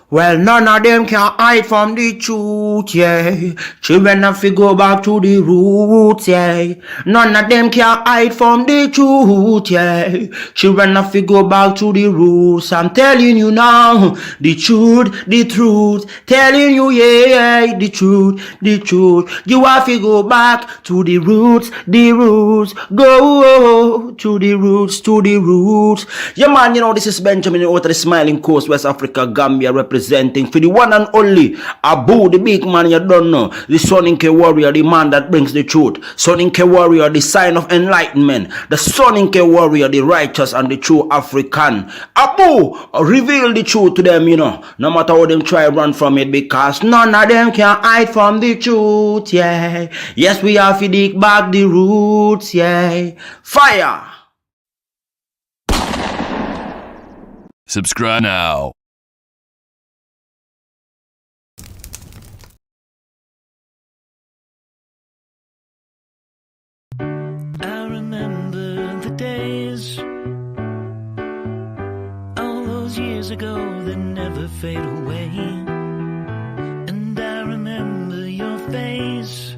Well, none of them can hide from the truth, yeah. Children have to go back to the roots, yeah. None of them can hide from the truth, yeah. Children have to go back to the roots. I'm telling you now, the truth. Telling you, yeah, the truth, the truth. You have to go back to the roots, the roots. Go to the roots, to the roots. Yeah, man, you know, this is Benjamin out of the Smiling Coast, West Africa, Gambia, representing for the one and only Abu, the big man you don't know, the Soninke warrior, the man that brings the truth, Soninke warrior, the sign of enlightenment, the Soninke warrior, the righteous and the true African. Abu, reveal the truth to them, you know, no matter how them try to run from it, because none of them can hide from the truth, yeah. Yes, we have to dig back the roots, yeah. Fire! Subscribe now. I remember the days, all those years ago that never fade away. And I remember your face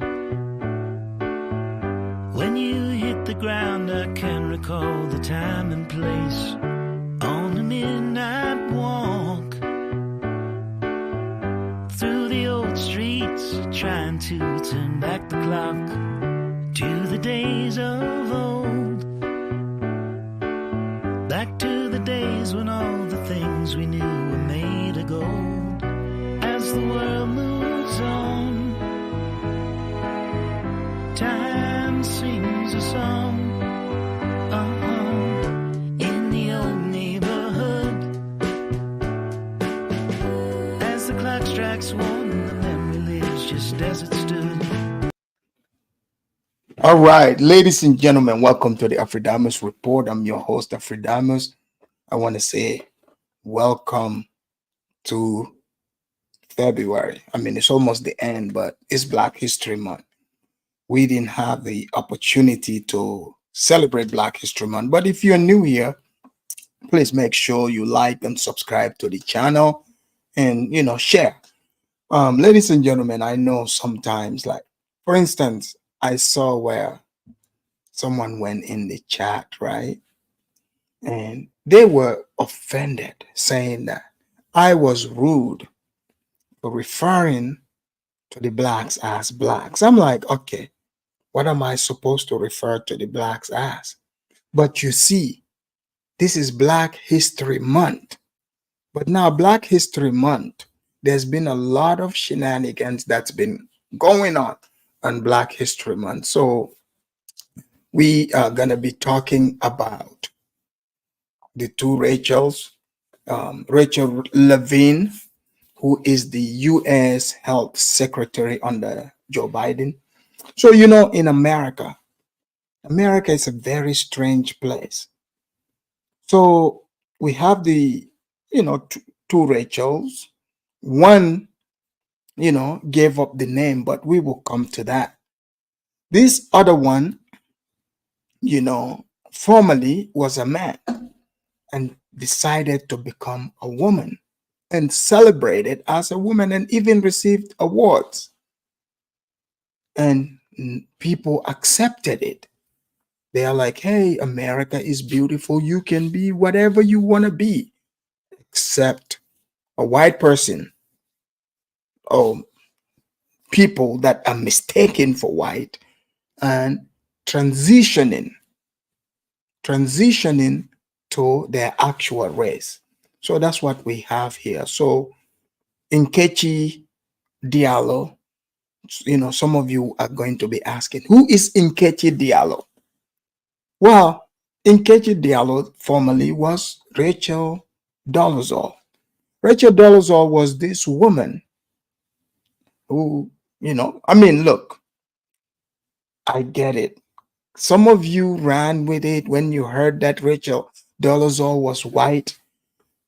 when you hit the ground. I can recall the time and place on the midnight walk through the old streets, trying to turn back the clock to the days of old, back to the days when all the things we knew were made of gold. As the world moves on, time sings a song. In the old neighborhood, as the clock strikes one, the memory lives just as it stood. All right, ladies and gentlemen, welcome to the Afridamus Report. I'm your host, Afridamus. I want to say welcome to February. I mean, it's almost the end, but it's Black History Month. We didn't have the opportunity to celebrate Black History Month, but if you're new here, please make sure you like and subscribe to the channel and, you know, share. Ladies and gentlemen, I know sometimes, like, for instance, I saw where someone went in the chat, right? And they were offended, saying that I was rude for referring to the blacks as blacks. I'm like, okay, what am I supposed to refer to the blacks as? But you see, this is Black History Month. But now Black History Month, there's been a lot of shenanigans that's been going on Black History Month. So we are going to be talking about the two Rachels, Rachel Levine, who is the U.S. Health Secretary under Joe Biden. So, you know, in America is a very strange place. So we have the, you know, two Rachels. One, you know, gave up the name, but we will come to that. This other one, you know, formerly was a man and decided to become a woman and celebrated as a woman and even received awards. And people accepted it. They are like, hey, America is beautiful. You can be whatever you want to be, except a white person or people that are mistaken for white and transitioning to their actual race. So that's what we have here. So Nkechi Diallo, you know, some of you are going to be asking, who is Nkechi Diallo? Well, Nkechi Diallo formerly was Rachel Dolezal. Rachel Dolezal was this woman who, you know, I mean, look, I get it. Some of you ran with it when you heard that Rachel Dolezal was white.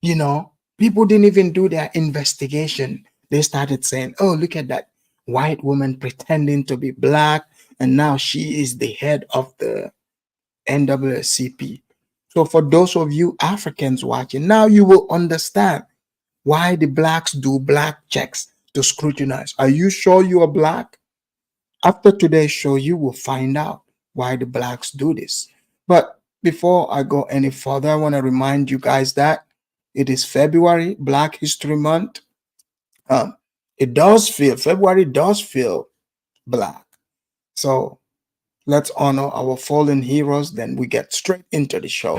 You know, people didn't even do their investigation. They started saying, oh, look at that white woman pretending to be black, and now she is the head of the NAACP. So for those of you Africans watching, now you will understand why the blacks do black checks to scrutinize. Are you sure you are black? After today's show, you will find out why the blacks do this. But before I go any further, I want to remind you guys that it is February, Black History Month. Um, February does feel black. So let's honor our fallen heroes. Then we get straight into the show.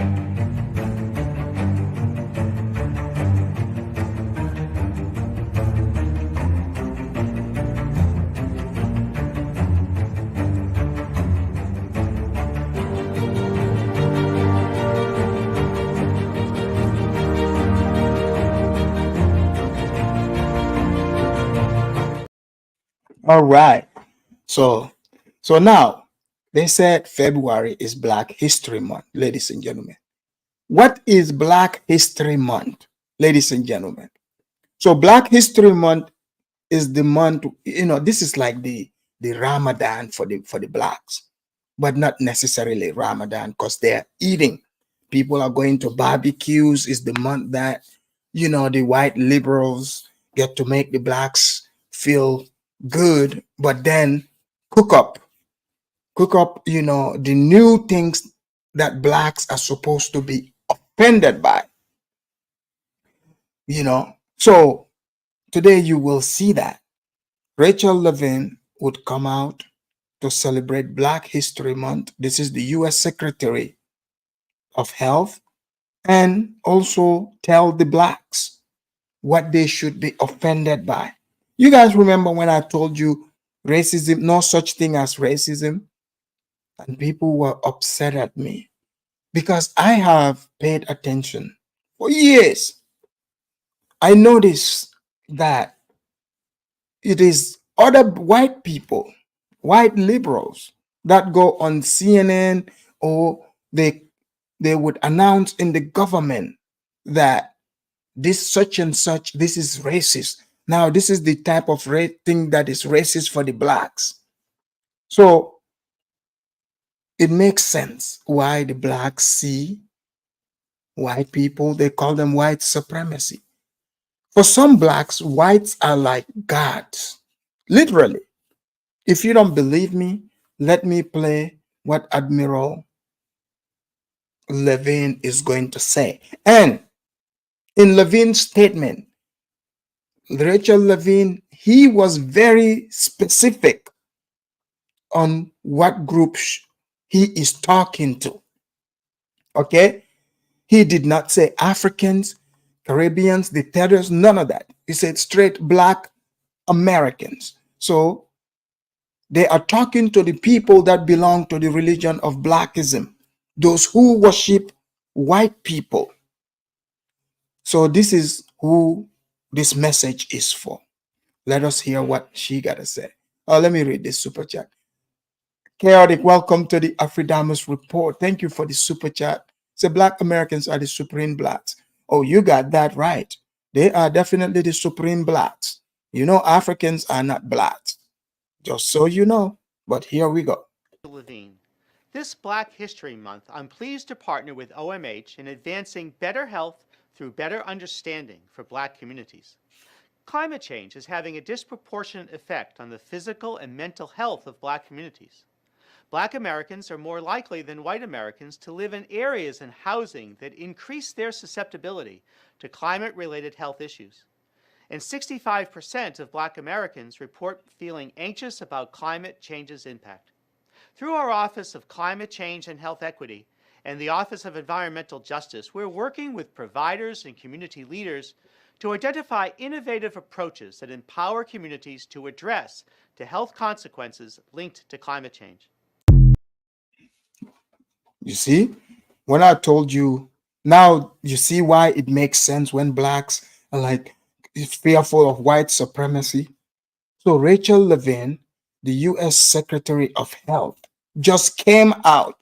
All right. So now they said February is Black History Month, ladies and gentlemen. What is Black History Month, ladies and gentlemen? So Black History Month is the month, this is like the Ramadan for the blacks, but not necessarily Ramadan because they're eating. People are going to barbecues. Is the month that the white liberals get to make the blacks feel good, but then cook up the new things that blacks are supposed to be offended by. So today you will see that Rachel Levine would come out to celebrate Black History Month. This is the US Secretary of Health, and also tell the blacks what they should be offended by. You guys remember when I told you racism, no such thing as racism? And people were upset at me because I have paid attention for years. I noticed that it is other white people, white liberals, that go on CNN, or they would announce in the government that this such and such, this is racist. Now, this is the type of thing that is racist for the blacks. So it makes sense why the blacks see white people, they call them white supremacy. For some blacks, whites are like gods, literally. If you don't believe me, let me play what Admiral Levine is going to say. And in Levine's statement, Rachel Levine, he was very specific on what group he is talking to. Okay? He did not say Africans, Caribbeans, the terrorists, none of that. He said straight Black Americans. So they are talking to the people that belong to the religion of Blackism, those who worship white people. So this is who this message is for. Let us hear what she got to say. Let me read this super chat. Chaotic, welcome to the Afridamus Report. Thank you for the super chat. Say Black Americans are the supreme blacks. Oh, you got that right. They are definitely the supreme blacks. Africans are not blacks. Just so you know. But here we go. Levine. This Black History Month, I'm pleased to partner with OMH in advancing better health through better understanding for Black communities. Climate change is having a disproportionate effect on the physical and mental health of Black communities. Black Americans are more likely than white Americans to live in areas and housing that increase their susceptibility to climate-related health issues. And 65% of Black Americans report feeling anxious about climate change's impact. Through our Office of Climate Change and Health Equity and the Office of Environmental Justice, we're working with providers and community leaders to identify innovative approaches that empower communities to address the health consequences linked to climate change. You see, when I told you, now you see why it makes sense when blacks are like fearful of white supremacy. So Rachel Levine, the US Secretary of Health, just came out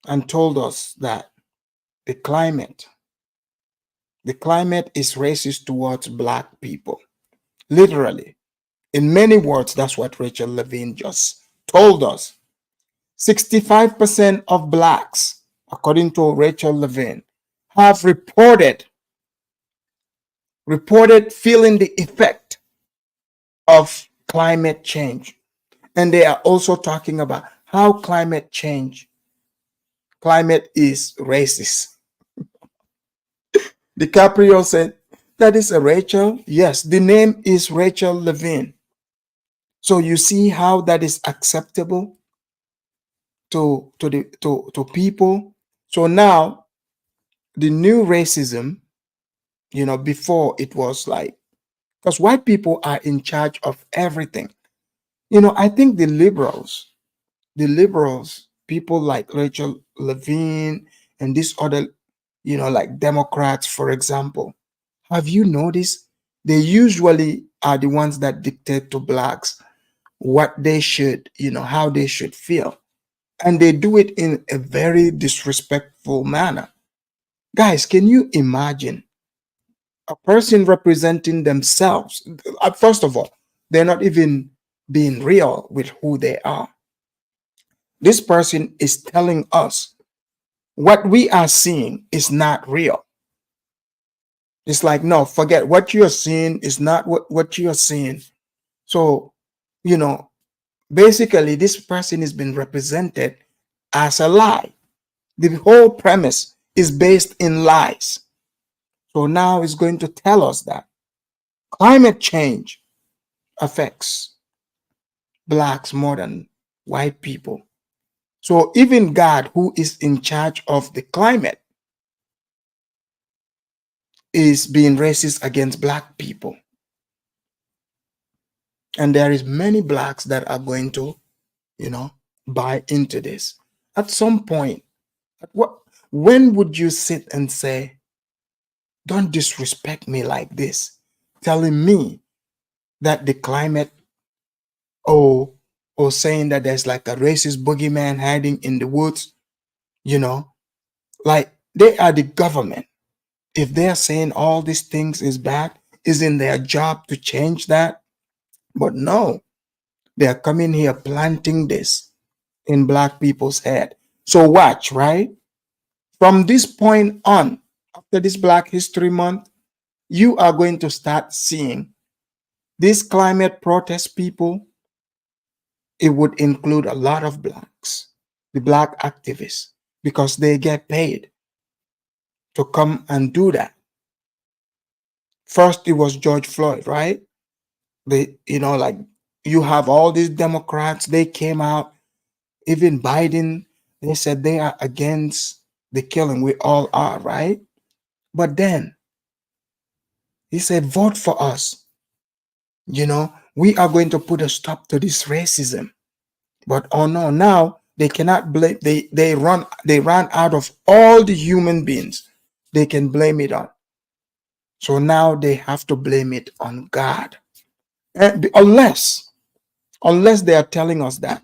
and told us that the climate is racist towards black people. Literally. In many words, that's what Rachel Levine just told us. 65% of blacks, according to Rachel Levine, have reported reported feeling the effect of climate change. And they are also talking about how climate is racist. DiCaprio said, that is a Rachel? Yes, the name is Rachel Levine. So you see how that is acceptable to people. So now the new racism, before it was like, because white people are in charge of everything. I think the liberals, people like Rachel Levine and this other, like Democrats, for example, have you noticed they usually are the ones that dictate to blacks what they should, how they should feel. And they do it in a very disrespectful manner. Guys, can you imagine a person representing themselves? First of all, they're not even being real with who they are. This person is telling us what we are seeing is not real. It's like, no, forget what you're seeing is not what you're seeing. So, you know, basically, this person is being represented as a lie. The whole premise is based in lies. So now it's going to tell us that climate change affects blacks more than white people. So even God, who is in charge of the climate, is being racist against black people. And there is many blacks that are going to, buy into this. At some point, when would you sit and say, don't disrespect me like this, telling me that the climate, or saying that there's like a racist boogeyman hiding in the woods, like they are the government. If they're saying all these things is bad, isn't their job to change that? But no, they are coming here planting this in black people's head. So watch, right? From this point on, after this Black History Month, you are going to start seeing these climate protest people. It would include a lot of blacks, the black activists, because they get paid to come and do that. First, it was George Floyd, right? Like you have all these Democrats, they came out, even Biden, they said they are against the killing. We all are, right? But then he said, vote for us. We are going to put a stop to this racism. But oh no, now they cannot blame, they ran out of all the human beings they can blame it on. So now they have to blame it on God. And unless they are telling us that,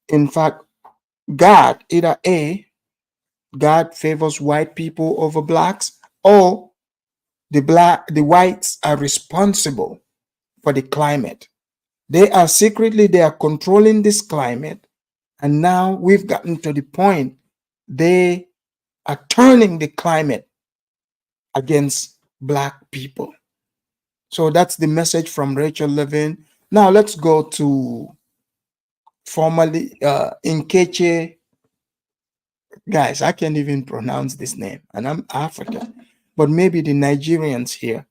in fact, God, either A, God favors white people over blacks, or the whites are responsible for the climate. They are controlling this climate. And now we've gotten to the point they are turning the climate against black people. So that's the message from Rachel Levine. Now let's go to formerly Nkechi. Guys, I can't even pronounce this name, and I'm African, but maybe the Nigerians here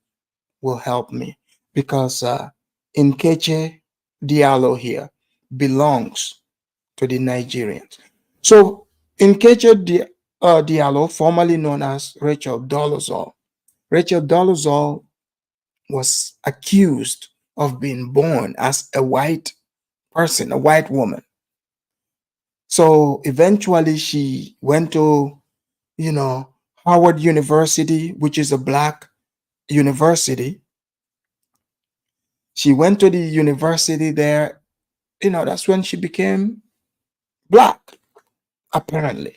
will help me, because Nkechi Diallo here belongs to the Nigerians. So Nkechi Diallo, formerly known as Rachel Dolezal. Rachel Dolezal was accused of being born as a white person, a white woman. So eventually she went to, Howard University, which is a black university. She went to the university there. That's when she became black, apparently.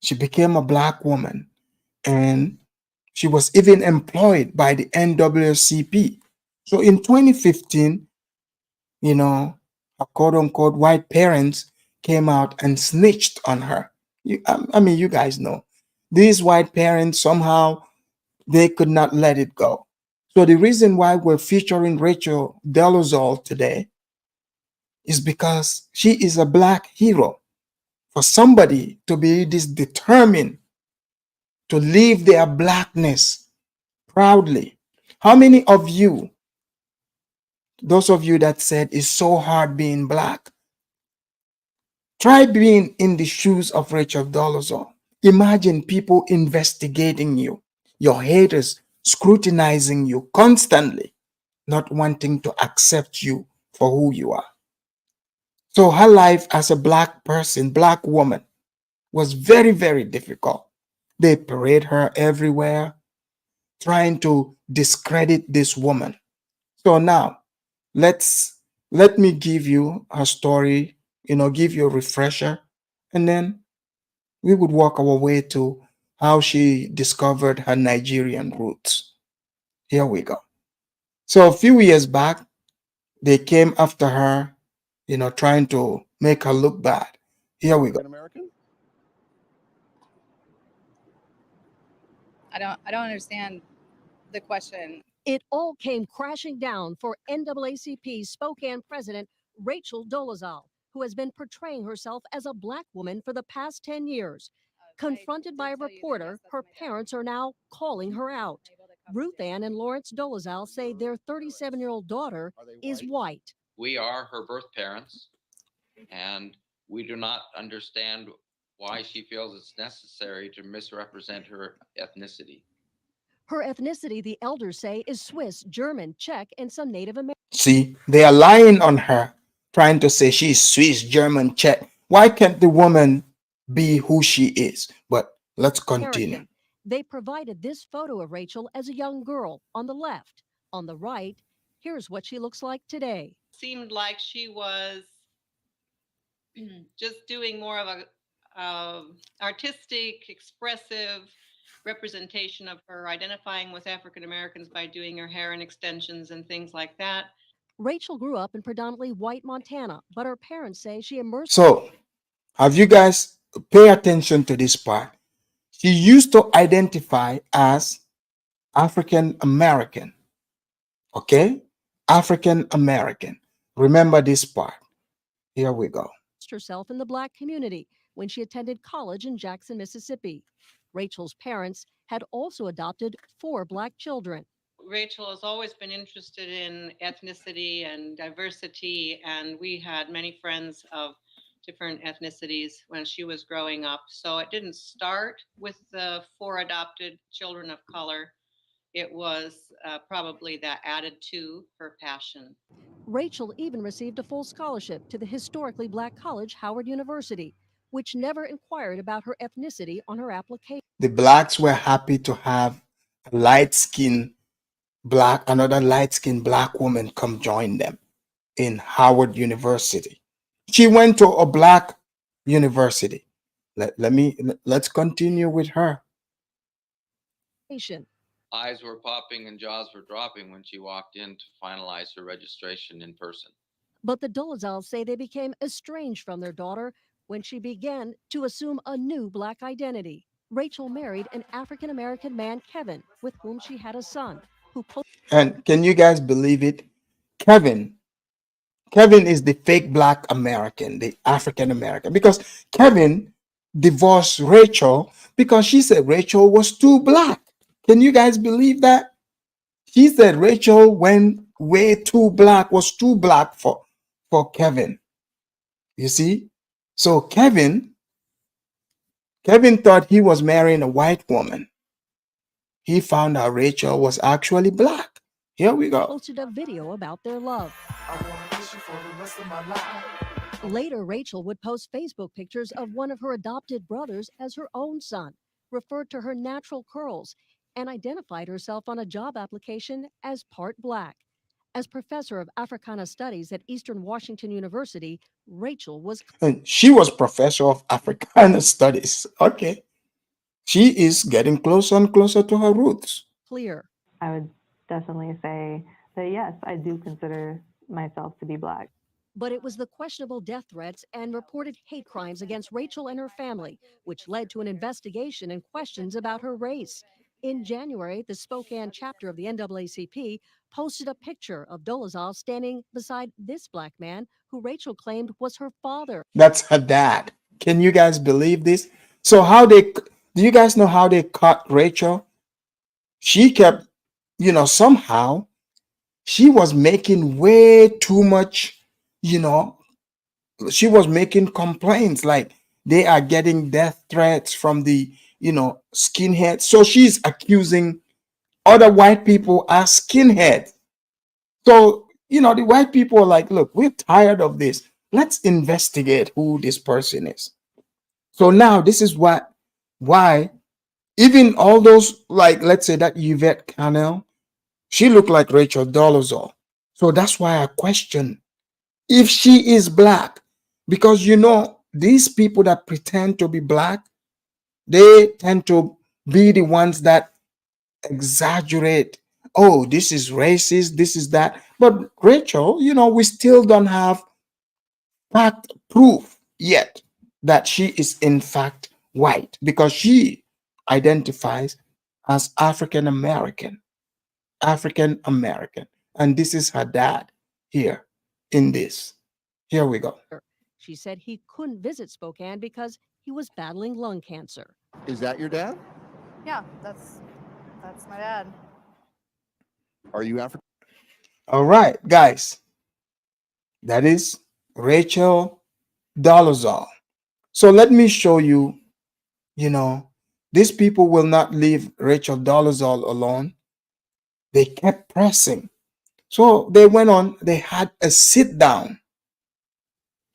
She became a black woman, and she was even employed by the NAACP. So in 2015, her quote unquote white parents came out and snitched on her. I mean, you guys know these white parents somehow they could not let it go. So the reason why we're featuring Rachel Dolezal today is because she is a black hero. For somebody to be this determined to live their blackness proudly. How many of you, those of you that said it's so hard being black, try being in the shoes of Rachel Dolezal. Imagine people investigating you, your haters scrutinizing you constantly, not wanting to accept you for who you are. So her life as a black person, black woman, was very, very difficult. They parade her everywhere, trying to discredit this woman. So now, let me give you her story, give you a refresher, and then we would walk our way to how she discovered her Nigerian roots. Here we go. So a few years back, they came after her, trying to make her look bad. Here we go. American? I don't understand the question. It all came crashing down for NAACP Spokane president Rachel Dolezal, who has been portraying herself as a black woman for the past 10 years. Confronted by a reporter, her parents are now calling her out. Ruth Ann and Lawrence Dolezal say their 37-year-old daughter is white. We are her birth parents, and we do not understand why she feels it's necessary to misrepresent her ethnicity. Her ethnicity, the elders say, is Swiss, German, Czech, and some Native American. See, they are lying on her, trying to say she's Swiss, German, Czech. Why can't the woman be who she is? But let's continue. They provided this photo of Rachel as a young girl on the left. On the right, here's what she looks like today. Seemed like she was just doing more of a artistic, expressive representation of her, identifying with African Americans by doing her hair and extensions and things like that. Rachel grew up in predominantly white Montana, but her parents say she immersed. So, have you guys pay attention to this part? She used to identify as African American. Okay? African American. Remember this part. Here we go. Herself in the black community when she attended college in Jackson, Mississippi. Rachel's parents had also adopted 4 black children. Rachel has always been interested in ethnicity and diversity, and we had many friends of different ethnicities when she was growing up. So it didn't start with the 4 adopted children of color. It was probably that added to her passion. Rachel even received a full scholarship to the historically black college, Howard University, which never inquired about her ethnicity on her application. The blacks were happy to have a light-skinned another light-skinned black woman come join them in Howard University. She went to a black university. Let's continue with her. Eyes were popping and jaws were dropping when she walked in to finalize her registration in person. But the Dolezals say they became estranged from their daughter when she began to assume a new black identity. Rachel married an African-American man, Kevin, with whom she had a son. And can you guys believe it? Kevin is the fake black American, the African American, because Kevin divorced Rachel because she said Rachel was too black. Can you guys believe that? She said Rachel went way too black, was too black for Kevin. You see? So Kevin thought he was marrying a white woman. He found out Rachel was actually black. Here we go. Posted a video about their love. Later, Rachel would post Facebook pictures of one of her adopted brothers as her own son, referred to her natural curls, and identified herself on a job application as part black. As professor of Africana Studies at Eastern Washington University, Rachel was... And she was professor of Africana Studies. Okay. She is getting closer and closer to her roots. Clear. I would definitely say that, yes, I do consider myself to be black. But it was the questionable death threats and reported hate crimes against Rachel and her family, which led to an investigation and questions about her race. In January, the Spokane chapter of the NAACP posted a picture of Dolezal standing beside this black man who Rachel claimed was her father. That's her dad. Can you guys believe this? So do you guys know how they caught Rachel? She kept, somehow she was making way too much, you know, she was making complaints like they are getting death threats from the, skinheads. So she's accusing other white people as skinheads. So, the white people are like, look, we're tired of this. Let's investigate who this person is. So now this is why even all those, like, let's say that Yvette Cannell, she looked like Rachel Dolezal. So that's why I question if she is black, because these people that pretend to be black, they tend to be the ones that exaggerate. Oh, this is racist, this is that. But Rachel, we still don't have fact proof yet that she is in fact white, because she identifies as African American. African American. And this is her dad here in this. Here we go. She said he couldn't visit Spokane because he was battling lung cancer. Is that your dad? Yeah, that's my dad. Are you African? All right, guys. That is Rachel Dolezal. So let me show you, these people will not leave Rachel Dolezal alone. They kept pressing. So they went on, they had a sit down.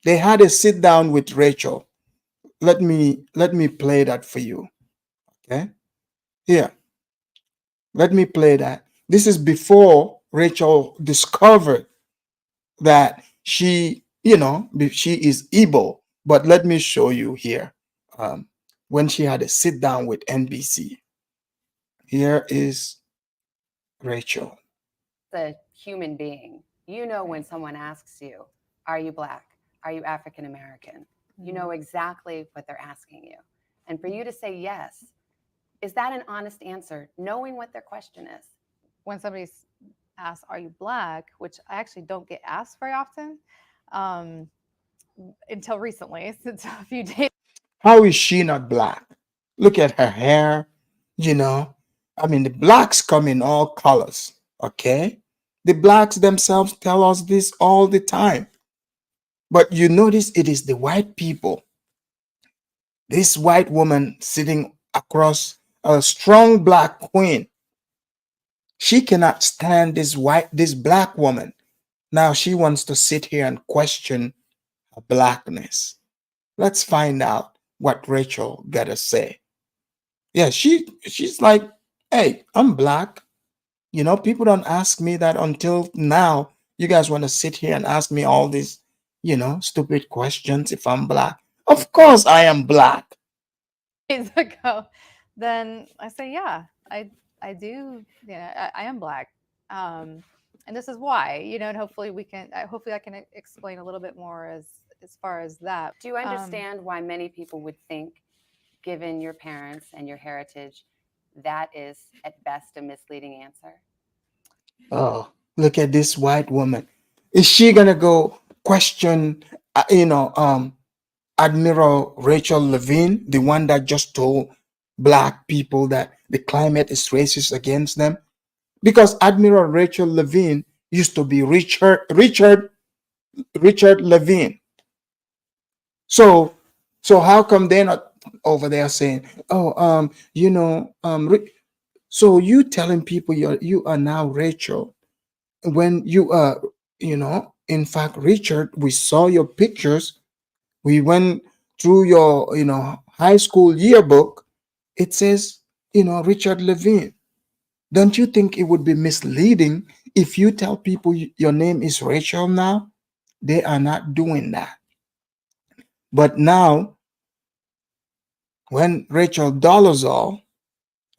They had a sit down with Rachel. Let me play that for you. Okay? Here. Let me play that. This is before Rachel discovered that she is Igbo. But let me show you here when she had a sit down with NBC. Here is Rachel. A human being. You know when someone asks you, are you black? Are you African American? You know exactly what they're asking you. And for you to say yes, is that an honest answer, knowing what their question is? When somebody asks, are you black, which I actually don't get asked very often until recently, since a few days. How is she not black? Look at her hair, I mean, the blacks come in all colors, okay? The blacks themselves tell us this all the time. But you notice it is the white people. This white woman sitting across a strong black queen. She cannot stand this black woman. Now she wants to sit here and question her blackness. Let's find out what Rachel got to say. Yeah, she's like, hey, I'm black. People don't ask me that until now. You guys want to sit here and ask me all these, stupid questions if I'm black. Of course I am black. Days ago, then I say, yeah, I do, I am black. And this is why, and hopefully I can explain a little bit more as far as that. Do you understand why many people would think, given your parents and your heritage, that is at best a misleading answer? Oh, look at this white woman. Is she gonna go question, Admiral Rachel Levine, the one that just told black people that the climate is racist against them? Because Admiral Rachel Levine used to be Richard Levine. So how come they're not over there saying, oh, so you telling people you are now Rachel when you are, in fact, Richard, we saw your pictures. We went through your, high school yearbook. It says, Richard Levine. Don't you think it would be misleading if you tell people your name is Rachel now? They are not doing that. But now, when Rachel Dolezal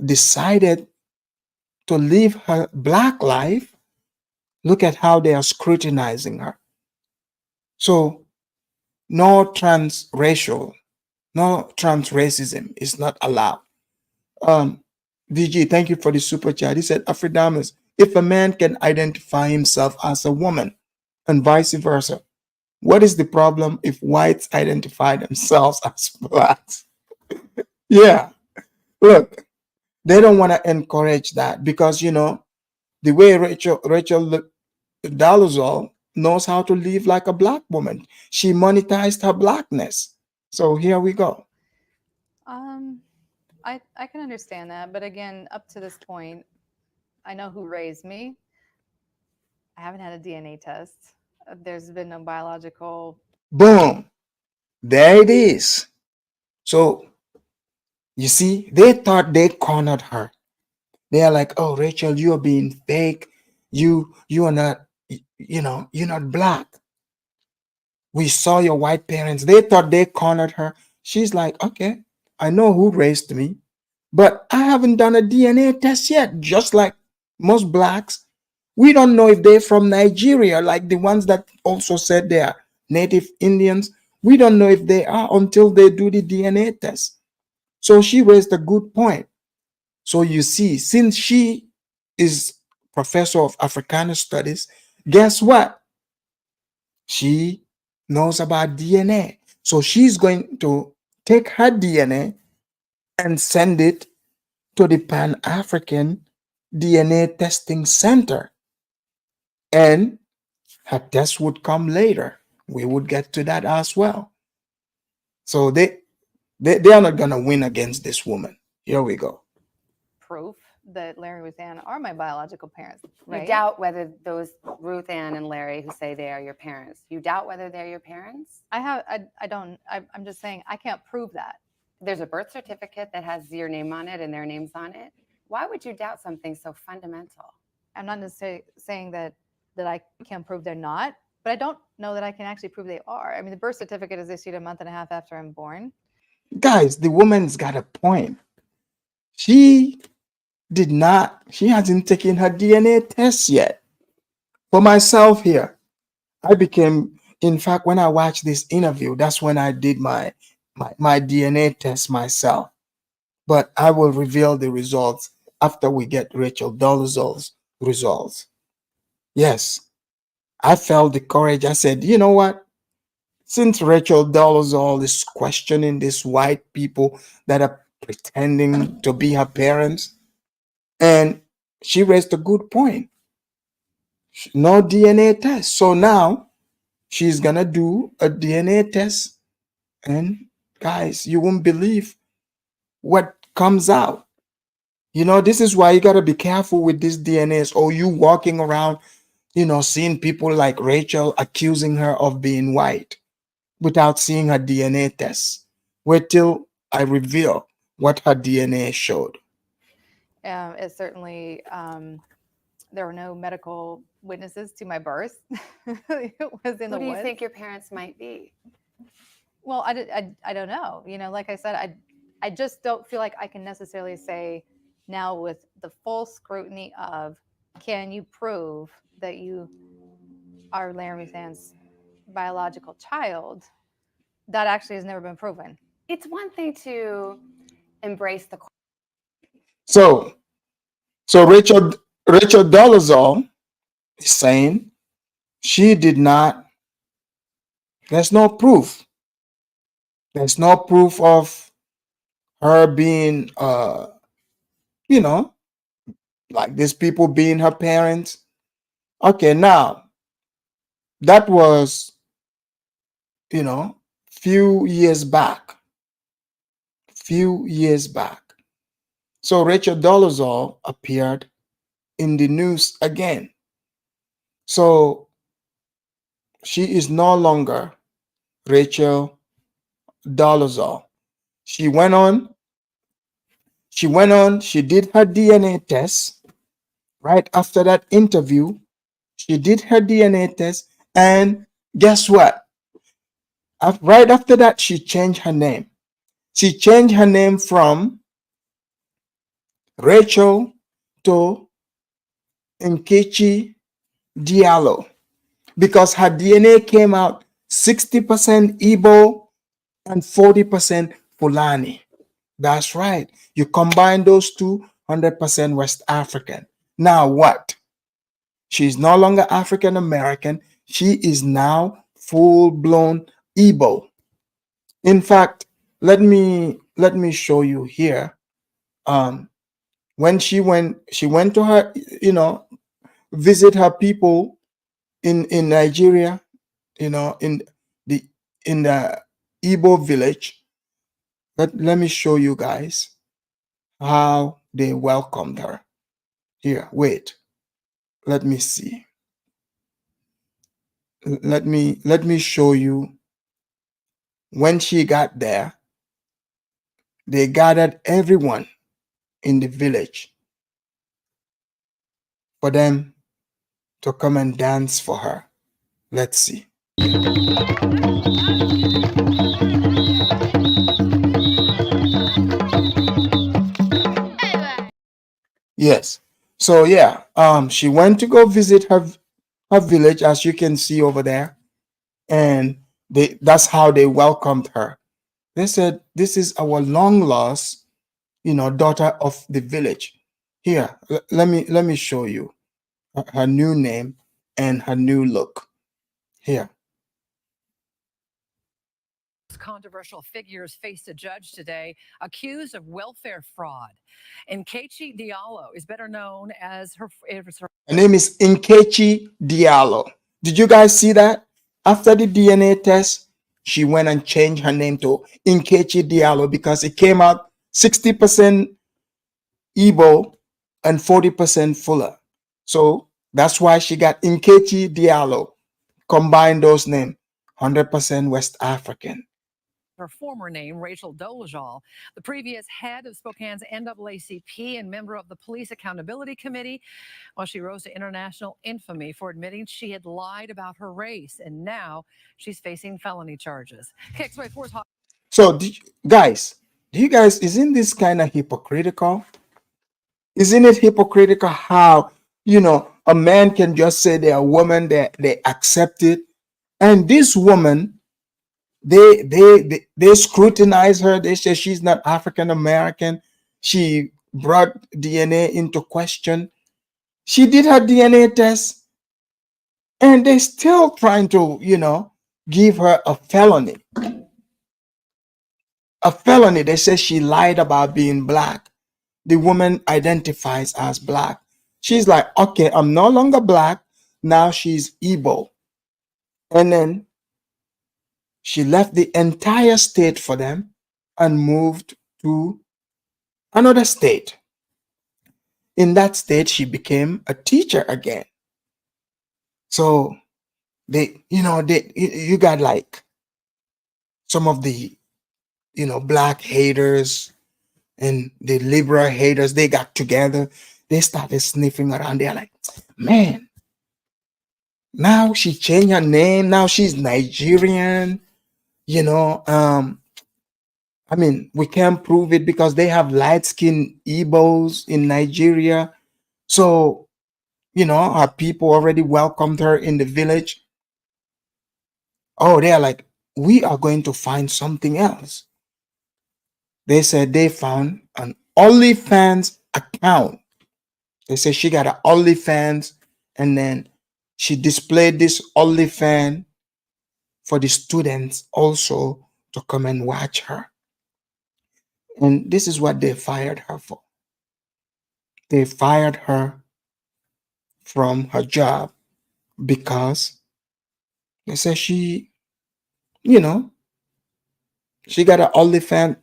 decided to live her black life, look at how they are scrutinizing her. So, no transracial, no trans racism is not allowed. DG, thank you for the super chat. He said, Afridamus, if a man can identify himself as a woman and vice versa, what is the problem if whites identify themselves as blacks? Yeah, look, they don't want to encourage that because, you know, the way Rachel Dolezal knows how to live like a black woman. She monetized her blackness. So here we go. I can understand that, but again, up to this point, I know who raised me. I haven't had a DNA test. There's been no biological. Boom. There it is. So you see, they thought they cornered her. They are like, oh, Rachel, you're being fake. You are not, you know, you're not black. We saw your white parents. They thought they cornered her. She's like, okay, I know who raised me, but I haven't done a DNA test yet. Just like most blacks, we don't know if they're from Nigeria, like the ones that also said they are native Indians. We don't know if they are until they do the DNA test. So she raised a good point. So you see, since she is professor of Africana studies, guess what? She knows about DNA. So she's going to take her DNA and send it to the Pan-African DNA Testing Center. And her test would come later. We would get to that as well. So they are not going to win against this woman. Here we go. Proof that Larry and Ruth Ann are my biological parents. Right? You doubt whether those Ruth Ann and Larry who say they are your parents, you doubt whether they're your parents? I'm just saying I can't prove that. There's a birth certificate that has your name on it and their names on it. Why would you doubt something so fundamental? I'm not necessarily saying that I can prove they're not, but I don't know that I can actually prove they are. I mean, the birth certificate is issued a month and a half after I'm born. Guys, the woman's got a point. She hasn't taken her DNA test yet. For myself here, in fact, when I watched this interview, that's when I did my DNA test myself. But I will reveal the results after we get Rachel Dolezal's results. Yes, I felt the courage. I said, you know what? Since Rachel Dolezal is questioning these white people that are pretending to be her parents, and she raised a good point. No DNA test. So now she's going to do a DNA test. And guys, you won't believe what comes out. You know, this is why you got to be careful with these DNAs, or you walking around, you know, seeing people like Rachel accusing her of being white without seeing her DNA test. Wait till I reveal what her DNA showed. It certainly, there were no medical witnesses to my birth. It was in the woods. Who do you think your parents might be? Well, I don't know. You know, like I said, I just don't feel like I can necessarily say now with the full scrutiny of, can you prove that you are Larry Ruth biological child? That actually has never been proven. It's one thing to embrace the. So Rachel Dolezal is saying she did not. There's no proof. There's no proof of her being, you know, like these people being her parents. Okay, now that was, you know, few years back. So Rachel Dolezal appeared in the news again. So she is no longer Rachel Dolezal. She went on, she did her DNA test. Right after that interview, she did her DNA test, and guess what? Right after that, she changed her name. She changed her name from Rachel to Nkechi Diallo because her DNA came out 60% Igbo and 40% Fulani. That's right. You combine those two, 100% West African. Now what? She's no longer African American. She is now full-blown Igbo. In fact, let me show you here. When she went to her, visit her people in Nigeria, in the Igbo village. Let me show you guys how they welcomed her. Here, wait. Let me see. Let me show you. When she got there, they gathered everyone in the village for them to come and dance for her. Let's see. Yes. So yeah, she went to go visit her village, as you can see over there, and that's how they welcomed her. They said, "This is our long lost, daughter of the village." Here, let me show you her new name and her new look. Here. Controversial figures faced a judge today accused of welfare fraud. Nkechi Diallo is better known as her name is Nkechi Diallo. Did you guys see that? After the DNA test, she went and changed her name to Nkechi Diallo because it came out 60% Igbo and 40% Fuller. So that's why she got Nkechi Diallo. Combine those names, 100% West African. Her former name, Rachel Dolezal, the previous head of Spokane's NAACP and member of the Police Accountability Committee. Well, she rose to international infamy for admitting she had lied about her race, and now she's facing felony charges. So, guys, isn't this kind of hypocritical? Isn't it hypocritical how, a man can just say they're a woman, they accept it, and this woman, they scrutinize her. They say she's not African American. She brought DNA into question. She did her DNA test, and they're still trying to, give her a felony. A felony. They say she lied about being black. The woman identifies as black. She's like, okay, I'm no longer black. Now she's Igbo. And then she left the entire state for them and moved to another state. In that state, she became a teacher again. So you got like some of the, black haters and the liberal haters. They got together. They started sniffing around. They're like, man, now she changed her name. Now she's Nigerian. I mean, we can't prove it because they have light-skinned Igbos in Nigeria. So, her people already welcomed her in the village. Oh, they are like, we are going to find something else. They said they found an OnlyFans account. They said she got an OnlyFans, and then she displayed this OnlyFans for the students also to come and watch her. And this is what they fired her for. They fired her from her job because they said she got an OnlyFans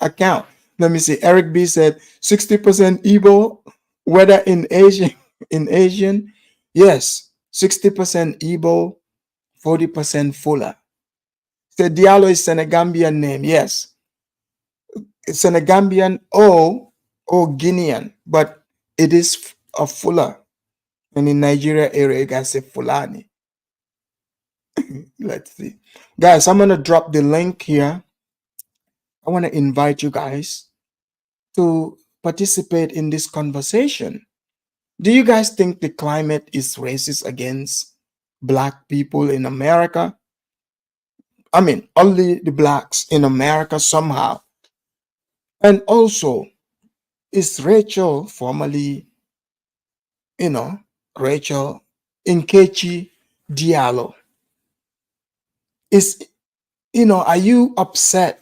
account. Let me see. Eric B said 60% Igbo, whether in Asian, yes, 60% Igbo, 40% Fuller. The Diallo is Senegambian name, yes. It's Senegambian or Guinean, but it is a Fuller. And in Nigeria area, you guys say Fulani. Let's see. Guys, I'm going to drop the link here. I want to invite you guys to participate in this conversation. Do you guys think the climate is racist against black people in America? I mean, only the blacks in America somehow. And also, Is Rachel, formerly, Rachel Nkechi Diallo, is, are you upset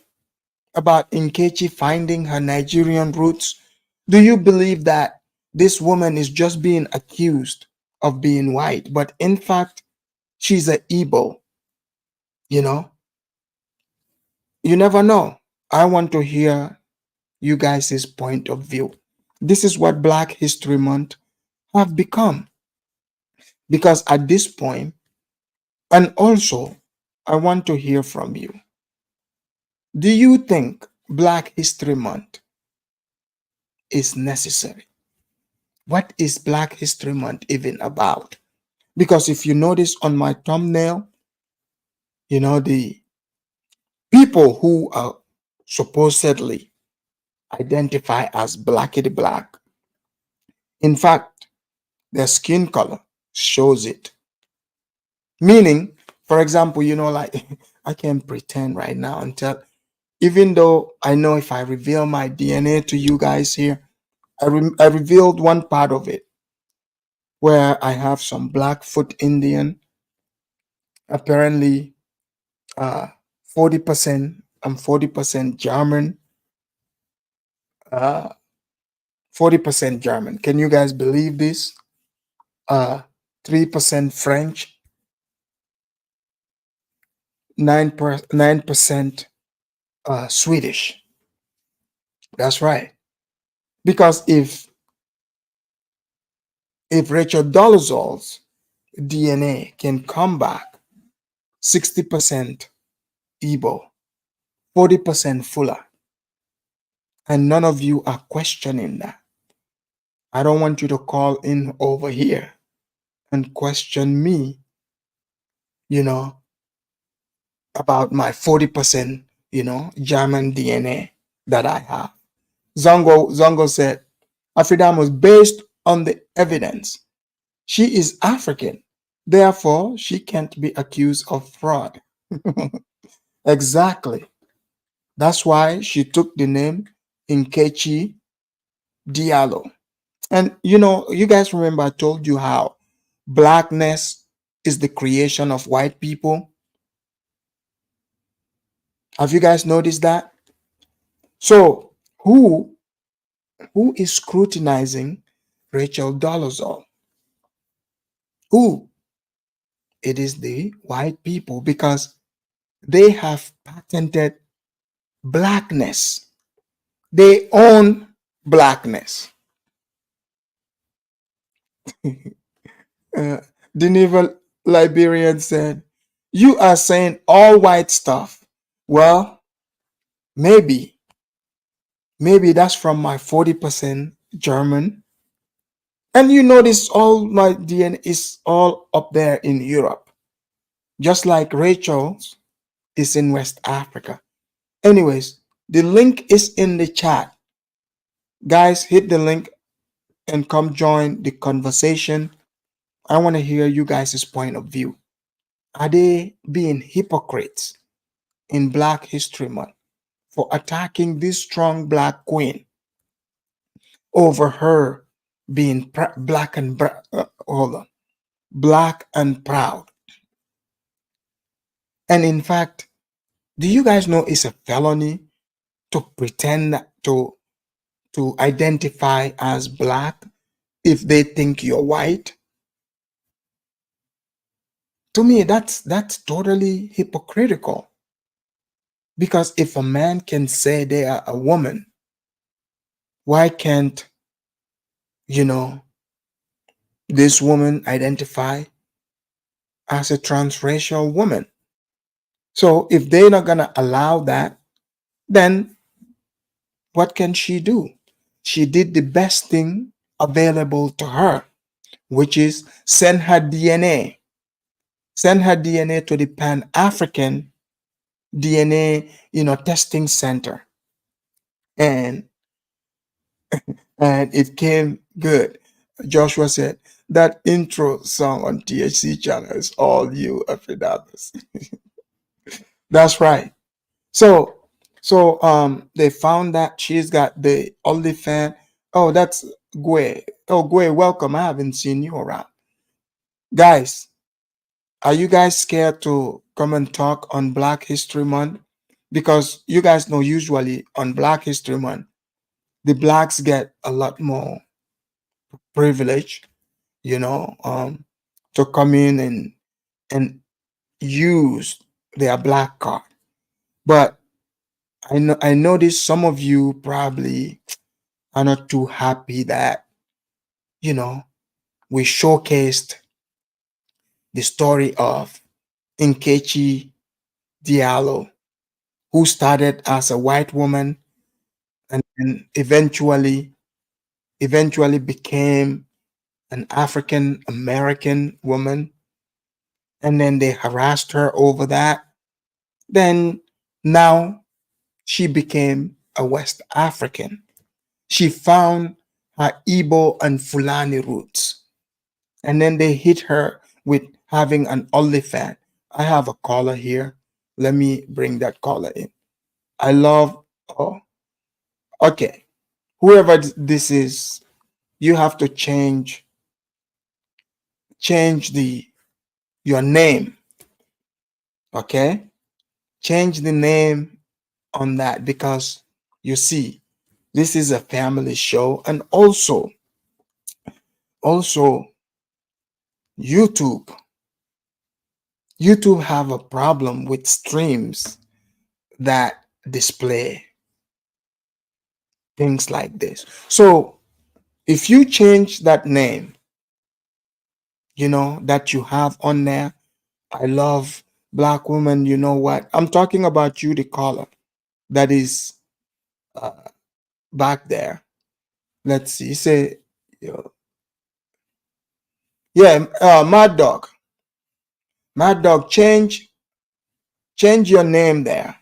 about Nkechi finding her Nigerian roots? Do you believe that this woman is just being accused of being white, but in fact, she's an Igbo? You know, you never know. I want to hear you guys' point of view. This is what Black History Month have become. Because at this point, and also, I want to hear from you. Do you think Black History Month is necessary? What is Black History Month even about? Because if you notice on my thumbnail, the people who are supposedly identify as blackity black, in fact, their skin color shows it. Meaning, for example, like I can pretend right now and tell, even though I know if I reveal my DNA to you guys here, I revealed one part of it where I have some Blackfoot Indian, apparently 40%, I'm 40% German, 40% German. Can you guys believe this? 3% French, 9% Swedish. That's right. Because if Rachel Dolezal's DNA can come back 60% Igbo, 40% Fuller, and none of you are questioning that, I don't want you to call in over here and question me, about my 40%, German DNA that I have. Zongo said, Afridam was based on the evidence. She is African. Therefore, she can't be accused of fraud. Exactly. That's why she took the name Nkechi Diallo. And you guys remember I told you how blackness is the creation of white people. Have you guys noticed that? So who is scrutinizing Rachel Dolezal? Who? It is the white people, because they have patented blackness. They own blackness. The naval Liberian said, "You are saying all white stuff." Well, maybe that's from my 40% German. And you notice all my DNA is all up there in Europe. Just like Rachel's is in West Africa. Anyways, the link is in the chat. Guys, hit the link and come join the conversation. I want to hear you guys' point of view. Are they being hypocrites in Black History Month for attacking this strong black queen over her being black and black and proud? And in fact, do you guys know it's a felony to pretend to identify as black if they think you're white? To me, that's totally hypocritical. Because if a man can say they are a woman, why can't this woman identify as a transracial woman? So if they're not gonna allow that, then what can she do? She did the best thing available to her, which is send her DNA to the Pan-African DNA, testing center. And it came good. Joshua said, that intro song on THC channel is all you, Afridamus. That's right. So they found that she's got the OnlyFans. Oh, that's Gwe. Oh, Gwe, welcome. I haven't seen you around. Guys, are you guys scared to come and talk on Black History Month? Because you guys know usually on Black History Month, the blacks get a lot more privilege, you know, to come in and use their black card. But I noticed some of you probably are not too happy that, you know, we showcased the story of Nkechi Diallo, who started as a white woman and eventually became an African American woman, and then they harassed her over that. Then now she became a West African. She found her Igbo and Fulani roots, and then they hit her with having an OnlyFans. I have a caller here. Let me bring that caller in. I love. Oh, okay. Whoever this is, you have to change the your name. Okay, change the name on that, because you see, this is a family show, and also YouTube. YouTube have a problem with streams that display things like this. So if you change that name, you know, that you have on there, I love black woman. You know what? I'm talking about you, the caller that is uh, back there. Let's see. Say, yeah, Mad Dog. Mad Dog, change your name there.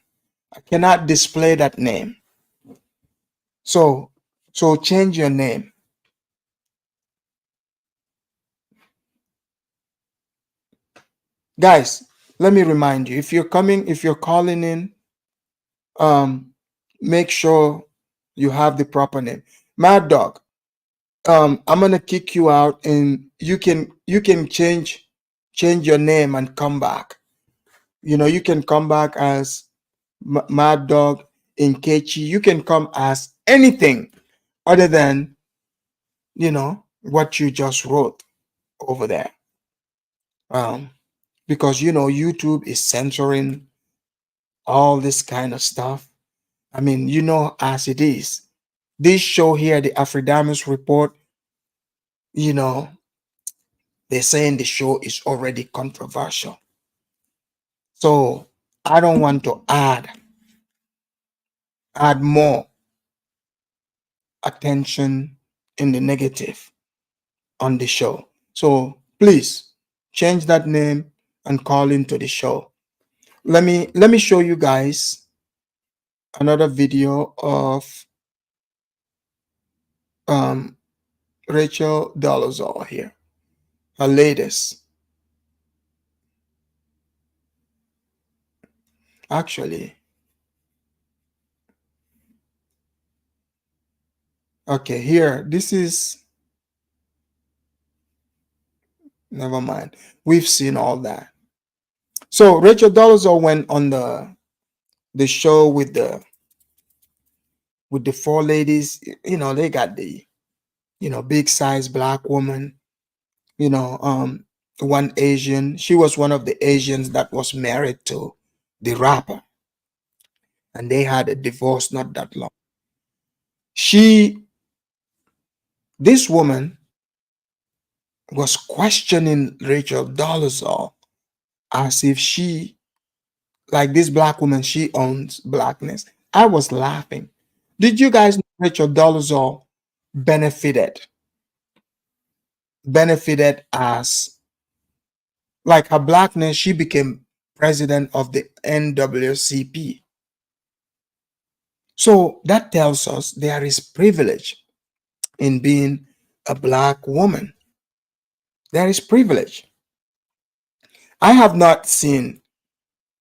I cannot display that name. So change your name. Guys, let me remind you, if you're calling in, make sure you have the proper name. Mad Dog, I'm gonna kick you out, and you can change your name and come back. You know, you can come back as Mad Dog Nkechi. You can come as anything other than, you know, what you just wrote over there. Um, because you know YouTube is censoring all this kind of stuff. I mean, you know, as it is. This show here, the Afridamus Report, you know, they're saying the show is already controversial. So I don't want to add more attention in the negative on the show. So please change that name and call into the show. Let me show you guys another video of um Rachel Dolezal here, her latest. Actually, okay, here, this is, never mind. We've seen all that. So Rachel Dolezal went on the show with the four ladies. You know, they got the, you know, big size black woman, you know, one Asian. She was one of the Asians that was married to the rapper, and they had a divorce not that long. This woman was questioning Rachel Dolezal as if she, like this black woman, she owns blackness. I was laughing. Did you guys know Rachel Dolezal benefited as, like, her blackness? She became president of the NAACP. So that tells us there is privilege in being a black woman. There is privilege. I have not seen,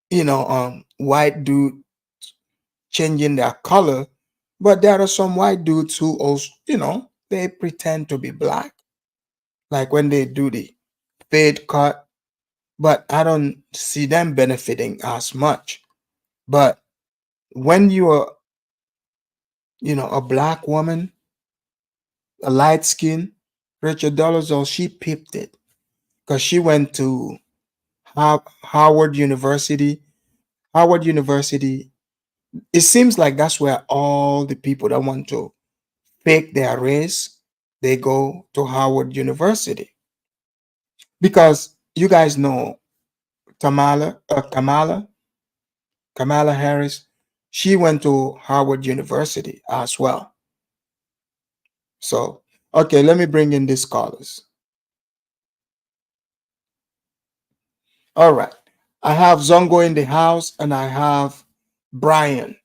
you know, white dude changing their color, But there are some white dudes who also, they pretend to be black, like when they do the fade cut, but I don't see them benefiting as much. But when you are, a black woman, a light skin, Rachel Dolezal, she pipped it because she went to Howard University. Howard University, it seems like that's where all the people that want to fake their race, they go to Howard University. Because you guys know Kamala Harris, she went to Howard University as well. So, okay, let me bring in these callers. All right. I have Zongo in the house and I have Brian.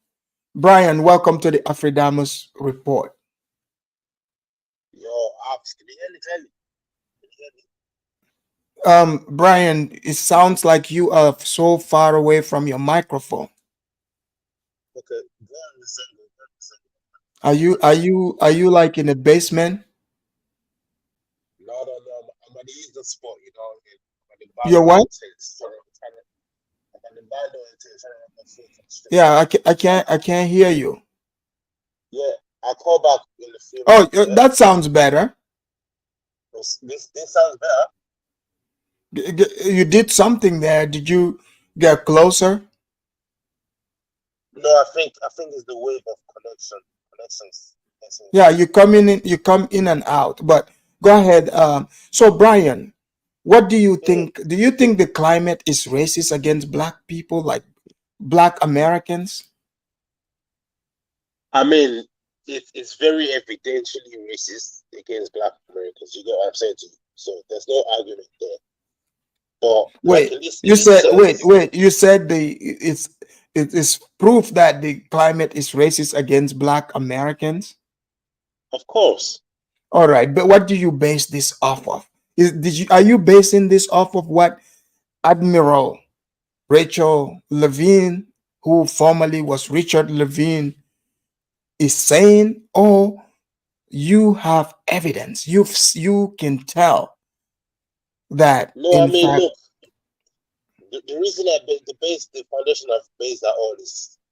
Brian, welcome to the Afridamus Report. Yo, Ops, can you hear me clearly? Can you hear me? Brian, it sounds like you are so far away from your microphone. Okay, go on the Zongo, go on the Zongo. Are you like in a basement? No, I'm at the easy spot, I'm at the You're bando what? intense. I'm at the bando intense. Yeah, I can't hear you. Yeah, I'll call back in a few Oh, minutes. Yeah? that sounds better. This sounds better. You did something there. Did you get closer? No, I think it's the wave of connections. Yeah, you come in and out. But go ahead. So Brian, what do you think? Do you think the climate is racist against black people, like black Americans? I mean, it's very evidently racist against Black Americans. You get what I'm saying to you? So there's no argument there. But Wait, like you said wait. You said it is proof that the climate is racist against black Americans. Of course. All right, but what do you base this off of? Are you basing this off of what Admiral Rachel Levine, who formerly was Richard Levine, is saying, or you have evidence? You can tell that No, I in mean, fact. look, the reason the foundation I've based that on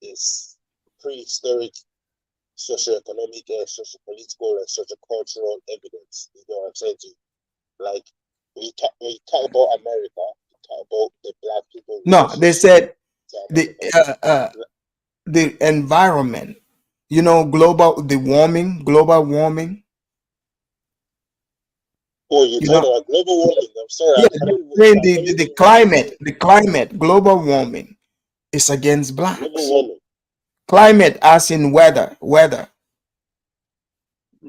is prehistoric socioeconomic and sociopolitical and sociocultural evidence. You know what I'm saying to you? Like when you talk about America, you talk about the black people. No, they said the environment, global warming. Oh, you're talking about global warming. I'm sorry. Yeah, the climate, global warming is against blacks. Global warming. Climate as in weather. No,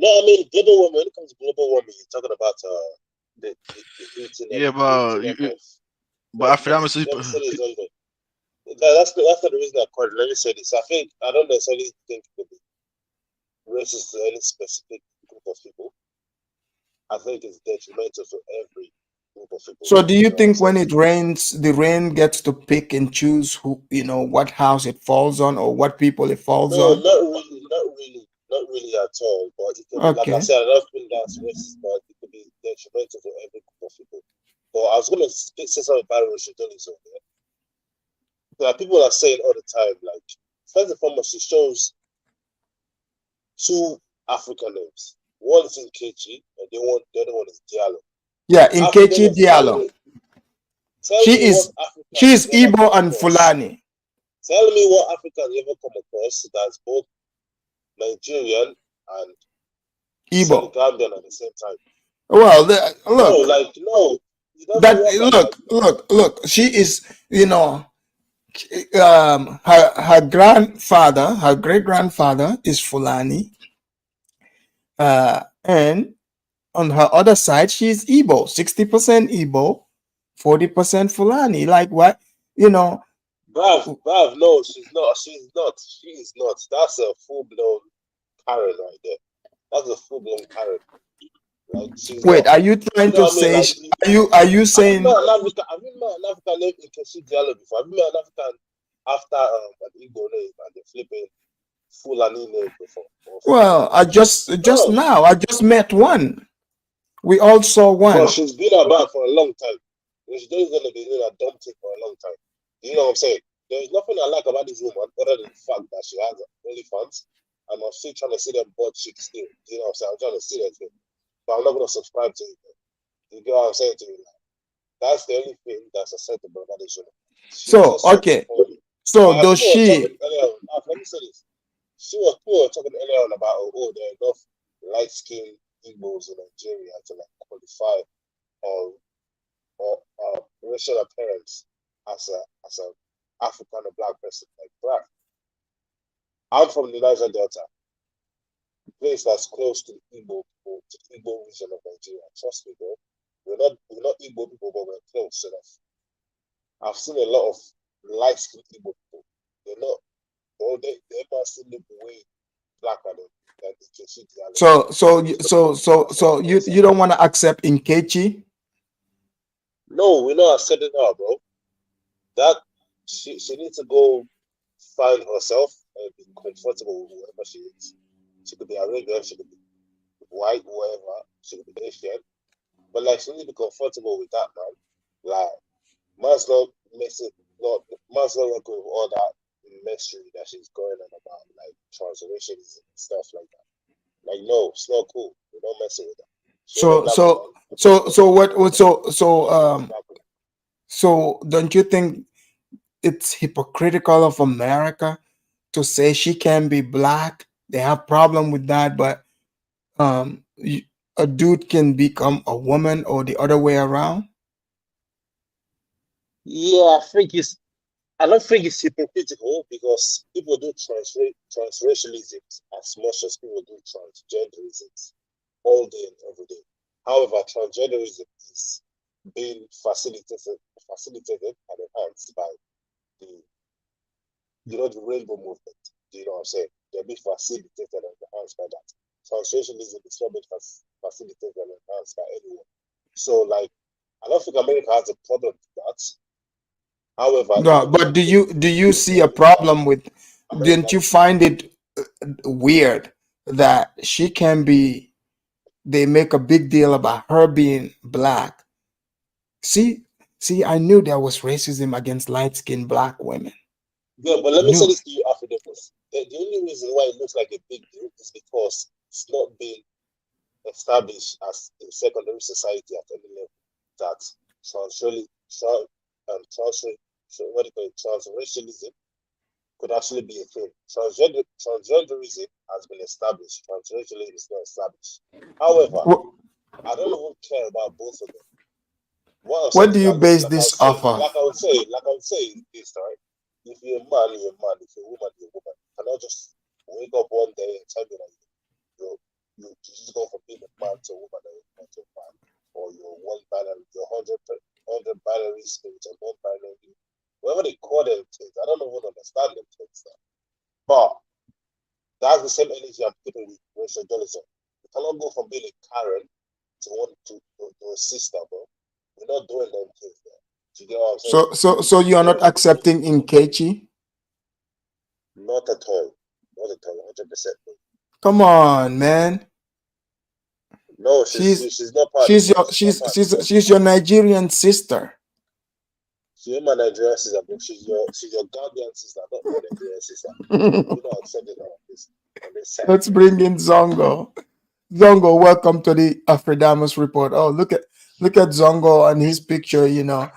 I mean global warming. When it comes to global warming, you're talking about the heating. Yeah, but I forgot that's not the reason I called it. Let me say this. I don't necessarily think it could be racist to any specific group of people. I think it's detrimental to every group of people. So do you think when it rains, the rain gets to pick and choose who, what house it falls on or what people it falls on? Not really at all. But it could, like I said, I don't think that's racist, but it could be detrimental to every group of people. But I was gonna say something about Rachel Dolezal. Like people are saying all the time, like first and foremost, it shows two African names. One is Nkechi, and the other one is Diallo. Yeah, Nkechi Diallo. She is Igbo and Fulani. Tell me what African you ever come across that's both Nigerian and Igbo, Gambian at the same time. Well, look. No. Look. She is, her grandfather, her great grandfather is Fulani, and on her other side, she's Igbo, 60% Igbo, 40% Fulani. Like what, Brav, no, she's not. She is not. That's a full-blown Karen right there. That's a full-blown Karen. Like she's Wait, not. are you trying to say? Are you saying? I've been an African named Nkechi Diallo before. I've been an African after an Igbo name and the flipping Fulani name before? Well, I just now I just met one. We all saw But one. she's been about for a long time. She's just gonna be doing a dumb thing for a long time. You know what I'm saying? There's nothing I like about this woman other than the fact that she has OnlyFans, and I'm still trying to see them butt cheeks still. You know what I'm saying? I'm trying to see that thing, but I'm not gonna subscribe to it. You get what I'm saying to you? That's the only thing that's acceptable about this woman. So okay. So does she? Let me say this. People were talking earlier on about there are enough light-skinned Igbos in Nigeria to like qualify or racial appearance as a African or black person like black. I'm from the Niger Delta, a place that's close to the Igbo people, to the Igbo region of Nigeria. Trust me, bro. We're not Igbo people, but we're close enough. I've seen a lot of light-skinned Igbo people. They're not. Oh, they must look way blacker than Nkechi. So you don't want to accept Nkechi? No, we're not accepting her, bro. That she needs to go find herself and be comfortable with whoever she is. She could be Arabian, she could be white, whatever. She could be Asian, but like she needs to be comfortable with that, man. Like, man's not working with all that mystery that she's going on about, like transracialism and stuff like that. Like, no, it's not cool. We don't mess with that. So don't you think it's hypocritical of America to say she can be black? They have problem with that, but a dude can become a woman or the other way around? Yeah, I don't think it's hypocritical because people do transracialism as much as people do transgenderism all day and every day. However, transgenderism is being facilitated and enhanced by the rainbow movement. Do you know what I'm saying? They're being facilitated and enhanced by that. Transracialism is not being facilitated and enhanced by anyone. So, like, I don't think America has a problem with that. However, no, but do you see a problem with? Didn't you find it weird that she can be? They make a big deal about her being black. See, I knew there was racism against light-skinned black women. Yeah, but let me say this to you, Africans. The only reason why it looks like a big deal is because it's not being established as a secondary society at any level that transracialism could actually be a thing. Transgenderism has been established. Transracialism is not established. However, I don't even care about both of them. What do you base this off of? Like I would say this, right? If you're a man, you're a man. If you're a woman, you're a woman. You cannot just wake up one day and tell me that you just go from being a man to a woman and you're to a man, or you're one binary, you're 100 binary states and one binary, whatever they call them things. I don't even understand them things now. But that's the same energy I'm keeping with racial journalism. You cannot go from being a Karen to a sister, bro. We're not doing them things there. Do you get what I'm saying? So you are not accepting Nkechi? Not at all. Not at all. 100%. Come on, man. No, she's not part. She's your Nigerian sister. She's my Nigerian sister, but she's your Gambian sister, not my Nigerian sister. You know, accepting all this. Let's bring in Zongo. Zongo, welcome to the Afridamus Report. Oh, look at Zongo and his picture. You know,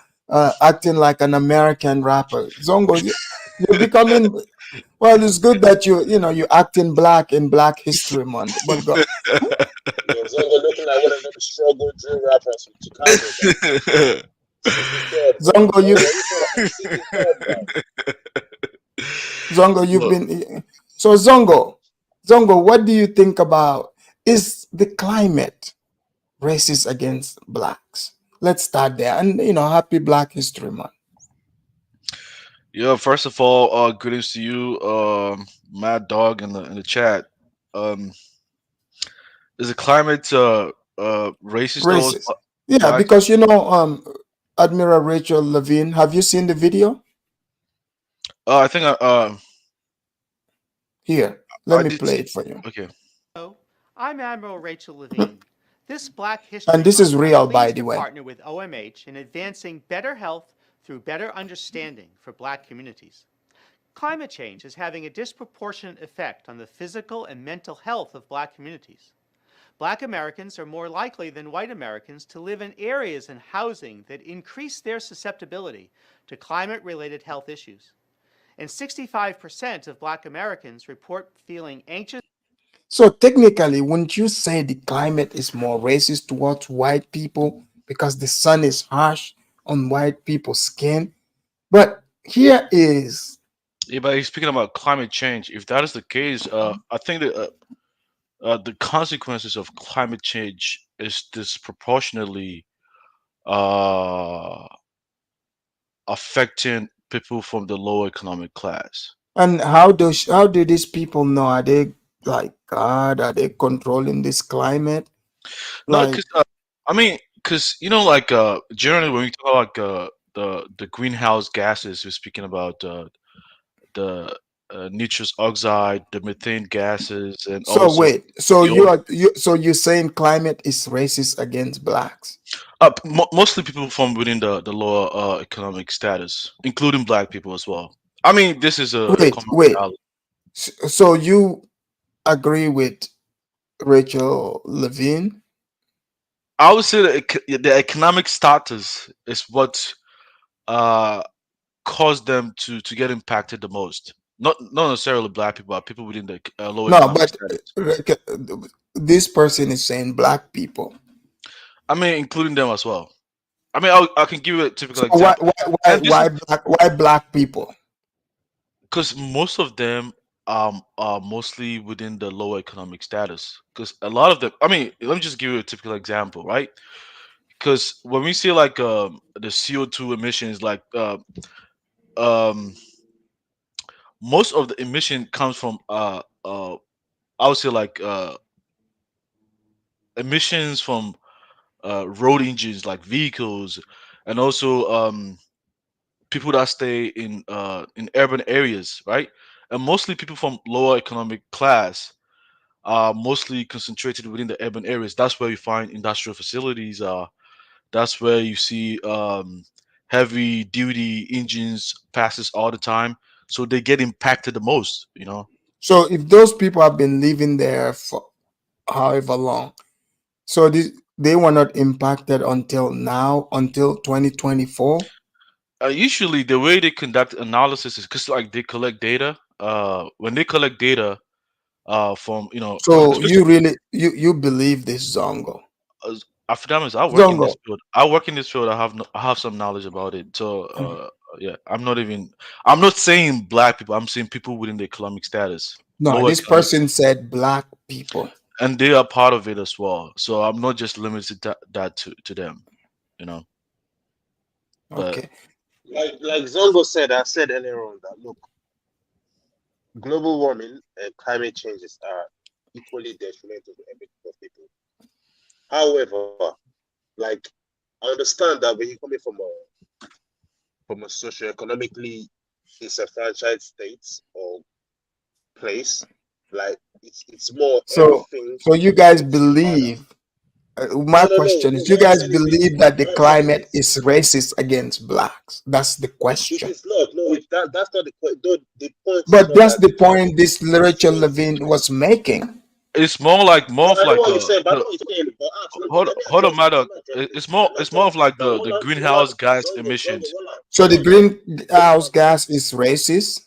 acting like an American rapper. Zongo, you're becoming. Well, it's good that you're acting black in Black History Month. But go. Yeah, Zongo looking like one of them struggle drill rappers from Chicago. Zongo, you've been. So Zongo, what do you think about, is the climate racist against blacks? Let's start there, and happy Black History Month. Yeah, first of all, greetings to you, Mad Dog in the chat. Is the climate racist? Yeah, because Admiral Rachel Levine. Have you seen the video? I think Here. Let me play it for you. Okay. Hello, I'm Admiral Rachel Levine. This Black History And this Month, is real, I'm by pleased the to way. partner with OMH in advancing better health through better understanding for Black communities. Climate change is having a disproportionate effect on the physical and mental health of Black communities. Black Americans are more likely than white Americans to live in areas and housing that increase their susceptibility to climate-related health issues. And 65% of Black Americans report feeling anxious. So technically, wouldn't you say the climate is more racist towards white people because the sun is harsh on white people's skin? But here is Yeah, but he's speaking about climate change. If that is the case, I think that the consequences of climate change is disproportionately uh, affecting people from the lower economic class. and how do these people know? Are they like God? Are they controlling this climate? No, Like because I mean, because like generally when we talk about the greenhouse gases, we're speaking about the nitrous oxide, the methane gases, and so also wait, so the you're saying climate is racist against blacks? mostly people from within the lower economic status, including black people as well. I mean, this is a common Wait. reality. So you agree with Rachel Levine? I would say that the economic status is what uh, caused them to get impacted the most. Not necessarily black people, but people within the low No, economic but status. this person is saying black people. I mean, including them as well. I mean, I can give you a typical So why example, why why and this is why black people? because most of them are mostly within the lower economic status. Because a lot of them, I mean, let me just give you a typical example, right? Because when we see like the CO2 emissions, like um, most of the emission comes from I would say like emissions from road engines, like vehicles, and also people that stay in urban areas, right? And mostly people from lower economic class are mostly concentrated within the urban areas. That's where you find industrial facilities. That's where you see heavy duty engines passes all the time. So they get impacted the most, you know. So if those people have been living there for however long, so they were not impacted until now, until 2024. Usually the way they conduct analysis is because like they collect data. When they collect data from So especially you really you believe this Zongo? academics, I work in this Zongo. field. I work in this field. I have some knowledge about it. So yeah, I'm not saying black people. I'm saying people within the economic status, No, lower this economic, person said black people. and they are part of it as well. So I'm not just limited that to them, you know. But Okay. Like Zongo said, I said earlier on that look, global warming and climate changes are equally detrimental to every group of people. However, like I understand that when you're coming from a socioeconomically disenfranchised state or place, like it's more So everything so you guys hits you harder. believe my No, no, no, question no. is, you What I'm guys saying is this. believe that the What I'm saying is climate this. is racist against blacks? That's the It question. is not. No, that's not the point. The point is But not that's that the the climate point this is literature racist. Levine was making. it's No, more of I know like what you're saying, but I know the what you're saying. But hold on, Maddox. let me address It's this. more Let me it's more address of this. like Now, the hold on, greenhouse gas Zongo, emissions. So the hold on. greenhouse gas is racist.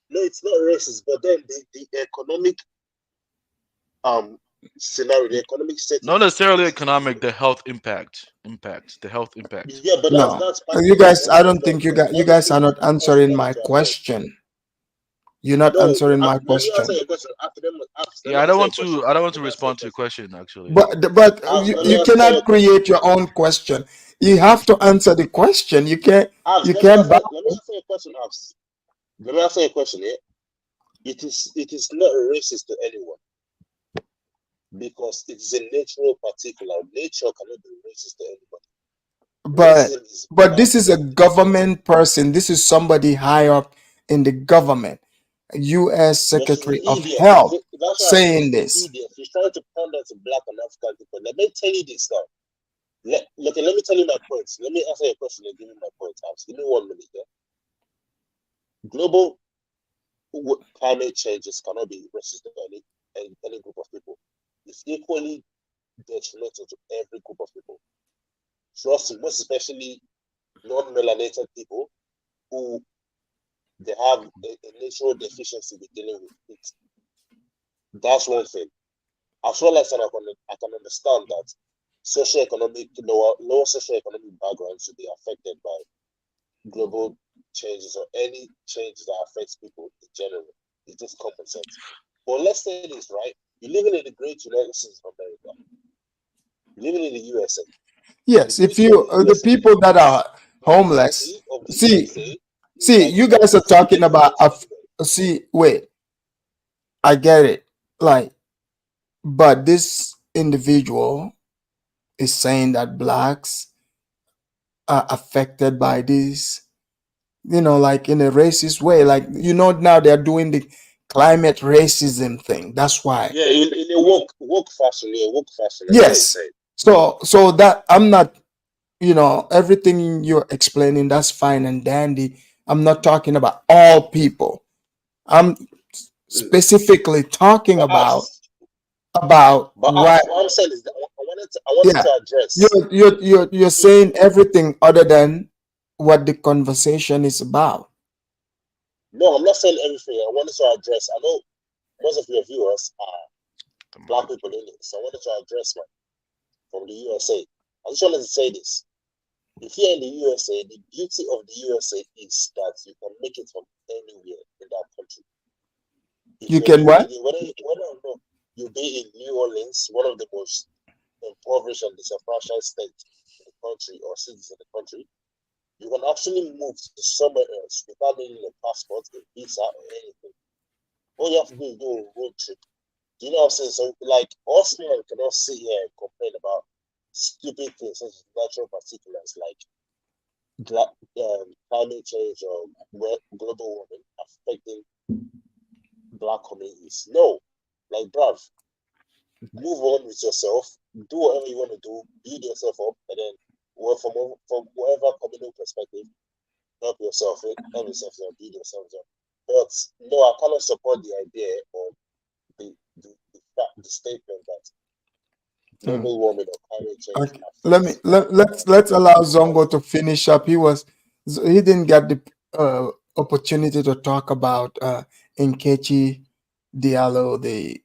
No, it's not racist, but then the economic scenario, the economic setting Not is necessarily racist economic, anyway. the health impact, the health impact. Yeah, but No, that's part you of it. guys, I don't think you Other guys are things not could cause answering them my to affect. question. You're not No, answering my let me answer question. your question. After them, let Yeah, me answer your question. I don't want to Let me answer your respond to your question. question actually. But Let me you answer your cannot question. create your own question. You have to answer the question. You can't back. Let me answer your question, Abs. Let me answer your question. Yeah, it is not racist to anyone because it is a natural particular. Nature cannot be racist to anybody. But Racism is but bad this for is a some people. government person. This is somebody high up in the government. U.S. You're Secretary of idiot. Health That's why I say saying you're this. idiot. You're trying to pander to black and African people. Let me tell you this now. Let me tell you my points. Let me answer your question and give you my points. Give me 1 minute. Yeah? Global climate changes cannot be racist to any group of people. It's equally detrimental to every group of people. Trust me, most especially non-melanated people who they have a natural deficiency with dealing with it. That's one thing. As well as I can understand that socioeconomic lower socioeconomic backgrounds will be affected by global changes or any changes that affects people in general. It's just common sense. But let's say this, right? You're living in the great United States of America. You're living in the USA. Yes, if you the people that are homeless, see, you guys are talking about. See, wait, I get it. Like, but this individual is saying that blacks are affected by this, like in a racist way. Like, now they're doing the climate racism thing. That's why. Yeah, in a woke fashion. Yeah, woke fashion. Yes. So that I'm not, everything you're explaining, that's fine and dandy. I'm not talking about all people. I'm specifically talking about But why. what I'm saying is that I wanted to address. You're saying everything other than what the conversation is about. No, I'm not saying everything. I wanted to address. I know most of your viewers are black people in it, so I wanted to address one from the USA. I just wanted to say this. If you're in the USA, the beauty of the USA is that you can make it from anywhere in that country. You can what? Whether or not you be in New Orleans, one of the most impoverished and disenfranchised states in the country or cities in the country, you can actually move to somewhere else without needing a passport, a visa, or anything. All you have to do is do a road trip. Do you know what I'm saying? So, like, us men cannot sit here and complain about stupid things such as natural particulars like climate change or global warming affecting black communities. No, like, bruv, move on with yourself, do whatever you want to do, build yourself up, and then from whatever communal perspective, help yourself, build yourself up. But no, I cannot support the idea or the statement that global warming or climate change. Okay. Let's allow Zongo to finish up. He didn't get the opportunity to talk about Nkechi Diallo, the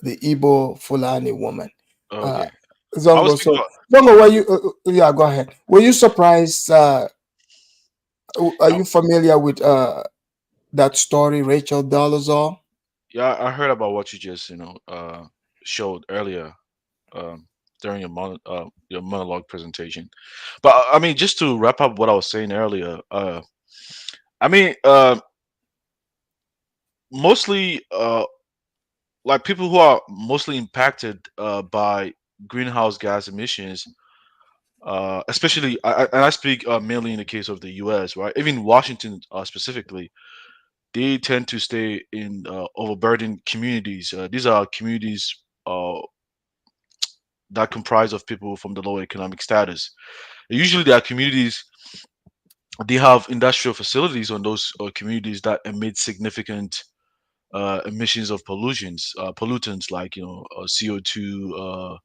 Igbo Fulani woman. Okay. Zongo, Zongo, go ahead. Were you surprised? Are you familiar with that story, Rachel Dolezal? Yeah, I heard about what you just showed earlier during your monologue presentation. But I mean, just to wrap up what I was saying earlier, I mean, mostly like people who are mostly impacted by greenhouse gas emissions, especially and I speak mainly in the case of the U.S., right? Even Washington specifically, they tend to stay in overburdened communities. These are communities that comprise of people from the lower economic status. Usually, there are communities, they have industrial facilities on those communities that emit significant emissions of pollutants like CO2,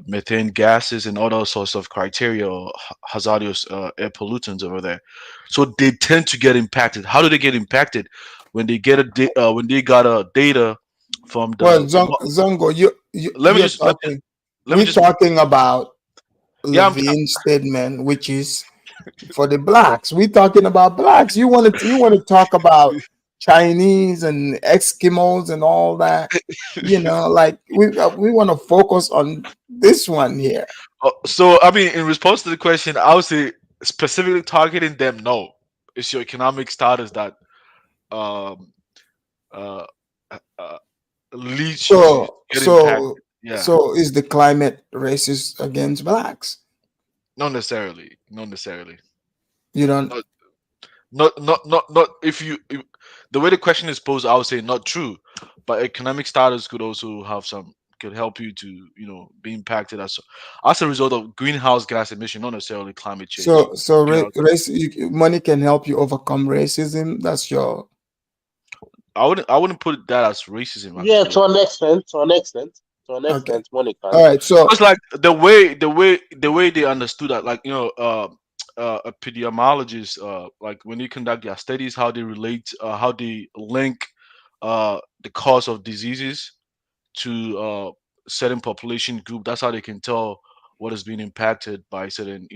methane gases, and other sorts of criteria or hazardous air pollutants over there. So they tend to get impacted. How do they get impacted? When they get when they got a data from Well, the Zongo, let me you're just talking. let me We're just talking about yeah. Levine's statement, which is for the blacks. We're talking about blacks. You want to talk about Chinese and Eskimos and all that. Like we want to focus on this one here. So I mean, in response to the question, I would say specifically targeting them. No, it's your economic status that um uh, uh leads you to So get impacted. so Yeah, so is the climate racist against blacks? not necessarily. Not necessarily. You don't. Not. Not. Not. Not. Not. If you. the way the question is posed, I would say not true. But economic status could also have some could help you to be impacted as a result of greenhouse gas emission, not necessarily climate change. So Greenhouse- money can help you overcome racism. That's your I wouldn't put that as racism Yeah, actually. to an extent, to an extent, to an okay. extent, money can. All right. So It's like the way they understood that, like epidemiologists, like when they conduct their studies, how they relate, how they link the cause of diseases to certain population group. That's how they can tell what is being impacted by certain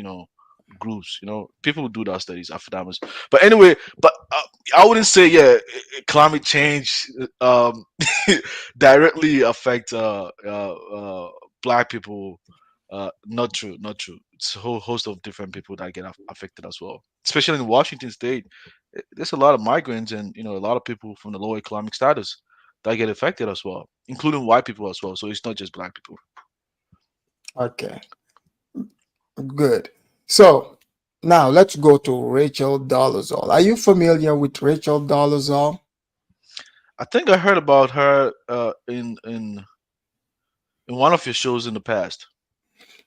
groups. People who do that studies after. But anyway, but I wouldn't say climate change directly affect black people. Not true, not true. It's a whole host of different people that get affected as well, especially in Washington State. There's a lot of migrants and a lot of people from the lower economic status that get affected as well, including white people as well. So it's not just black people. okay, good. So now let's go to Rachel Dolezal. Are you familiar with Rachel Dolezal? I think I heard about her in one of your shows in the past.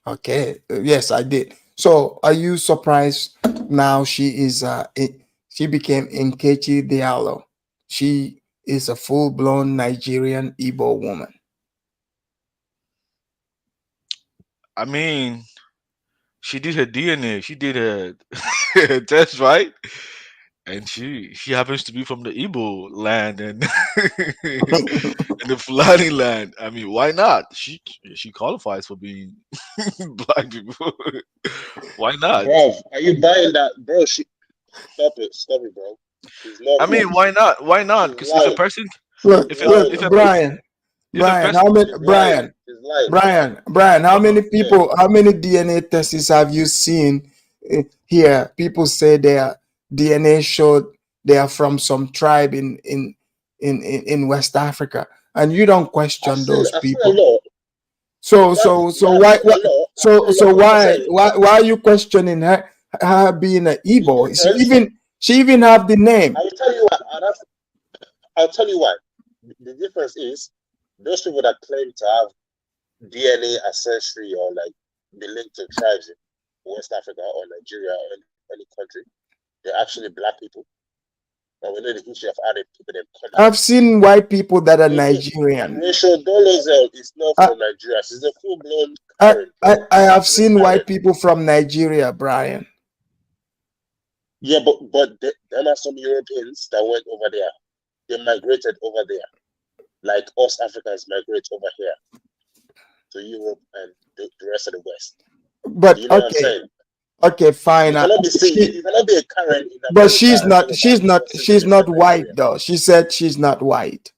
Okay, yes, I did. So, are you surprised now she became Nkechi Diallo? She is a full-blown Nigerian Igbo woman. I mean, she did her DNA, she did her test, right? And she happens to be from the Igbo land and and the Fulani land. I mean, why not? She qualifies for being black people. Why not? Bro, are you buying that, bro? Stop it, bro. She's not I mean, black. why not? Why not? She's Because if a lying. person, Look, if She's a lying, if look, a bro. Brian, if a Brian, person, how many, She's lying. Brian, She's lying. Brian, how uh-huh. many people, how many DNA tests have you seen here? People say their DNA showed they are from some tribe in West Africa, and you don't question those I've seen a people. lot. So That, so so yeah, I've why seen a lot. I've seen a lot. I'm just saying. why are you questioning her being an The Igbo? difference, She even have the name. I'll tell you why. I'll tell you why. The difference is those people that claim to have DNA ancestry or like be linked to tribes in West Africa or Nigeria or any country, they're actually black people. And we know the history of how they people them come out. I've seen white people that are It- Nigerian. Rachel Dolezal is not I from Nigeria. She's a full-blown I Karen, I, bro. I have She's a seen Karen. white people from Nigeria, Brian. Yeah, but there are some Europeans that went over there. They migrated over there, like us Africans migrate over here to Europe and the rest of the West. Do But you know what I'm saying? okay, fine. You cannot be a Karen in America. But she's and not say you're black because you're from white Nigeria. though. She said she's not white.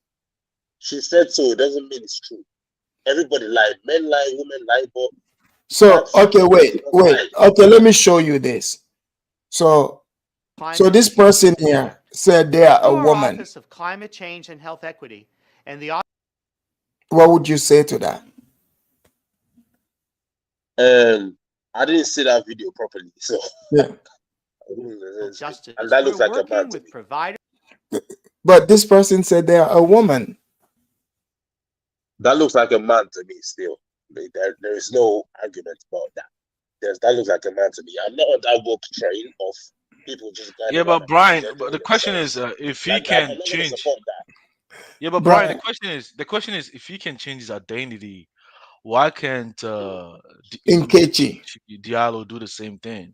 She said so. It doesn't mean it's true. Everybody lie. Men lie, women lie, but So that's okay, wait. don't lie. Okay, let me show you this. So this person here said they are a Our woman. Office of Climate Change and Health Equity and the What would you say to that? I didn't see that video properly, so Yeah. Justice. And that looks We're like a man working to with me. providers. But this person said they are a woman. That looks like a man to me still. There is no argument about that. That looks like a man to me. I'm not on that woke train of people just going Yeah, around but Brian, and but the question is if he I'm can not going to change. support that. Yeah, but Brian, Brian, the question is if he can change his identity, why can't Nkechi. Diallo do the same thing?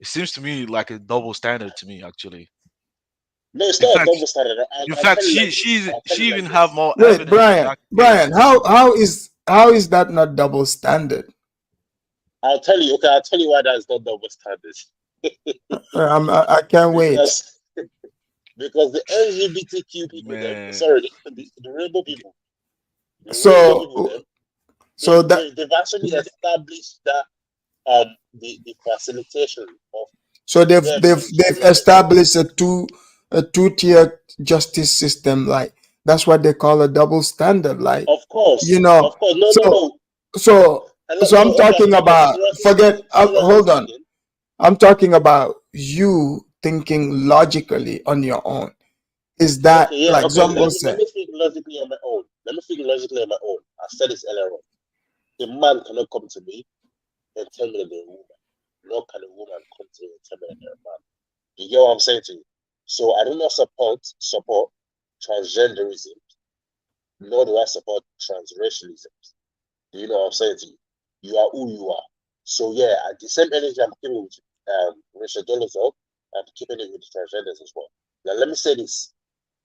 It seems to me like a double standard to me, actually. No, it's In not a fact, double standard. I'll tell you like this. I'll tell she you even like have this. more Wait, evidence to back the case. Brian, how is that not double standard? I'll tell you. Okay, I'll tell you why that is not double standard. I can't wait. Because the LGBTQ people, Man. the rainbow people, they've actually established that the facilitation of. So they've established a two-tier justice system. Like that's what they call a double standard. Like of course. No. So I'm talking about hold on. I'm talking about you thinking logically on your own. is that, Okay, yeah, like okay. Zongo Let said. me think logically on my own. I said this earlier on. A man cannot come to me and tell me that they're a woman. Nor can a woman come to me and tell me that they're a man. You get what I'm saying to you? So I do not support transgenderism, nor do I support transracialism. Do you know what I'm saying to you? You are who you are. So yeah, at the same energy I'm keeping with Rachel Dolezal, I'm keeping it with the transgenders as well. Now let me say this: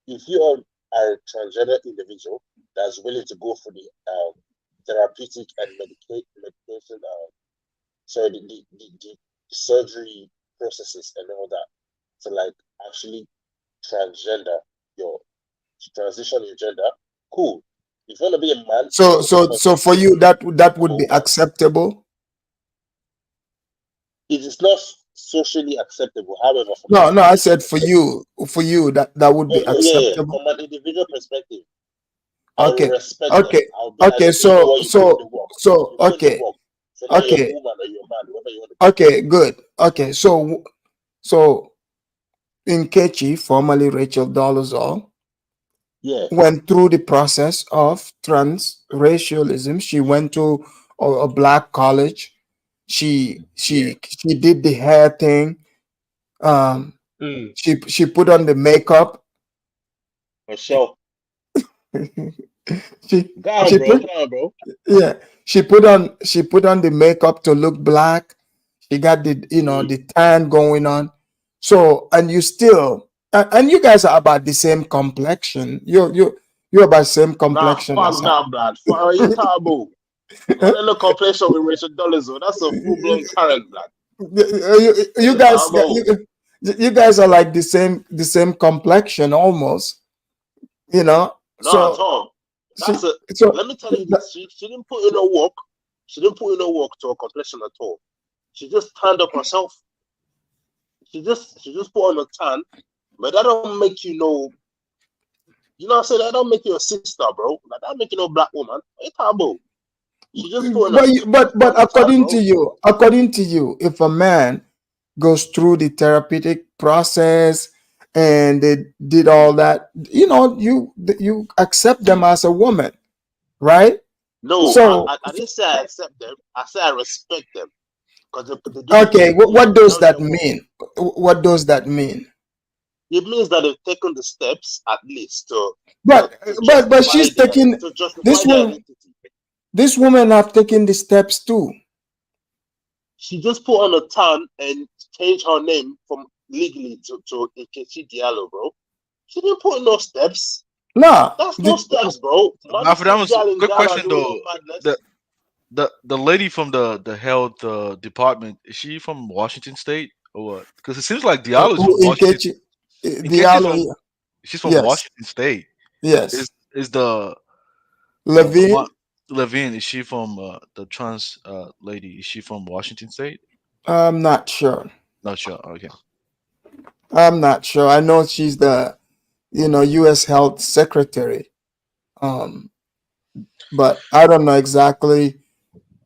if you are a transgender individual that's willing to go for the therapeutic and medication, the surgery processes and all that, to like actually transgender your transition your gender, cool. If you want to be a man, So for you, that would be woman, acceptable. it is not socially acceptable. However, from an No, I individual said perspective, for you that would be yeah, acceptable. from an individual perspective, I'll Okay, respect them. okay, I'll be like, okay. okay, you know what, you put in the work. You put in the Okay, work. So now you're a okay, woman or you're a man, whatever you want to be. okay, good. Okay, so Nkechi, formerly Rachel Dolezal, Yeah. went through the process of transracialism. She went to a black college. She did the hair thing. She put on the makeup. For sure. she Go on, she bro. put Go on, bro. yeah she put on the makeup to look black. She got the the tan going on. So and you still and you guys are about the same complexion. You're about same Nah, complexion as fuck her. that, blood. Fuck, are you talking about? I don't know complexion with Rachel Dolezal. That's a full blown Karen, blood. You guys you guys are like the same complexion almost. Not at So all. That's a. so Let me tell you this. She didn't put in a work. She didn't put in a work to a complexion at all. She just tanned up herself. She just put on a tan, but that don't make you no. You know what I'm saying? That don't make you a sister, bro. Like that make you no black woman. It's taboo. She just put on a but tan, according bro. to you, if a man goes through the therapeutic process and they did all that, you accept them as a woman, right? No, So I didn't say I accept them. I say I respect them because they do okay, what they've does done that their work. mean? What does that mean? It means that they've taken the steps at least to But she's taking justify this their one. identity. This woman have taken the steps too. She just put on a tan and changed her name from legally to Nkechi Diallo, bro. She didn't put in no steps. No, That's no steps, bro. Man, For that see was girl in good Ghana question doing no though. madness. The lady from the health department, is she from Washington State or what? Because it seems like Diallo's from Washington. Nkechi Nkechi's from Diallo, she's from yes, Washington State. yes. Is the one Levine, Levine? Is she from the trans lady? Is she from Washington State? I'm not sure. Not sure. Okay. I'm not sure. I know she's the U.S. Health Secretary, um, but I don't know exactly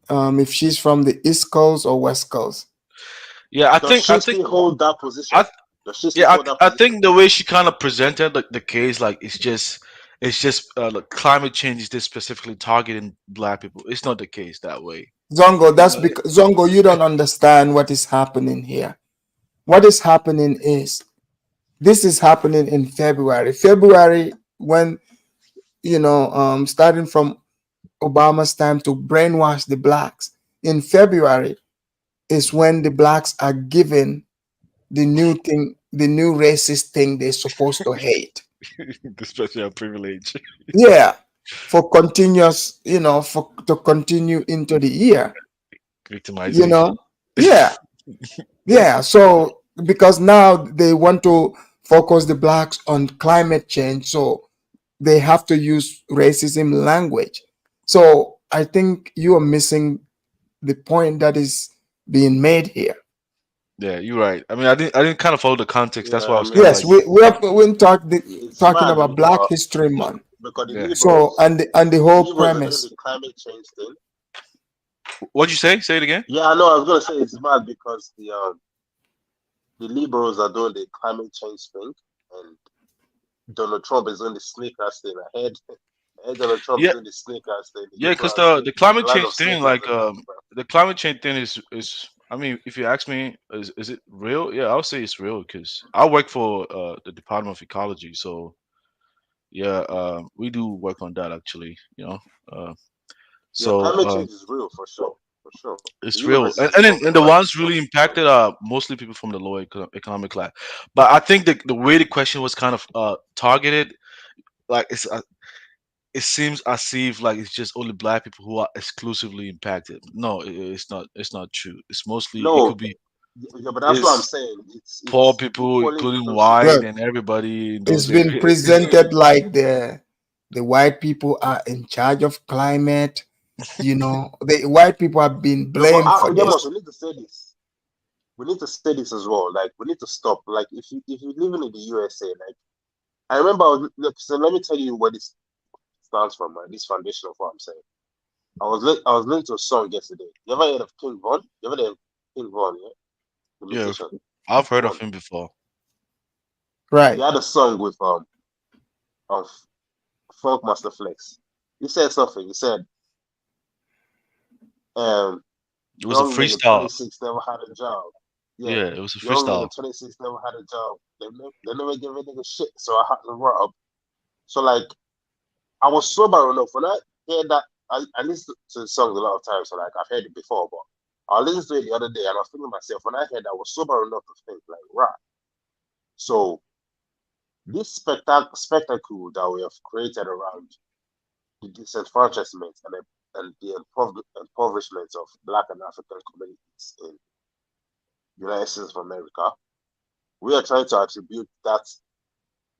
if she's from the East Coast or West Coast. Yeah, Does she still hold that position? I Does she still yeah, hold that I position? think the way she kind of presented the case, like it's just like climate change is just specifically targeting black people. It's not the case that way. Zongo, You that's know, because Zongo, you don't understand what is happening here. What is happening is this is happening in February. February, when starting from Obama's time to brainwash the blacks. In February is when the blacks are given the new thing, the new racist thing they're supposed to hate. the special privilege. Yeah, for continuous, for to continue into the year. You Victimization. know, yeah, yeah. So because now they want to focus the blacks on climate change, so they have to use racism language. So I think you are missing the point that is being made here. Yeah, you're right. I mean, I didn't kind of follow the context. That's why I Yeah, I was kind of Yes, like, mean, it's talking mad about Black because History Month. because yeah. So and the the whole liberals are doing premise. the climate change thing. What'd you say? Say it again. Yeah, I know. I was gonna say it's mad because the liberals are doing the climate change thing, and Donald Trump is doing the sneakers thing. I heard Donald Trump is Yeah, doing the sneakers thing. yeah, because The the climate line change of thing, sneakers like in Africa. the climate change thing is. I mean, if you ask me, is it real? Yeah, I would say it's real because I work for the Department of Ecology, so yeah, we do work on that actually. Uh, Yeah, so climate change is real for sure. For sure. The it's real, universe is and evolving the right ones now. really impacted are mostly people from the lower economic class. But I think the way the question was kind of targeted, like it seems as if like it's just only black people who are exclusively impacted. No, it's not. It's not true. It's mostly it could No, be yeah, but that's what I'm it's saying. poor It's people, equally including inclusive. white Good. and everybody in It's those been areas. presented like the white people are in charge of climate. The white people have been No, but blamed for this. we need to say this. We need to say this as well. Like we need to stop. Like if you living in the USA, like I remember. Look, so let me tell you what this stands for, man. This foundation of what I'm saying. I was listening to a song yesterday. You ever heard of King Von? You ever heard of King Von? Yeah, the Yeah, musician I've heard of Von. him before. He Right. had a song with of Funk Master Flex. He said something. He said, um, It was a young nigga freestyle. 26 never had a job. Yeah, Yeah, it was a young freestyle. nigga 26 never had a job. They never give a nigga shit, so I had to rob. So like, I was sober enough when I heard that. I listened to the songs a lot of times, so like I've heard it before, but I listened to it the other day and I was thinking to myself when I heard that I was sober enough to think like, right. So this spectacle that we have created around the disenfranchisement and the impoverishment of Black and African communities in the United States of America, we are trying to attribute that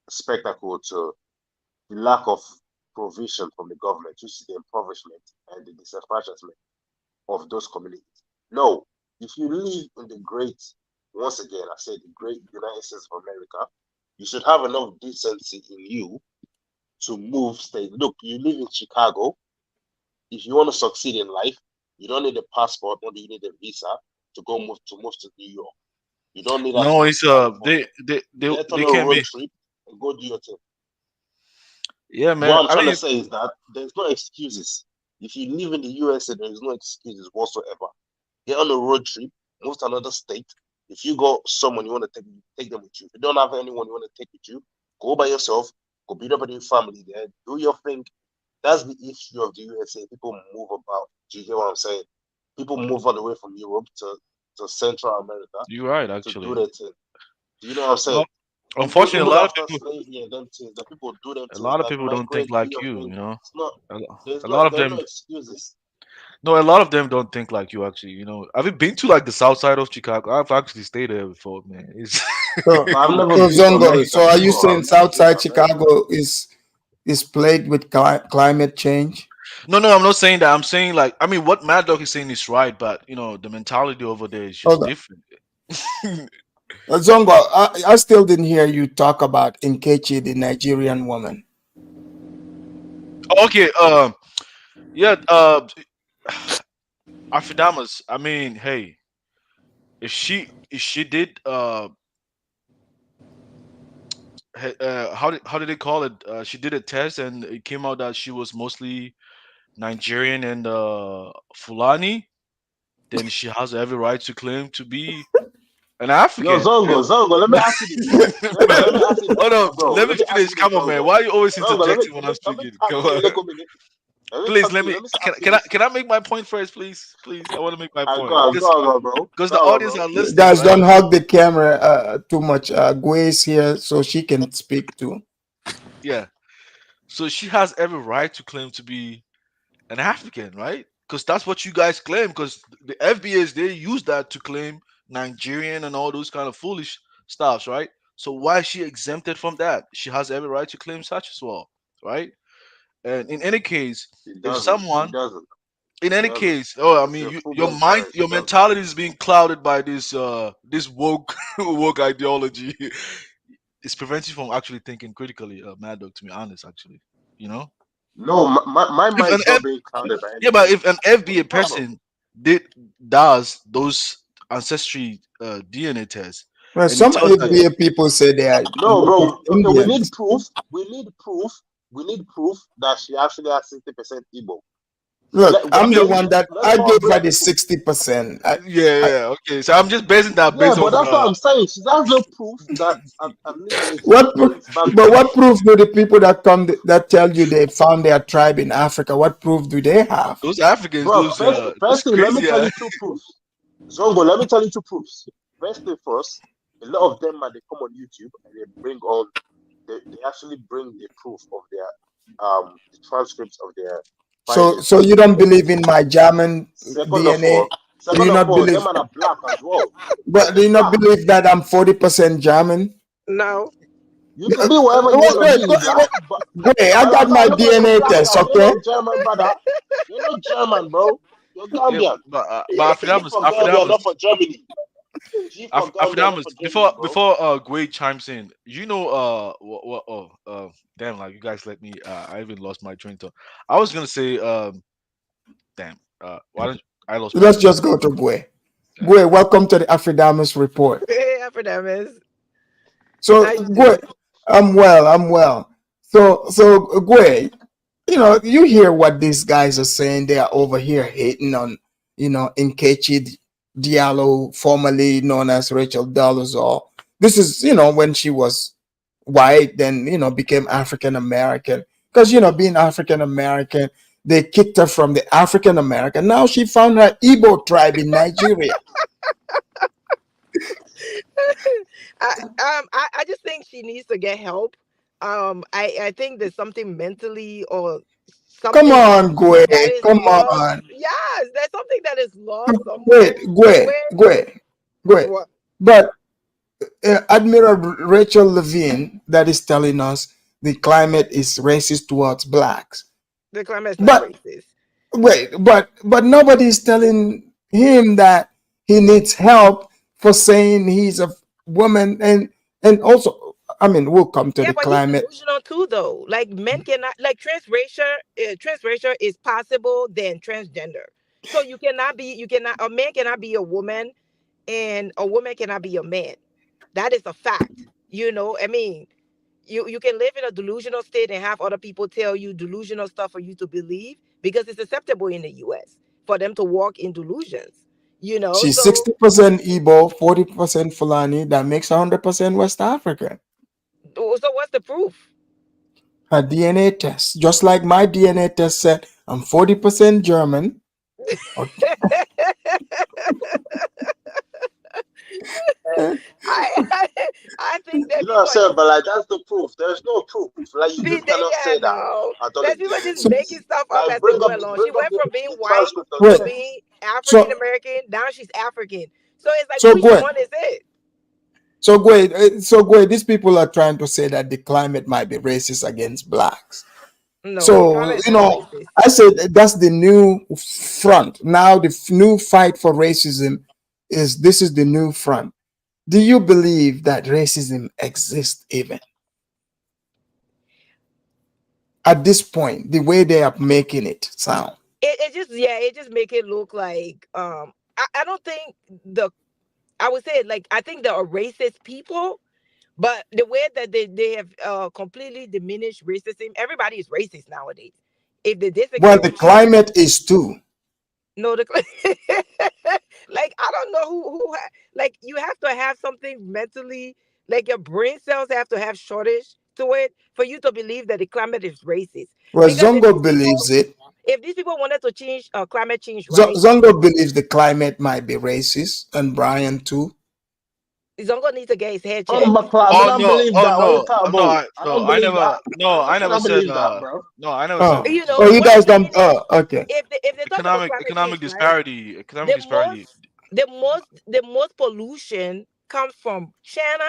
spectacle to the lack of provision from the government, which is the impoverishment and the disenfranchisement of those communities. No, if you live in the great, once again, I say the great United States of America, you should have enough decency in you to move state. Look, you live in Chicago. If you want to succeed in life, you don't need a passport, nor do you need a visa to move to New York. You don't need that to No, move it's to California. Get on they a can't road be. trip and go do your thing. Yeah, man. What I'm I trying to mean, say is that there's no excuses. If you live in the USA, there is no excuses whatsoever. Get on a road trip, move to another state. If you got someone you want to take them with you. If you don't have anyone you want to take with you, go by yourself, go build up a new family there, do your thing. That's the issue of the USA. People move about. Do you get what I'm saying? People move all the way from Europe to Central America you're right. to do Actually, their thing. Do you know what I'm saying? well, unfortunately, Even after slavery and them things, that people do them a things lot of like people don't think migrate, do like your you. thing. You know, It's not. a lot of There are them. no excuses. No, a lot of them don't think like you. Actually, have you been to like the south side of Chicago? I've actually stayed there before, man. It's So, But I've never so been to Zongo, America so are you before. saying I've never been to Southside America. Chicago is plagued with climate change? no, no. I'm not saying that. I'm saying like, I mean, what Mad Dog is saying is right, but the mentality over there is just Hold on. different. Zongo, I still didn't hear you talk about Nkechi, the Nigerian woman. Okay. Yeah. Afidamas. I mean, hey, if she did how did they call it? She did a test and it came out that she was mostly Nigerian and Fulani. Then she has every right to claim to be an Yo, African. Zongo, let me ask you this. Let me ask you this, Hold on, bro. let me Let me ask finish. you this, Come on, man. Zongo. Why are you always Zongo, interjecting when I'm let me speaking? talk Come to you a on, little minute. Let me please. talk to you. Let me Can, ask you can I this. can I make my point first, please? Please, I want to make my Go point on, because bro. the Go on, audience bro. are listening, Guys, right? don't hug the camera too much. Grace here so she can speak too. Yeah. So she has every right to claim to be an African, right? Because that's what you guys claim. Because the FBAs they use that to claim Nigerian and all those kind of foolish stuffs, right? So why is she exempted from that? She has every right to claim such as well, right? And in any case, She if doesn't. She someone, doesn't. in She any doesn't. case, oh, I It's mean, a full your blown mind, lie. She your doesn't. mentality is being clouded by this woke woke ideology. It's preventing you from actually thinking critically, Mad Dog. To be honest, actually, you know. No, my If an mind's not being clouded by Yeah, but anything. if an What's FBA the problem? person does those ancestry DNA tests, Well, and he some thought that APA people say they are No, bro. Okay, we need Indians. proof. We need proof. We need proof that she actually has 60% Igbo. Look, I'm the one that Let's I all gave her break the the proof. 60%. yeah. Okay, so I'm just basing that Yeah, based but on that's what I'm saying. She has no proof that at least What? dates back But to what proof do the people that come that tell you they found their tribe in Africa? What proof do they have? those Africans, bro. those First thing, let me crazy. tell you two proofs. Zongo, let me tell you two proofs. First thing first, a lot of them they come on YouTube and they bring on they actually bring the proof of their the transcripts of their findings So from you don't believe universities. in my German DNA? Do Second you of not all, believe? them are black as well. But do They're you not black. believe that I'm 40% German? No. You can be whatever you want to be, Wait, I but got I'm my not looking at your DNA black test, card. You're okay? not German, brother. You're not German, bro. You're Yeah, Gambian. but G for Gambia, not for Germany. G for Gambia, not for Germany, bro. before Gwei chimes in, damn, like you guys let me I even lost my train of thought. I was gonna say damn, why don't I lost my Let's train of just go to Gwe. Gwe, welcome to the Afridamus report. Hey, Afrodamus. So How you Gwe, doing? I'm well. So Gwe, you hear what these guys are saying. They are over here hating on, Nkechi Diallo, formerly known as Rachel Dolezal. This is, when she was white, then, became African American. Because, being African American, they kicked her from the African American. Now she found her Igbo tribe in Nigeria. I just think she needs to get help. I think there's something mentally or Come something on, Gwe. that is Come lost. on. Yes, there's something that is lost Wait, somewhere. Gwe, Where Gwe, Gwe. what But Admiral Rachel Levine that is telling us the climate is racist towards blacks. the climate's not But racist. wait, but nobody is telling him that he needs help for saying he's a woman and also, I mean, we'll come to Yeah, the but he's climate. delusional too, though. Like men cannot, like transracial. Transracial is possible than transgender. So you cannot, a man cannot be a woman, and a woman cannot be a man. That is a fact. I mean, you can live in a delusional state and have other people tell you delusional stuff for you to believe because it's acceptable in the U.S. for them to walk in delusions. She's So 60% Igbo, 40% Fulani. That makes 100% West African. what's the proof? Her DNA test, just like my DNA test said, I'm 40% German. Okay. I I think You that know what I'm people are saying? just But like that's the proof. There's no proof. Like you be just there. cannot Yeah, say that no. at all There's people just So, making stuff up like as they go along. She went from being the white transcript of to wait, that. being African so American. Now she's African. So it's like, so which Gwen, one is it? these people are trying to say that the climate might be racist against blacks. No, the So, climate is not racist. I said that's the new front. Now the new fight for racism is the new front. Do you believe that racism exists even at this point, the way they are making it sound? It just make it look like I don't think I would say, like, I think there are racist people, but the way that they have completely diminished racism, everybody is racist nowadays. If they disagree Well, the with you, climate is too. no, like I don't know like you have to have something mentally, like your brain cells have to have shortage to it for you to believe that the climate is racist. Well, Because Zongo believes it. if these people wanted to change climate change, right? Zongo believes the climate might be racist, and Brian too. Zongo needs to get his head I'm checked. I Oh don't no, believe oh that. What you no, talking no, about? I no, don't believe that. I How can never I said believe that, bro? no, I never said Oh, racist. you What I'm guys don't. saying is, Okay. if they talk about climate change, Economic right? disparity, economic the disparity. most the most pollution comes from China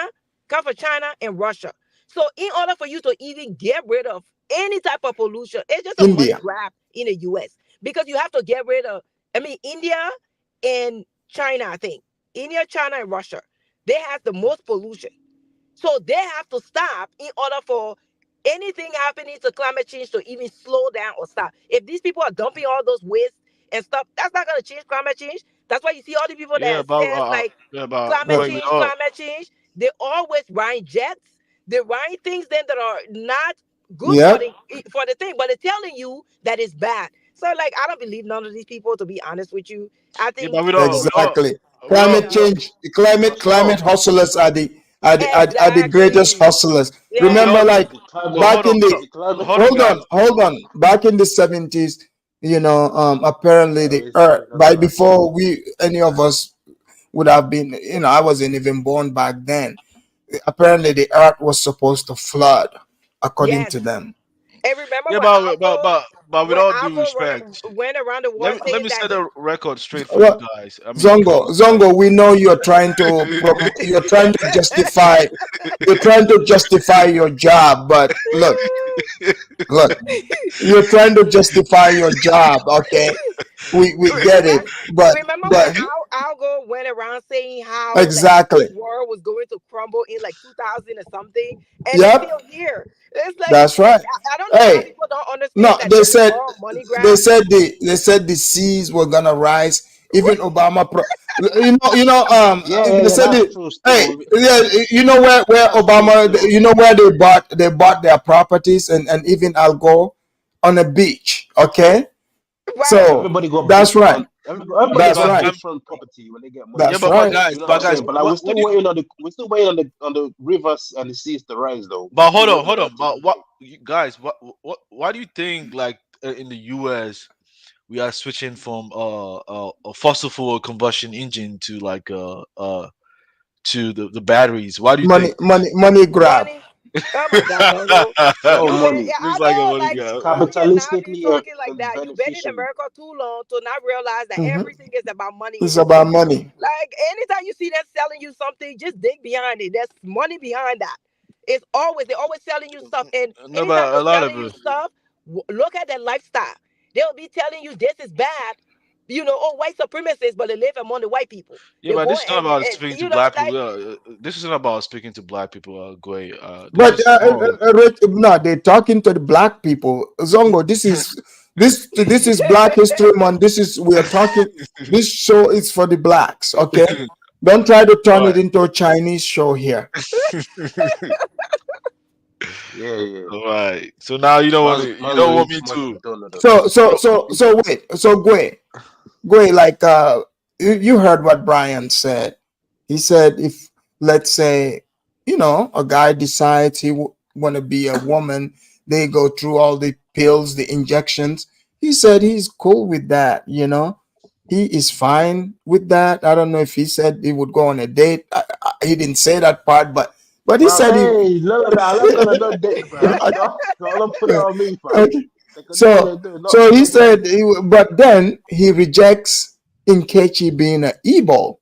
and Russia. So in order for you to even get rid of any type of pollution, it's just a money India. grab in the US because you have to get rid of, I mean, India and China, I think. India, China, and Russia. They have the most pollution. So they have to stop in order for anything happening to climate change to even slow down or stop. If these people are dumping all those waste and stuff, that's not going to change, climate change. That's why you see all the people Yeah, that says like climate like change, we all. climate change. They always buying jets. They're buying things then that are not good Yep. for the thing, but they're telling you that it's bad. So like I don't believe none of these people, to be honest with you. I Yeah, think but we don't. Exactly. We all. Climate change, climate hustlers are the greatest exactly. hustlers. We Yeah. Remember, don't. like But back in the The climate hold on, hold guys. on, hold on. Back in the 70s, apparently the it's earth changed a by lot. before we any of us would have been, I wasn't even born back then. Apparently the earth was supposed to flood, according Yes. to them. And remember Yeah, when with all due Alpha respect, went around the let world let saying me that set a record straight for you Well, guys. I mean, come Zongo, on, Zongo, we know you're trying to justify your job, but look, you're trying to justify your job, okay? We get Remember, it, but remember when but Al Gore went around saying how like exactly. this world was going to crumble in like 2000 or something, and it's Yep, still here. It's like that's right. I don't know why Hey, people don't no, understand that this is all money grab. they said the seas were gonna rise. Even Obama, Yeah, they yeah, said that's it. true Hey, still. yeah, you know where That's true Obama, still. where they bought their properties, and even Al Gore on a beach. Okay, Right. so Everybody got that's right. different. Everybody That's got right. different property when they get money. yeah, That's right. You know what I'm guys, saying? But like what do you? we're still waiting on the rivers and the seas to rise though. We're But still waiting hold on on. that to But be what, big. guys? Why do you think like in the U.S. we are switching from a fossil fuel combustion engine to like to the batteries? Why do you think? Money grab. Money. Oh my God, Zongo. Oh, money. I Looks like a know, money like guy. you cannot be Capitalistically talking like and that. You've been in beneficially. America too long to not realize that Hmm. everything is about money in It's this about country. money. Like anytime you see them selling you something, just dig behind it. There's money behind that. They're always selling you stuff. And No, anytime but a they're lot of selling you it. stuff, look at their lifestyle. They'll be telling you this is bad. Oh, white supremacists, but they live among the white people. Yeah, They but go this is not about and speaking to black like people. This isn't about speaking to black people. Gwei. This But is more. no, they're talking to the black people. Zongo, this is Black History Month. We are talking. This show is for the blacks. Okay, don't try to All turn it right. into a Chinese show here. Yeah, yeah. All right. So now you don't want to. You Man's don't way want too me much of a to. donor though. So wait. So Gwe, like you heard what Brian said. He said if, let's say, a guy decides he want to be a woman, they go through all the pills, the injections. He said he's cool with that. He is fine with that. I don't know if he said he would go on a date. He didn't say that part, but he Bro, said he. hey, no, I'm not gonna no date, bro. Don't put it on me, fam. Okay. They can do what So they do, so he not me. said, but then he rejects Nkechi being an Igbo.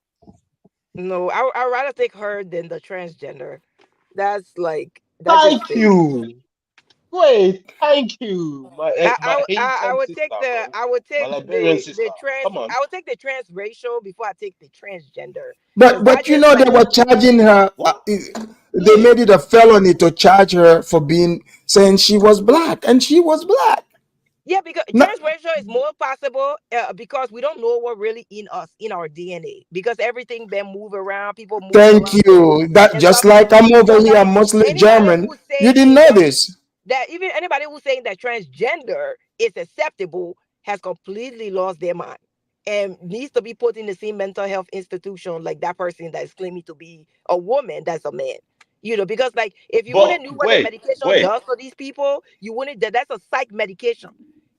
no, I'd rather take her than the transgender. That's just Thank silly. you. Wait, thank you. My I Haitian would sister, take the bro. I would My take Liberian sister. the trans Come on. I would take the transracial before I take the transgender. But Cause that but just they like were charging her. What? They Yeah. made it a felony to charge her for saying she was black, and she was black. yeah, because No, transracial is more possible because we don't know what really in us in our DNA because everything been move around, people move thank around bodies you. That and just stuff. like I'm over So here, like I'm mostly anybody German. who's You didn't saying know that this. even anybody who's saying that transgender is acceptable has completely lost their mind and needs to be put in the same mental health institution like that person that is claiming to be a woman that's a man. Because like if you But wouldn't knew what the wait, medication wait. does for these people, you wouldn't that's a psych medication.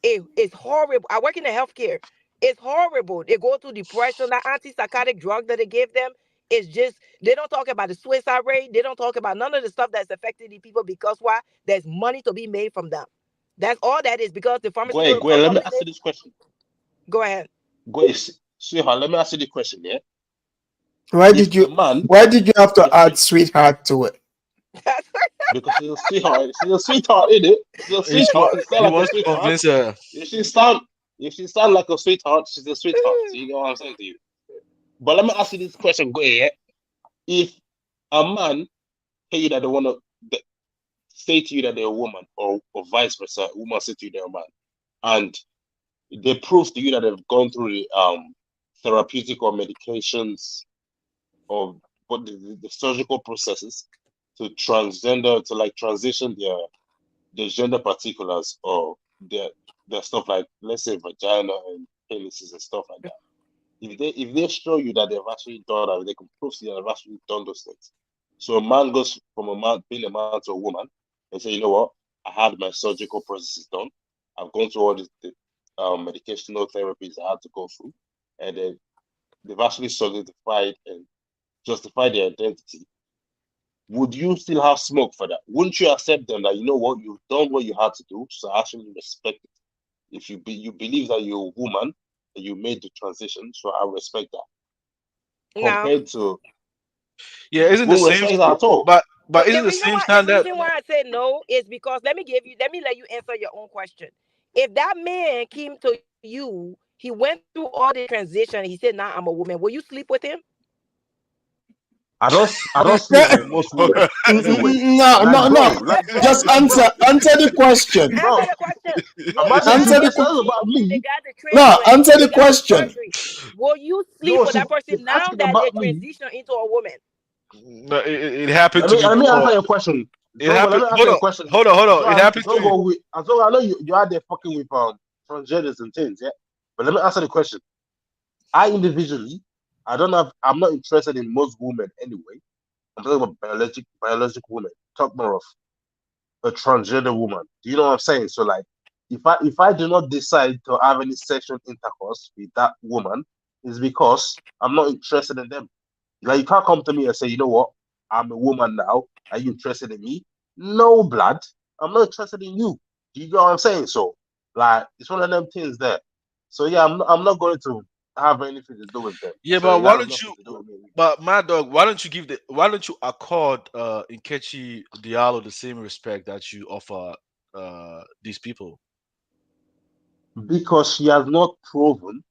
It's horrible. I work in the healthcare. It's horrible. They go through depression, that antipsychotic drug that they give them. It's just they don't talk about the suicide rate. They don't talk about none of the stuff that's affecting the people because why? There's money to be made from them. That's all that is because the pharmaceutical Let me ask company. you this question. Go ahead. Sweetheart, let me ask you the question, yeah? Why If did a you man, Why did you have to if add sweetheart to it? because she's a sweetheart, isn't it? She's a sweetheart. She sound He like a wants to sweetheart. convince her. If she sound, if she sound like a sweetheart, she's a sweetheart. So you know what I'm saying to you. But let me ask you this question, go ahead. If a man tell you that they want to say to you that they're a woman, or vice versa, a woman say to you they're a man, and they prove to you that they've gone through the therapeutic or medications or what the surgical processes to transgender, to like transition their gender particulars or their stuff, like let's say vagina and penises and stuff like that. If they show you that they've actually done that, they can prove to you that they've actually done those things. So a man goes from being a man to a woman and say, you know what, I had my surgical processes done. I've gone through all the medicational therapies I had to go through, and then they've actually solidified and justified their identity. Would you still have smoke for that? Wouldn't you accept them that, you know what, you've done what you had to do, so I actually respect it? If you believe that you're a woman and you made the transition, so I respect that. No. Compared to isn't the same at all. But isn't the same The that reason why I say no is because let me let you answer your own question. If that man came to you, he went through all the transition, he said, "Now I'm a woman," will you sleep with him? I don't sleep with most women anyway. No. Just answer the question. Bro, Answer the question. about me. No, answer the question. Will you sleep with that person now that they transition into a woman? No, it happened let to me, me. Let me answer your question. It happened. Hold on. It happened to me. As long I know you are there fucking with transgenders and things, yeah. But let me answer the question. I individually, I'm not interested in most women anyway. I'm talking about biologic women. Talk more of a transgender woman. Do you know what I'm saying? So like, if I do not decide to have any sexual intercourse with that woman, it's because I'm not interested in them. Like, you can't come to me and say, you know what, I'm a woman now. Are you interested in me? No, blood. I'm not interested in you. Do you know what I'm saying? So like, it's one of them things there. So yeah, I'm not going to have anything to do with them. Yeah, so but why don't you? But Mad Dog, why don't you accord Nkechi Diallo the same respect that you offer these people? Because she has not proven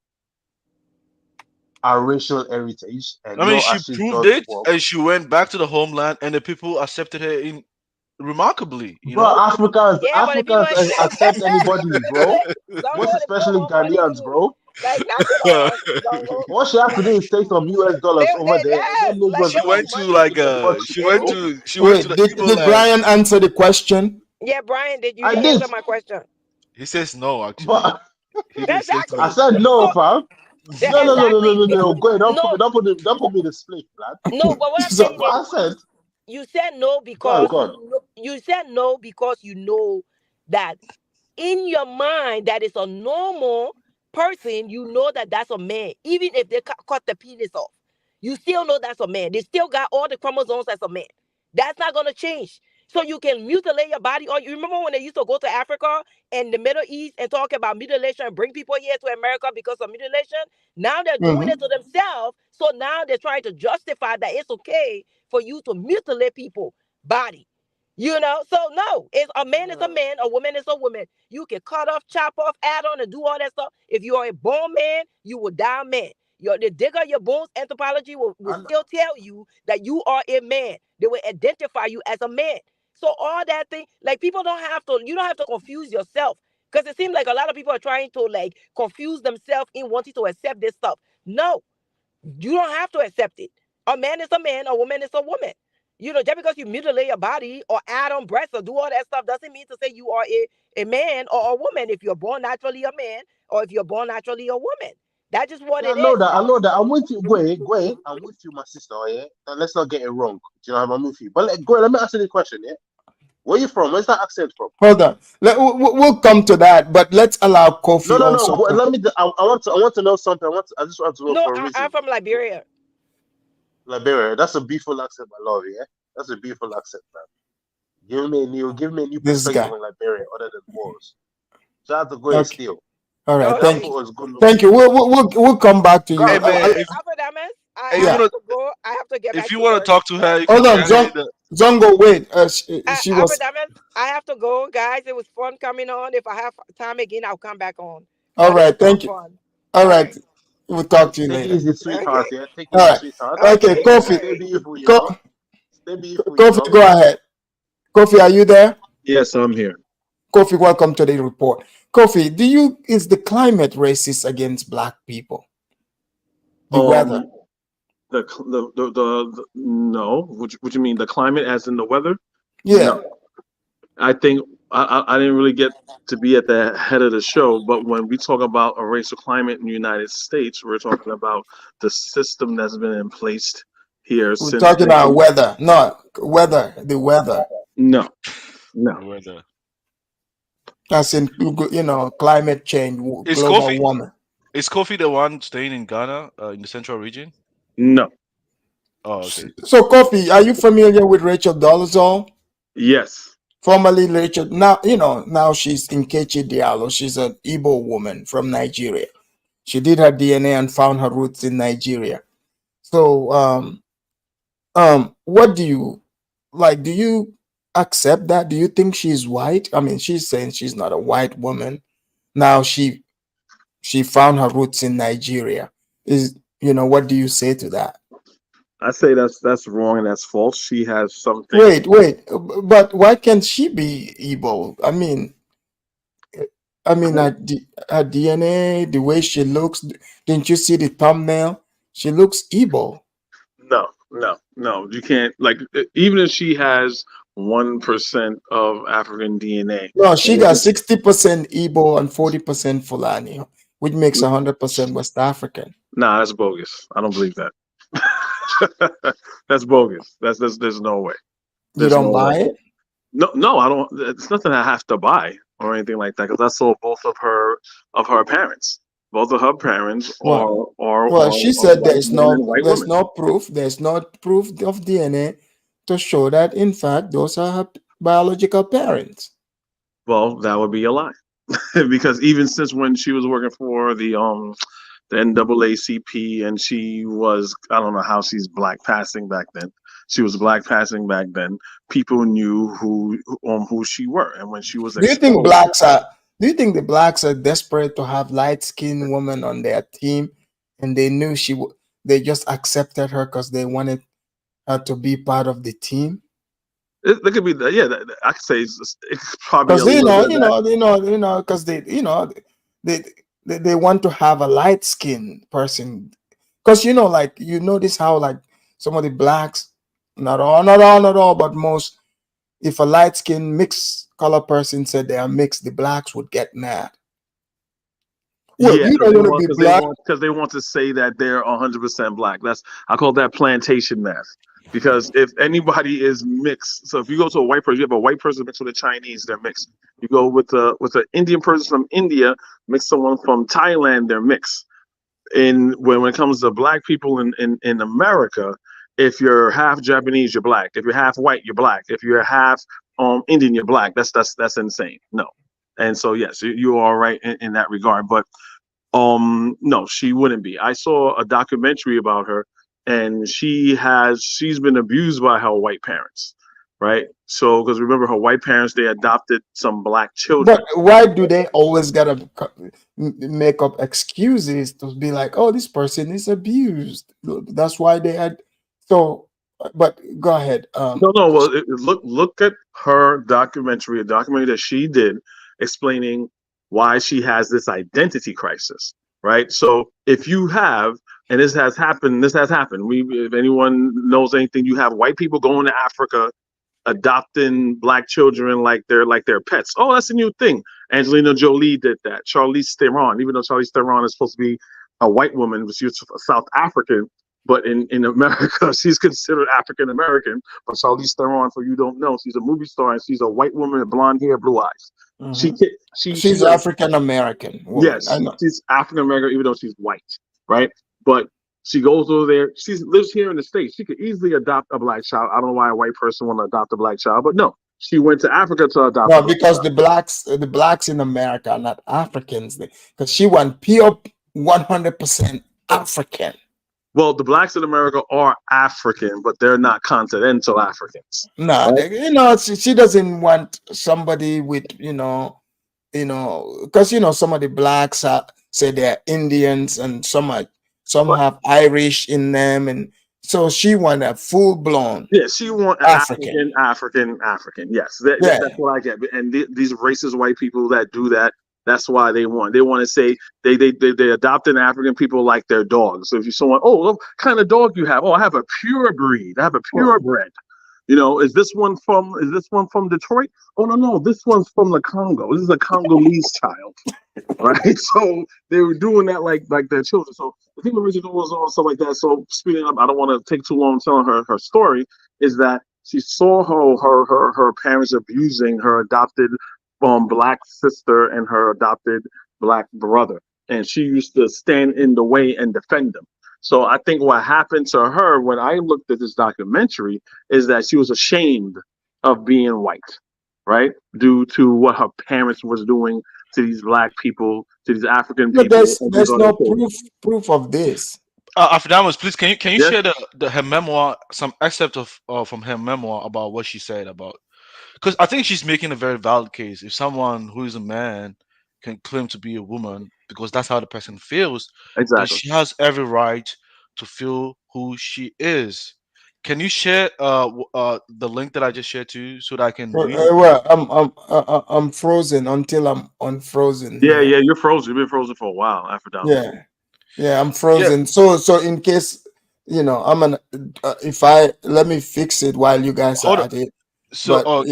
our racial heritage, and I mean, she proved it, and she went back to the homeland, and the people accepted her in remarkably. You know, Africans accept anybody, bro. Most especially Ghanaians, bro. Like, knock it off. All she has to do is take some US dollars over there. She went to the Igbo Did land. Brian answer the question? Yeah, Brian, did you answer my question? He says no, actually. Exactly. I said no, fam. No. Go ahead. Don't put me in the split, lad. No, but what I'm saying I is, said, you said no because go on. you said no because you know that in your mind that is a normal person, you know that that's a man. Even if they cut the penis off, you still know that's a man. They still got all the chromosomes as a man. That's not going to change. So you can mutilate your body. Or you remember when they used to go to Africa and the Middle East and talk about mutilation and bring people here to America because of mutilation? Now they're doing it to themselves. So now they're trying to justify that it's okay for you to mutilate people's body. You know, so no, it's a man is a man, a woman is a woman. You can cut off, chop off, add on, and do all that stuff. If you are a born man, you will die man. The digger your bones anthropology will still tell you that you are a man. They will identify you as a man. So all that thing, like, you don't have to confuse yourself, because it seems like a lot of people are trying to like confuse themselves in wanting to accept this stuff. No, you don't have to accept it. A man is a man, a woman is a woman. You know, just because you mutilate your body or add on breasts or do all that stuff doesn't mean to say you are a man or a woman if you're born naturally a man or if you're born naturally a woman. That's just what it is. I know that. I'm with you. Go ahead. I'm with you, my sister. Yeah. Now, let's not get it wrong. Do you know, I'm with you. But let me ask you the question. Yeah. Where you from? Where's that accent from? Hold on. We'll come to that, but let's allow Kofi also. No. Let me. I want to know something. I just want to know for a reason. I'm from Liberia. Liberia. That's a beautiful accent, my love. Yeah. That's a beautiful accent, man. Give me a new perspective on Liberia other than wars. Shout out to Go and Steal. All right, thank you. We'll come back to you. Hey man, I have to get back. If you want to talk to her, hold on, Zongo. Wait, she was. I have to go, guys. It was fun coming on. If I have time again, I'll come back on. All right, thank you. All right, we'll talk to you later. Take it easy, sweetheart. Yeah, take it easy, sweetheart. Okay, Kofi. Stay beautiful, you know. Stay beautiful. Kofi, go ahead. Kofi, are you there? Yes, I'm here. Kofi, welcome to the report. Kofi, is the climate racist against black people? The weather. No. What you mean? The climate, as in the weather? Yeah. No. I think I didn't really get to be at the head of the show, but when we talk about a racial climate in the United States, we're talking about the system that's been in place here We're since. talking about weather, not weather. The weather. No. Weather. As in, climate change, Is global Kofi warming. is Kofi the one staying in Ghana, in the central region? No. Oh, okay. So, Kofi, are you familiar with Rachel Dolezal? Yes. Formerly Rachel. Now she's Nkechi Diallo. She's an Igbo woman from Nigeria. She did her DNA and found her roots in Nigeria. So, what do you like? Do you accept that? Do you think she's white? I mean, she's saying she's not a white woman. Now she found her roots in Nigeria. What do you say to that? I say that's wrong and that's false. She has something. Wait, but why can't she be Igbo? I mean, her DNA, the way she looks. Didn't you see the thumbnail? She looks Igbo. No. You can't, like, even if she has 1% of African DNA. No, she got 60% Igbo and 40% Fulani, which makes 100% West African. Nah, that's bogus. I don't believe that. That's bogus. There's no way. You don't buy it? No, I don't. It's nothing I have to buy or anything like that, because I saw both of her parents. Both of her parents are. Well, she said there's no proof. There's no proof of DNA to show that in fact those are her biological parents. Well, that would be a lie, because even since when she was working for the NAACP, and she was, I don't know how she's black passing back then. She was black passing back then. People knew who she were, and when she was Do you think the blacks are desperate to have light-skinned women on their team, and they knew they just accepted her because they wanted her to be part of the team? It could be that. Yeah, I could say it's probably because because they want to have a light-skinned person, because notice how, like, some of the blacks, not all, but most, if a light-skinned mixed color person said they are mixed, the blacks would get mad. Well, yeah, because they want to say that they're 100% black. I call that plantation math. Because if anybody is mixed, so if you go to a white person, you have a white person mixed with a Chinese, they're mixed. You go with an Indian person from India, mix someone from Thailand, they're mixed. And when it comes to black people in America, if you're half Japanese, you're black. If you're half white, you're black. If you're half Indian, you're black. That's insane. No. And so yes, you are right in that regard. But no, she wouldn't be. I saw a documentary about her, and she's been abused by her white parents, right? So, because remember, her white parents, they adopted some black children. But why do they always gotta make up excuses to be like, oh, this person is abused? That's why they had. So, but go ahead. No. Well, look at her documentary, a documentary that she did, explaining why she has this identity crisis, right? So if you have, and this has happened. If anyone knows anything, you have white people going to Africa, adopting black children like they're pets. Oh, that's a new thing. Angelina Jolie did that. Charlize Theron, even though Charlize Theron is supposed to be a white woman, but she's South African. But in America, she's considered African American. But Charlize Theron, for you don't know, she's a movie star, and she's a white woman with blonde hair, blue eyes. Mm-hmm. She's African American. Yes, she's African American, even though she's white, right? But she goes over there. She lives here in the States. She could easily adopt a black child. I don't know why a white person want to adopt a black child, but no, she went to Africa to adopt. No, because the blacks in America are not Africans. Because she went pure 100% African. Well, the blacks in America are African, but they're not continental Africans. No, right? She doesn't want somebody with, because some of the blacks say they're Indians, and some have Irish in them, and So she want a full blown. Yeah, she want African. African. Yes, Yeah. that's what I get. And these racist white people that do that, that's why they want. They want to say they adopting African people like their dogs. So if you someone, oh, what kind of dog you have? Oh, I have a pure breed. I have a purebred. You know, is this one from Detroit? Oh no, this one's from the Congo. This is a Congolese child. Right, so they were doing that like their children. So the thing original was all stuff like that. So speeding up, I don't want to take too long telling her story. Is that she saw her parents abusing her adopted black sister and her adopted black brother, and she used to stand in the way and defend them. So I think what happened to her when I looked at this documentary is that she was ashamed of being white, right, due to what her parents was doing to these black people, to these African No, people. there's no proof of this. Afradamus, please, can you Yes. share her memoir, some excerpt of from her memoir about what she said about? Because I think she's making a very valid case. If someone who is a man can claim to be a woman because that's how the person feels, then Exactly. she has every right to feel who she is. Can you share the link that I just shared to you so that I can read it? Well, I'm frozen until I'm unfrozen Yeah, here. you're frozen. You've been frozen for a while, Afradamus. Yeah, I'm frozen. So in case I'm an if I let me fix it while you guys Hold are on. at it. So But okay,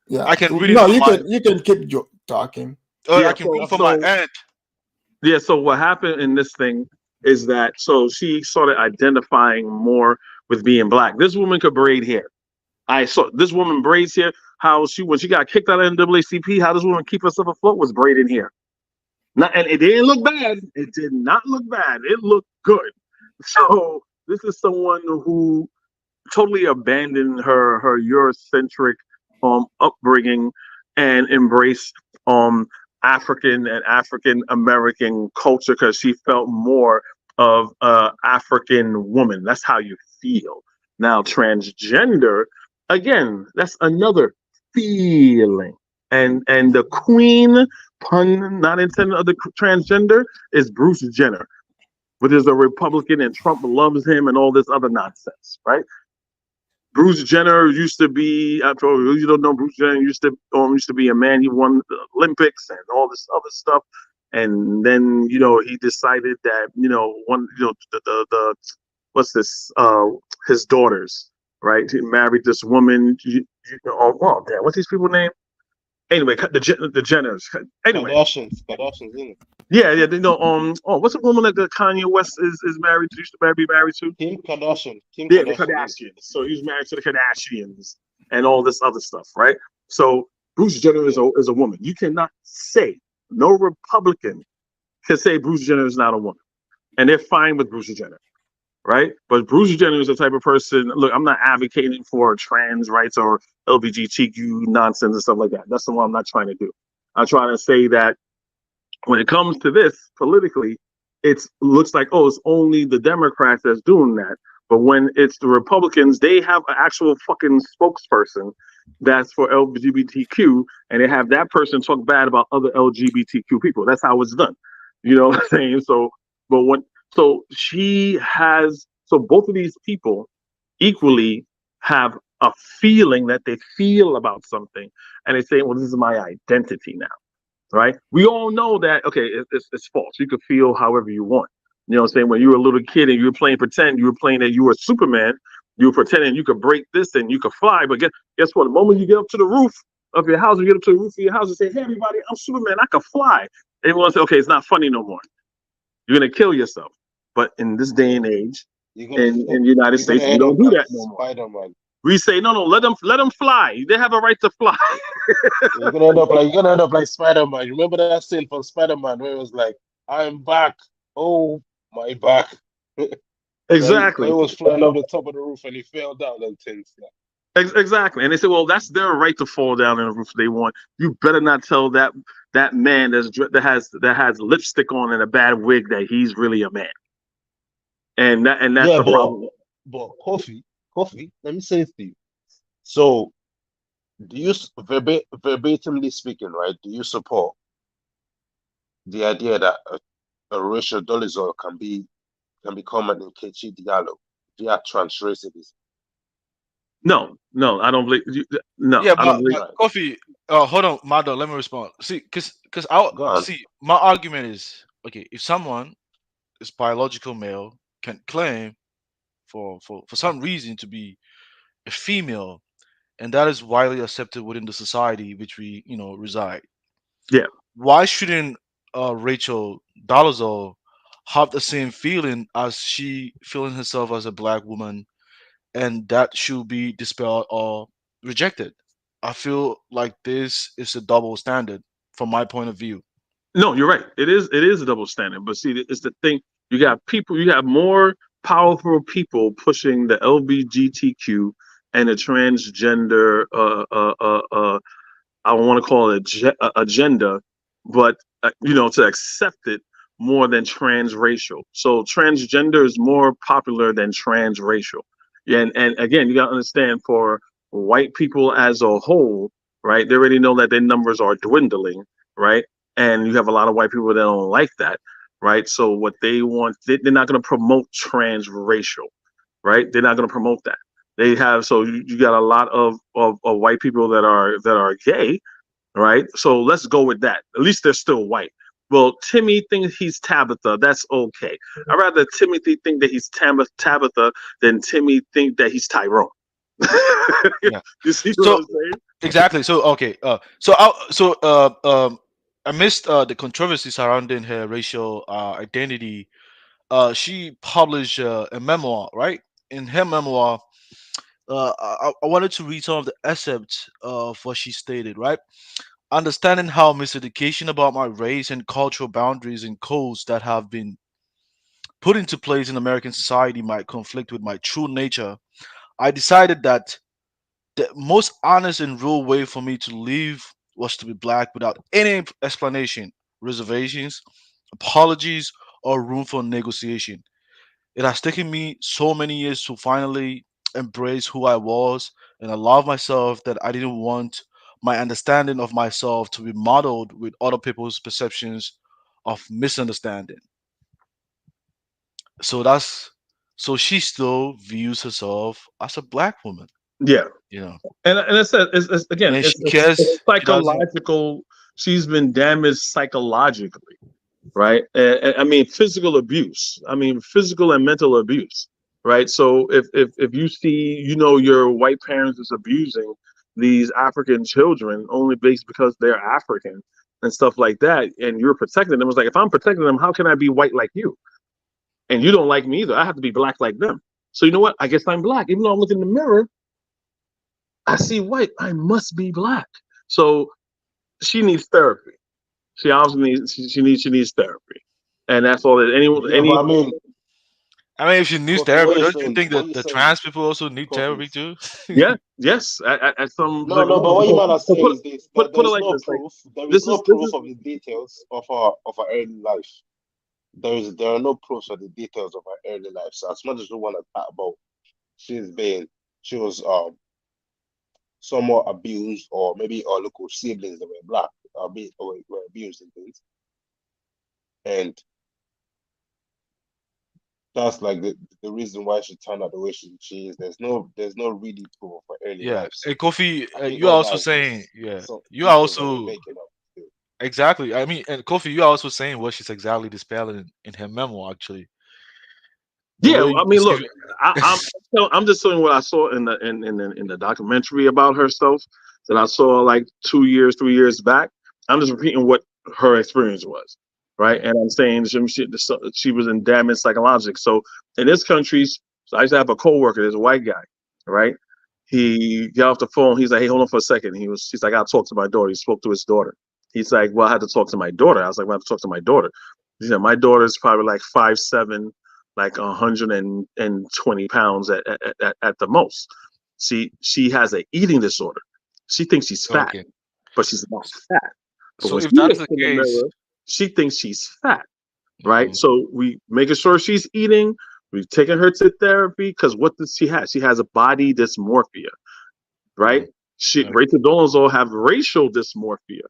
yeah. I can read it No, from my. you can keep talking. I Yeah, can read it from my end. Yeah, so what happened in this thing is that so she started identifying more with being black. This woman could braid hair. I saw this woman braids hair. How she when she got kicked out of NAACP, how this woman keep herself afloat was braiding hair. And it didn't look bad. It did not look bad. It looked good. So this is someone who totally abandoned her Eurocentric upbringing and embraced African and African American culture because she felt more of a African woman. That's how you feel. Now transgender, again, that's another feeling. And the queen, pun not intended, of the transgender is Bruce Jenner, which is a Republican, and Trump loves him and all this other nonsense, right? Bruce Jenner used to be, after all, you don't know, Bruce Jenner used to be a man. He won the Olympics and all this other stuff. And then, he decided that, the what's this, his daughters, right? He married this woman. Oh, damn, what's these people's name? Anyway, the Jenners. Anyway. Kardashians, isn't it? Yeah. What's the woman that the Kanye West is married to? Used to be married to? Kim Kardashian. The Kardashians. So he's married to the Kardashians and all this other stuff, right? So Bruce Jenner is a woman. You cannot say, no Republican can say Bruce Jenner is not a woman, and they're fine with Bruce Jenner, right? But Bruce Jenner is the type of person. Look, I'm not advocating for trans rights or LGBTQ nonsense and stuff like that. That's the one I'm not trying to do. I'm trying to say that when it comes to this politically, it looks like, it's only the Democrats that's doing that. But when it's the Republicans, they have an actual fucking spokesperson that's for LGBTQ, and they have that person talk bad about other LGBTQ people. That's how it's done. You know what I'm saying? So both of these people equally have a feeling that they feel about something, and they say, well, this is my identity now. Right? We all know that, okay, it's false. You could feel however you want. You know what I'm saying? When you were a little kid and you were playing pretend, you were playing that you were Superman, you were pretending you could break this and you could fly. But guess what? The moment you get up to the roof of your house, you get up to the roof of your house and say, hey, everybody, I'm Superman. I can fly. Everyone say, okay, it's not funny no more. You're going to kill yourself. But in this day and age, in the United States, we don't do that no more. Spider-Man. We say, no, let them fly. They have a right to fly. You're gonna end up like Spider-Man. Remember that scene from Spider-Man where it was like, I'm back. Oh, my back. Exactly. He was flying off the top of the roof and he fell down and things. Exactly. And they say, well, that's their right to fall down in the roof they want. You better not tell that man that has lipstick on and a bad wig that he's really a man. And that's the problem. But Kofi, let me say this to you. So, do you verbatimly speaking, right? Do you support the idea that a racial dolizol can become an Nkechi Diallo? via transracialism. No, I don't believe. No, Yeah, I don't believe. but Coffee. Hold on, Mado. Let me respond. See, because I Go on. see my argument is okay. If someone is biological male can claim for some reason to be a female, and that is widely accepted within the society which we reside. Yeah. Why shouldn't Rachel Dolezal have the same feeling as she feeling herself as a black woman, and that should be dispelled or rejected? I feel like this is a double standard from my point of view. No, you're right. It is a double standard. But see, it's the thing. You got people. You have more powerful people pushing the LGBTQ and the transgender I don't want to call it agenda, but to accept it more than transracial. So transgender is more popular than transracial. Yeah, and again, you got to understand for white people as a whole, right? They already know that their numbers are dwindling, right? And you have a lot of white people that don't like that, right? So what they want, they're not going to promote transracial, right? They're not going to promote that. They have so you got a lot of white people that are gay, right? So let's go with that. At least they're still white. Well, Timmy thinks he's Tabitha. That's okay. I'd rather Timothy think that he's Tabitha than Timmy think that he's Tyrone. Yeah. You see So what I'm saying? exactly. So okay. I missed the controversy surrounding her racial identity. She published a memoir, right? In her memoir, I wanted to read some of the excerpts of what she stated, right? Understanding how miseducation about my race and cultural boundaries and codes that have been put into place in American society might conflict with my true nature, I decided that the most honest and real way for me to live was to be black without any explanation, reservations, apologies, or room for negotiation. It has taken me so many years to finally embrace who I was and allow myself that I didn't want my understanding of myself to be modeled with other people's perceptions of misunderstanding. So that's so she still views herself as a black woman, Yeah. you know. And I said, again, And she it's cares. She doesn't. psychological. She's been damaged psychologically, right? I mean, physical abuse. I mean, physical and mental abuse, right? So if you see, your white parents is abusing these African children only based because they're African and stuff like that, and you're protecting them, it's like if I'm protecting them, how can I be white like you? And you don't like me either. I have to be black like them. So you know what? I guess I'm black, even though I'm looking in the mirror. I see white. I must be black. So she needs therapy. She obviously needs she needs therapy, and that's all that anyone Yeah, but I mean, if she needs Kofi, what therapy, you don't you saying? think What that you the saying, trans people also need Kofi? therapy too? yeah, yes, at some No, like no, but what you man are saying is this: that put there it is like no this, like proof. There is this no is this proof is of the details of her early life. There are no proofs of the details of her early life. So as much as we want to talk about she was somewhat abused, or maybe her local siblings that were black were abused and things, and that's like the reason why she turned out the way she is. There's no really proof of her early Yeah. life. So And Kofi, I think you are all also that is saying, just yeah, some you are details that we're also making up. exactly. I mean, and Kofi, you are also saying what she's exactly dispelling in her memoir. Actually, the yeah. way you I mean, look, perceive I'm it. I'm just telling what I saw in the documentary about herself that I saw like 2 years, 3 years back. I'm just repeating what her experience was, right? And I'm saying she was in damage psychological. So in this country, so I used to have a coworker. There's a white guy, right? He got off the phone. He's like, "Hey, hold on for a second." He's like, "I got to talk to my daughter." He spoke to his daughter. He's like, "Well, I had to talk to my daughter." I was like, "Well, I have to talk to my daughter." He said, "My daughter's probably like 5'7", like 120 pounds at the most. She has an eating disorder. She thinks she's fat, Okay. but she's not fat. But So when if she that is looks the in the case, mirror, she thinks she's fat, right? So we making sure she's eating. We've taken her to therapy because what does she have? She has a body dysmorphia, right? Rachel Dolezal have racial dysmorphia.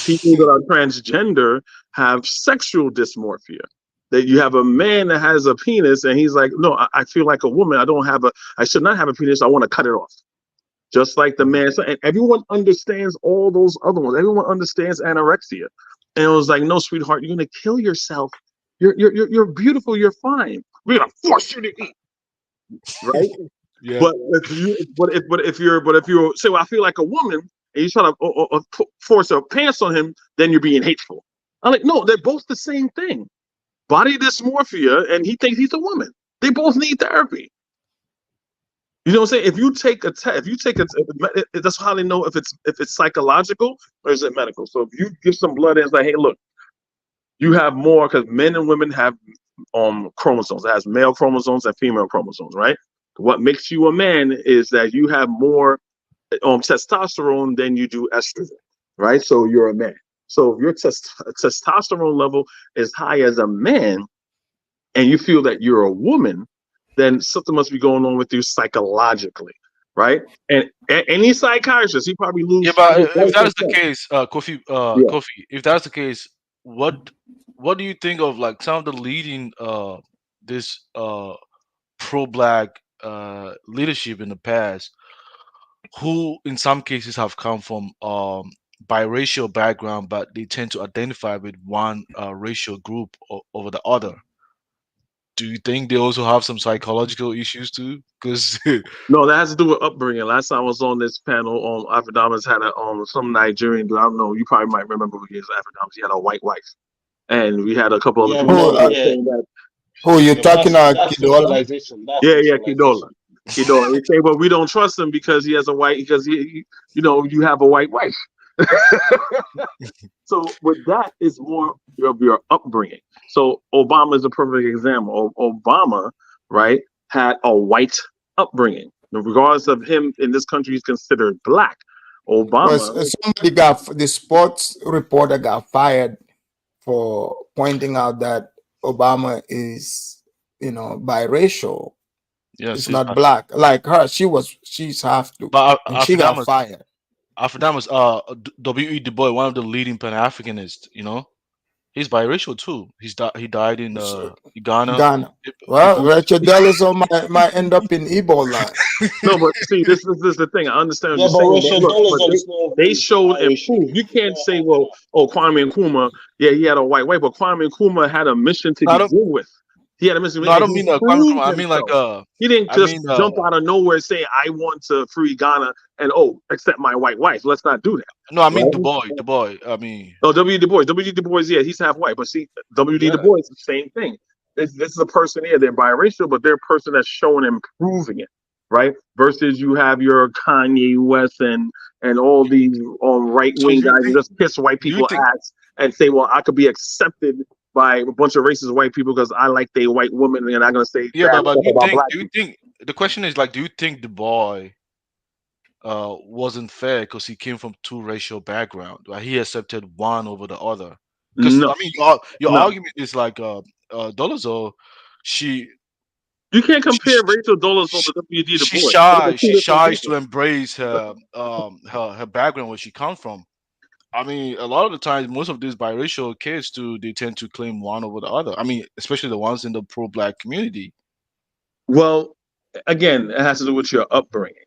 People that are transgender have sexual dysmorphia. that you have a man that has a penis and he's like, no, I feel like a woman. I should not have a penis. I want to cut it off. Just like the man. And everyone understands all those other ones. Everyone understands anorexia. And it was like, no, sweetheart, you're going to kill yourself. You're beautiful. You're fine. We're going to force you to eat. Right? Yeah. But if you're say, well, I feel like a woman, and you try to force a pants on him, then you're being hateful. I'm like, no, they're both the same thing. Body dysmorphia, and he thinks he's a woman. They both need therapy. You know what I'm saying? If you take a test, that's how they know if it's psychological or is it medical. So if you give some blood and it's like, hey, look, you have more, because men and women have chromosomes. It has male chromosomes and female chromosomes, right? What makes you a man is that you have more testosterone than you do estrogen, right? So you're a man. So if your testosterone level is high as a man and you feel that you're a woman, then something must be going on with you psychologically, right? And any psychiatrist, he probably loses. Yeah, but if that is the case, Kofi, if that's the case, what do you think of like some of the leading this pro-black leadership in the past, who in some cases have come from biracial background, but they tend to identify with one racial group over the other? Do you think they also have some psychological issues too? Because no, that has to do with upbringing. Last time I was on this panel, Afrodamas had some Nigerian dude. I don't know. You probably might remember who he is. Afrodamas. He had a white wife, and we had a couple of people saying that. Who you're talking about? Yeah, Kidola. Kidola. They say, well, we don't trust him because he has you have a white wife. So with that is more of your upbringing. So Obama is a perfect example. Obama, right, had a white upbringing. Regardless of him in this country, he's considered black. Obama. The sports reporter got fired for pointing out that Obama is, biracial. Yes, it's not black like her. She's half to, but and she got fired. Afrodamas, W.E. Du Bois, one of the leading Pan-Africanists, he's biracial too. He died in Ghana. Well, Rachel Dolezal might end up in Igbo land. No, but see, this is the thing. I understand what you're saying. But they showed and proved. You can't say, well, Kwame Nkrumah, he had a white wife, but Kwame Nkrumah had a mission to begin with. He had a mission. No, I don't mean Kwame Nkrumah. I mean like he didn't just jump out of nowhere and say, I want to free Ghana and accept my white wife. Let's not do that. No, I mean Du Bois. I mean W.D. Du Bois. W.D. Du Bois, yeah, he's half white. But see, W.D. Du Bois is the same thing. This is a person here, they're biracial, but they're a person that's showing and proving it, right? Versus you have your Kanye West and all these right-wing guys who just kiss white people ass and say, well, I could be accepted by a bunch of racist white people because I like they white women, and I'm gonna say but do you think the question is like, do you think Du Bois wasn't fair because he came from two racial backgrounds? Like he accepted one over the other? Because I mean, your argument is like Dolezal, you can't compare Rachel Dolezal to W.D. Du Bois. She shies to embrace her background, where she comes from. I mean, a lot of the times, most of these biracial kids too, they tend to claim one over the other. I mean, especially the ones in the pro-black community. Well, again, it has to do with your upbringing.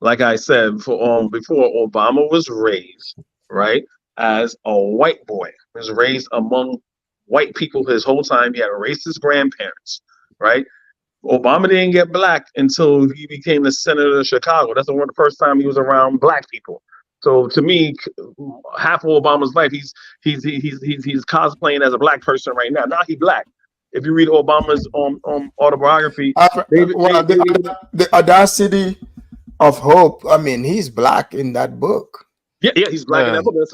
Like I said, before Obama was raised, right, as a white boy, he was raised among white people his whole time. He had racist grandparents, right? Obama didn't get black until he became the senator of Chicago. That's the first time he was around black people. So to me, half of Obama's life, he's cosplaying as a black person right now. Now he's black. If you read Obama's autobiography, the audacity of hope. I mean, he's black in that book. Yeah, he's black in that book. That's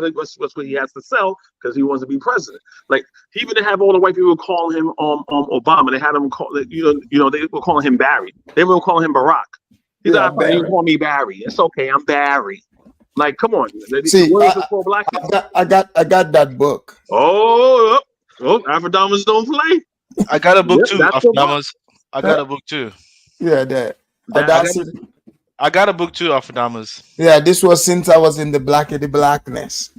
what he has to sell because he wants to be president. Like he even have all the white people call him Obama. They had him call they were calling him Barry. They were calling him Barack. He's like, you call me Barry. It's okay, I'm Barry. Like, come on. See, I got that book. Oh, Afrodamas don't play. I got a book too. Afrodamas. I got a book too. Yeah, that. I got a book too, Afrodamas. Yeah, this was since I was in the blackness.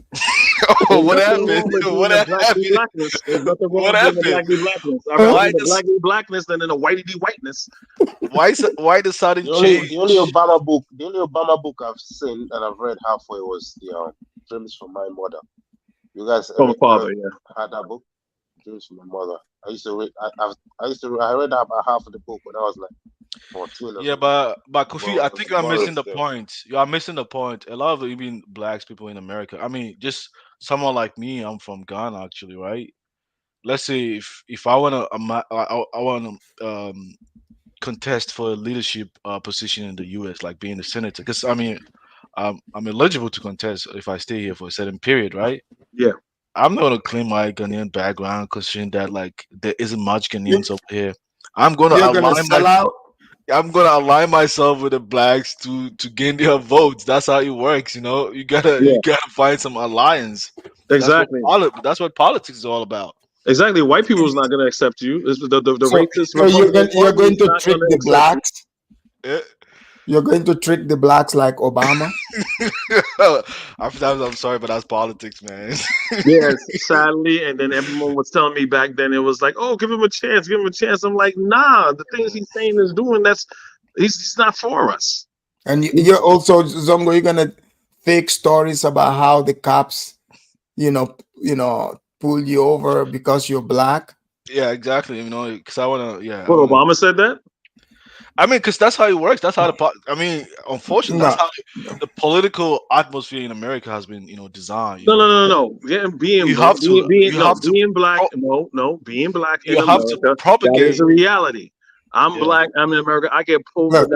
Oh, what nothing happened? wrong with being What a black be happened? blackness. There's nothing wrong What with being a happened? black be blackness. I'd rather Why be the does black be blackness than in a whitey be whiteness. why the sudden The only change? the only Obama book I've seen and I've read halfway was the Dreams from My Mother. You guys From ever father, yeah. had that book? Dreams from My Mother. I used to read. I read about half of the book when I was like 14 or Yeah, something. but Kofi, I It think was you are boring missing the still. point. You are missing the point. A lot of the even blacks people in America. I mean, just someone like me. I'm from Ghana, actually, right? Let's say if I wanna I wanna contest for a leadership position in the U.S., like being a senator, because I mean, I'm eligible to contest if I stay here for a certain period, right? Yeah. I'm not gonna claim my Ghanaian background, considering that like there isn't much You, Ghanaians over here. I'm gonna you're gonna align my sell out. I'm gonna align myself with the blacks to gain their votes. That's how it works, you know. You Yeah. gotta find some alliance. Exactly. That's what politics is all about. Exactly. White people is not going to accept you. The So racist so Republican you're Party going is to not trick going to the accept you. blacks. Eh? You're going to trick the blacks like Obama. I'm sorry, but that's politics, man. Yes, sadly. And then everyone was telling me back then, it was like, oh, give him a chance, give him a chance. I'm like, nah, the things he's saying is doing, he's not for us. And you're also, Zongo, you're gonna fake stories about how the cops, pull you over because you're black. Yeah, exactly. You know, because I What, wanna. Obama said that? I mean, because that's how it works. That's how I mean, unfortunately, that's No, how the political atmosphere in America has been, designed. No, no, no, no, no. You have to, you have to, Being black. pro- No, being black in you have to America, that is propagate. a reality. I'm Yeah. black. I'm in America. I get pulled, look,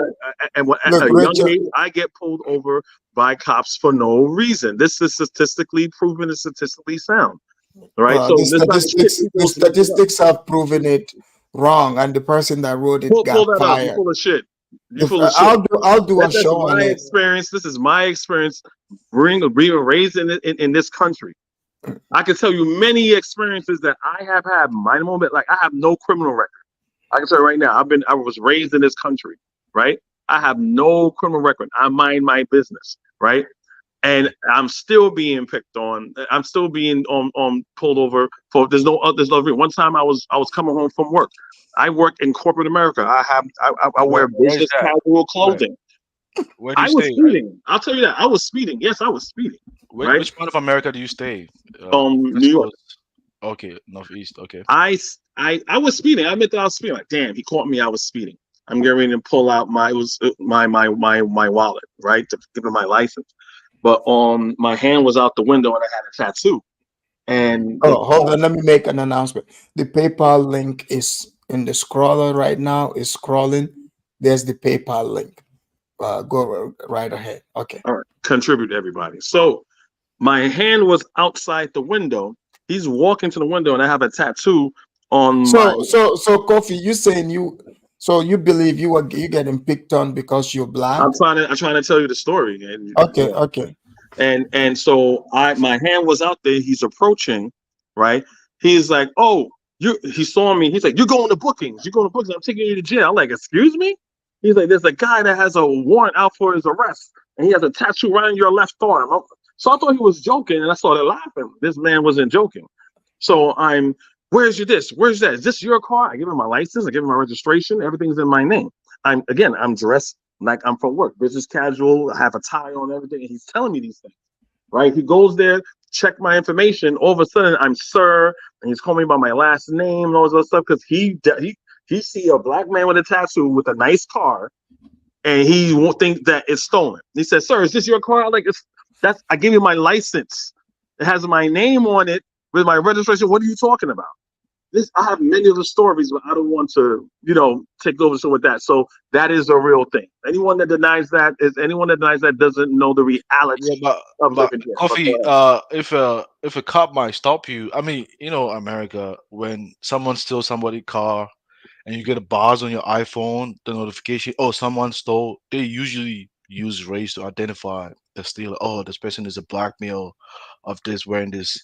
and at look, a young Rachel. age, I get pulled over by cops for no reason. This is statistically proven and statistically sound. Right. So The let's not shit the people's make it up. statistics have proven it wrong, and the person that wrote it Pull got that up. You fired. full of shit. You If full of shit. I'll do a That's show on my it. experience. This is my experience. Being raised in this country. I can tell you many experiences that I have had. My moment, like I have no criminal record. I can tell you right now, I was raised in this country, right? I have no criminal record. I mind my business, right? And I'm still being picked on. I'm still being pulled over for there's no reason. One time I was coming home from work. I work in corporate America. I wear Where's business that? casual Where? clothing. Where do you I was stay? Right? speeding. I'll tell you that. I was speeding. Yes, I was speeding. Right? Which part of America do you stay? New West York. Coast. Okay, northeast. Okay. I was speeding. I admit that I was speeding. Like, damn, he caught me. I was speeding. I'm getting ready to pull out my wallet, right, to give him my license. But my hand was out the window and I had a tattoo. And Oh, hold on. Let me make an announcement. The PayPal link is in the scroller right now. It's scrolling. There's the PayPal link. Go right ahead. Okay. all right, contribute everybody. So my hand was outside the window. He's walking to the window and I have a tattoo on my. So Kofi, you saying you believe you getting picked on because you're black? I'm trying to tell you the story. And Okay, okay. And so my hand was out there. He's approaching, right? He's like, oh, he saw me. He's like, you're going to bookings. You're going to bookings. I'm taking you to jail. I'm like, excuse me? He's like, there's a guy that has a warrant out for his arrest, and he has a tattoo right on your left arm. So I thought he was joking, and I started laughing. This man wasn't joking. So where's this? Where's that? Is this your car? I give him my license. I give him my registration. Everything's in my name. I'm dressed like I'm from work, business casual. I have a tie on, everything. And he's telling me these things, right? He goes there, check my information. All of a sudden, I'm sir, and he's calling me by my last name and all this other stuff because he see a black man with a tattoo with a nice car, and he won't think that it's stolen. He says, "Sir, is this your car?" I'm like, I give you my license. It has my name on it with my registration. What are you talking about? I have many of the stories, but I don't want to, take over with that. So that is a real thing. Anyone that denies that doesn't know the reality of But living here. Coffee, if a cop might stop you, I mean, America, when someone steals somebody's car and you get a buzz on your iPhone, the notification, oh, someone stole, they usually use race to identify the stealer. Oh, this person is a black male of this wearing this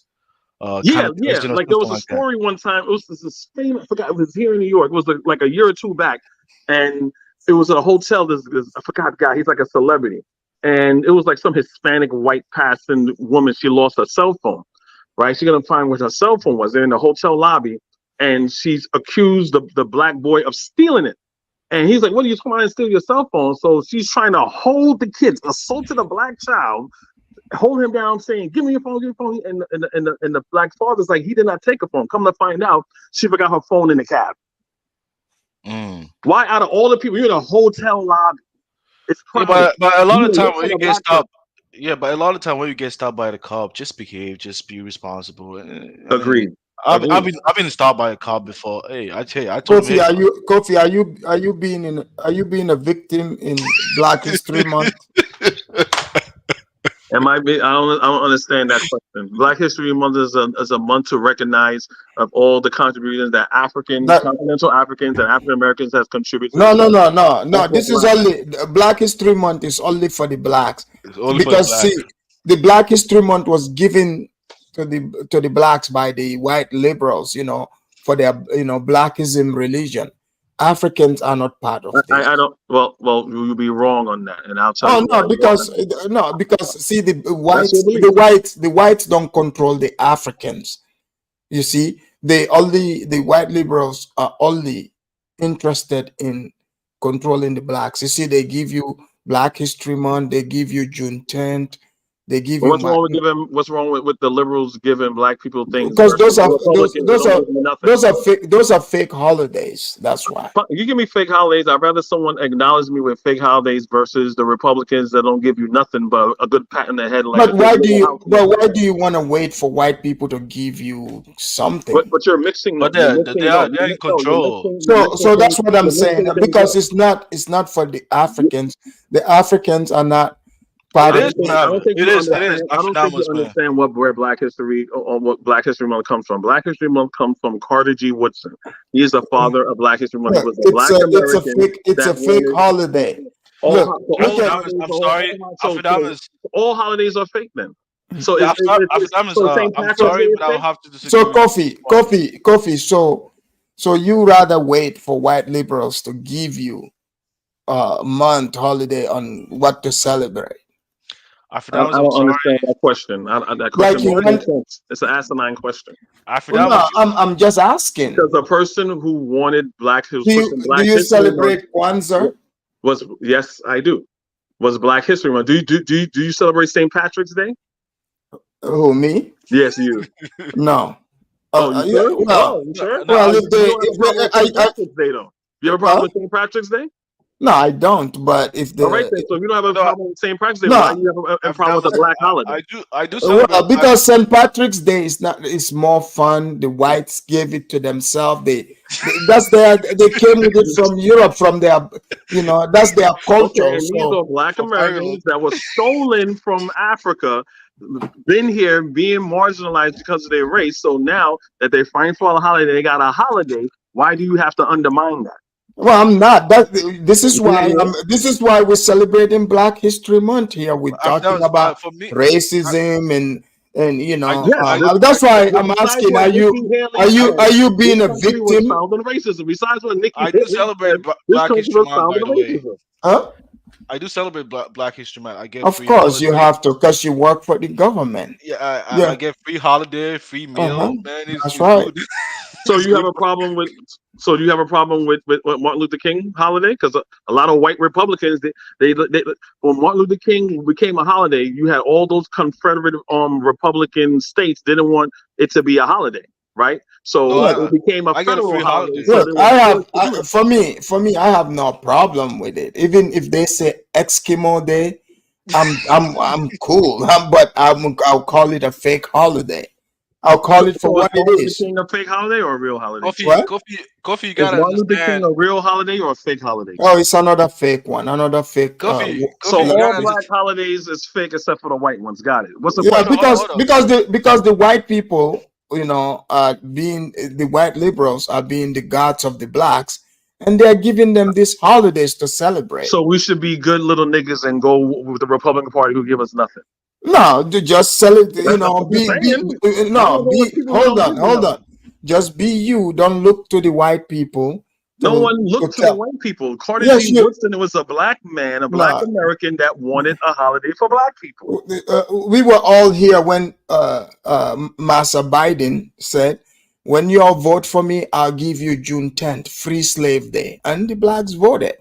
kind of person or Like there something was a like that. story one time. It was this famous. I forgot. It was here in New York. It was like a year or two back, and it was a hotel. This I forgot the guy. He's like a celebrity, and it was like some Hispanic white passing woman. She lost her cell phone, right? She's gonna find where her cell phone was. They're in the hotel lobby, and she's accused the black boy of stealing it. And he's like, "What are you talking about? I steal your cell phone?" So she's trying to hold the kids, assaulted a black child, hold him down, saying, "Give me your phone, give me your phone." And the black father's like, "He did not take a phone." Come to find out, she forgot her phone in the cab. Why, out of all the people, you're in a hotel lobby? It's Yeah, but a lot of time when you get black stopped, yeah, but a lot of time when you get stopped by the cop, just behave, just be responsible. Agreed. I've been stopped by a cop before. Hey, I tell you, I told him, Kofi, are you being a victim in Black History Month? Am I being, I don't understand that question. Black History Month is a month to recognize of all the contributions that continental Africans and African Americans have contributed. No. This is only Black History Month is only for the blacks. Because see, the Black History Month was given to the blacks by the white liberals, for their blackism religion. Africans are not part of this. I don't. Well, you'll be wrong on that, and I'll tell you. Because see, the whites don't control the Africans. You see, the white liberals are only interested in controlling the blacks. You see, they give you Black History Month, they give you Juneteenth, they give you. What's wrong with the liberals giving black people things? Because those are fake holidays. That's why. You give me fake holidays. I'd rather someone acknowledge me with fake holidays versus the Republicans that don't give you nothing but a good pat in the head. But why do you want to wait for white people to give you something? But you're mixing. But they're in control. So that's what I'm saying. Because it's not for the Africans. The Africans are not. I don't think you understand where Black History or what Black History Month comes from. Black History Month comes from Carter G. Woodson. He is the father of Black History Month. It's a fake holiday. I'm sorry, all holidays are fake then. So I'm sorry, but I'll have to disagree. So coffee. So you rather wait for white liberals to give you a month holiday on what to celebrate? I don't understand that question. That question doesn't make sense. It's an asinine question. I'm just asking. Because a person who wanted Black History Month. Do you celebrate Kwanzaa? Yes, I do. Was Black History Month. Do you celebrate St. Patrick's Day? Who, me? Yes, you. No. You sure? Well, you have a problem with St. Patrick's Day? No, I don't. But if so you don't have a problem with St. Patrick's Day, why do you have a problem with a black holiday? I do celebrate because St. Patrick's Day is more fun. The whites gave it to themselves. They came with it from Europe, from their that's their culture. Okay, and these are Black Americans that were stolen from Africa, been here being marginalized because of their race. So now that they're fighting for a holiday, they got a holiday. Why do you have to undermine that? Well, I'm not. This is why we're celebrating Black History Month here. We're talking about racism and that's why I'm asking: Are you being a victim? Racism. Besides what Nikki, I do celebrate Black History Month. By the way, huh? I do celebrate Black History Month. I get. Of course, you have to, because you work for the government. Yeah, I get free holiday, free meal. Man, that's right. So you have a problem with? So do you have a problem with Martin Luther King holiday? Because a lot of white Republicans, they when Martin Luther King became a holiday, you had all those Confederate Republican states didn't want it to be a holiday, right? So it became a federal holiday. Look, for me, I have no problem with it. Even if they say Eskimo Day, I'm cool. But I'll call it a fake holiday. I'll call it for what it is. Is a fake holiday or a real holiday? Coffee, you gotta understand. A real holiday or a fake holiday? Oh, it's another fake one. Another fake. So all Black holidays is fake except for the white ones. Got it. What's the point? Because the white people, the white liberals are being the gods of the blacks, and they're giving them these holidays to celebrate. So we should be good little niggas and go with the Republican Party who give us nothing. No, just sell it. Hold on. Just be you. Don't look to the white people No one to looked to the tell. white people. Carter Yes, G. you. Woodson was a black man, a black Nah, American that wanted a holiday for black people. we were all here when Massa Biden said, "When you all vote for me, I'll give you June 10th, Free Slave Day," and the blacks voted.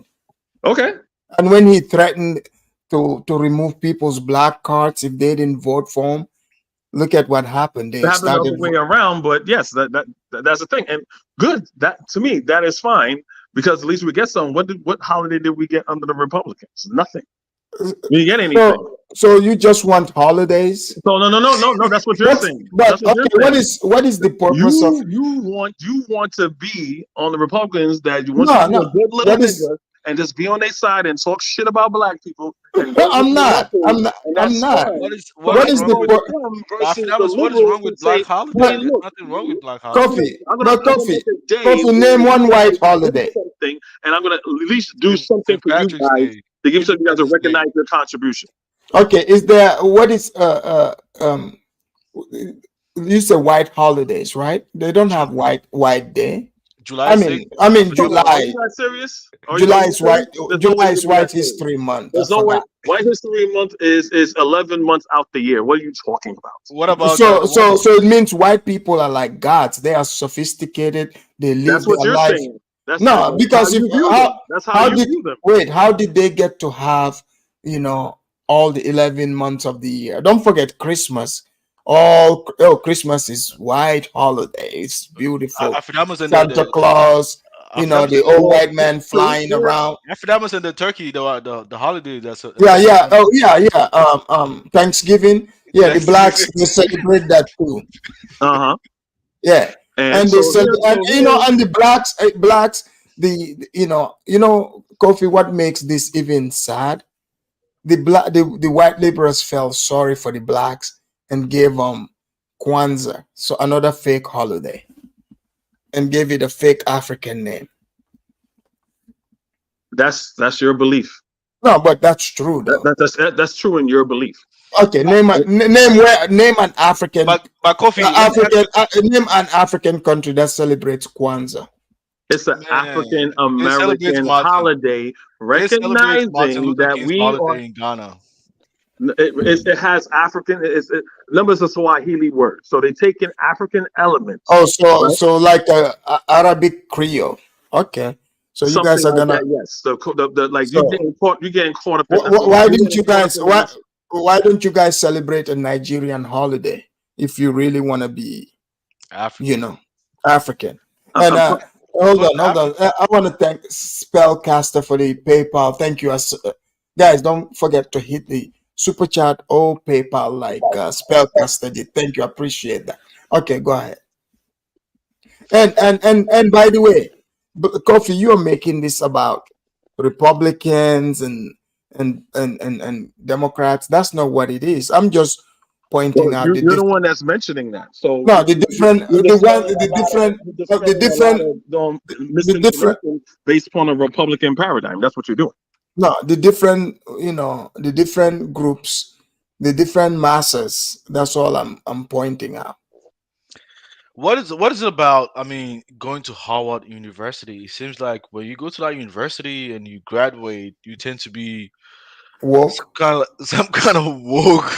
Okay. And when he threatened to remove people's black cards if they didn't vote for him, look at what happened. It They happened the other started. way around, but yes, that's the thing. And good. That to me, that is fine because at least we get some. What holiday did we get under the Republicans? Nothing. We didn't get anything. So you just want holidays? No. That's what you're saying. That's what you're saying. What is the purpose of? You want to be on the Republicans that you want to be a good little What is? nigga and just be on their side and talk shit about black people. And I'm not. I'm not. And I'm that's not. fine. What is Versus what is wrong with Black Holiday? Hey, There's look, nothing wrong with Black Holiday. Coffee. Make a day Coffee. where Name we one do white holiday. something, and I'm gonna at least do something for you Patrick's guys Day. to give you guys to recognize your contribution. Okay. Is there what is you say white holidays, right? They don't have white day. July I mean Are July. you not serious? July is white. There's no way July you is can be White that serious. History Month. There's I no way. forgot. White History Month is 11 months out the year. What are you talking about? What about So it means white people are like gods. They are sophisticated. They live That's what their you're life. saying. That's Because how you view them. That's how you view them. wait, how did they get to have all the 11 months of the year? Don't forget Christmas. Christmas is white holiday. It's beautiful. Santa Claus. The old white man flying around. After and the turkey, the holiday that's Thanksgiving. Yeah, the blacks they celebrate that too. Yeah, and they said, and the blacks, Kofi. What makes this even sad? The white laborers felt sorry for the blacks and gave Kwanzaa, so another fake holiday, and gave it a fake African name. That's your belief. No, but that's true though. That's true in your belief. Okay, name an African. Name an African country that celebrates Kwanzaa. It's an African American holiday, recognizing that we are in Ghana. It has African. Remember, it's a Swahili word, so they take in African elements. Oh, so like a Arabic Creole. Okay, so you guys are gonna yes. You're getting caught up. Why don't you guys celebrate a Nigerian holiday if you really want to be African? And hold on. I want to thank Spellcaster for the PayPal. Thank you, guys. Don't forget to hit the super chat or PayPal like Spellcaster did. Thank you. I appreciate that. Okay, go ahead. And by the way, Kofi, you are making this about Republicans and Democrats. That's not what it is. I'm just pointing out. You're the one that's mentioning that. So no, the different based upon a Republican paradigm. That's what you're doing. No, the different groups, the different masses. That's all I'm pointing out. What is it about? I mean, going to Harvard University. It seems like when you go to that university and you graduate, you tend to be woke. Some kind of woke.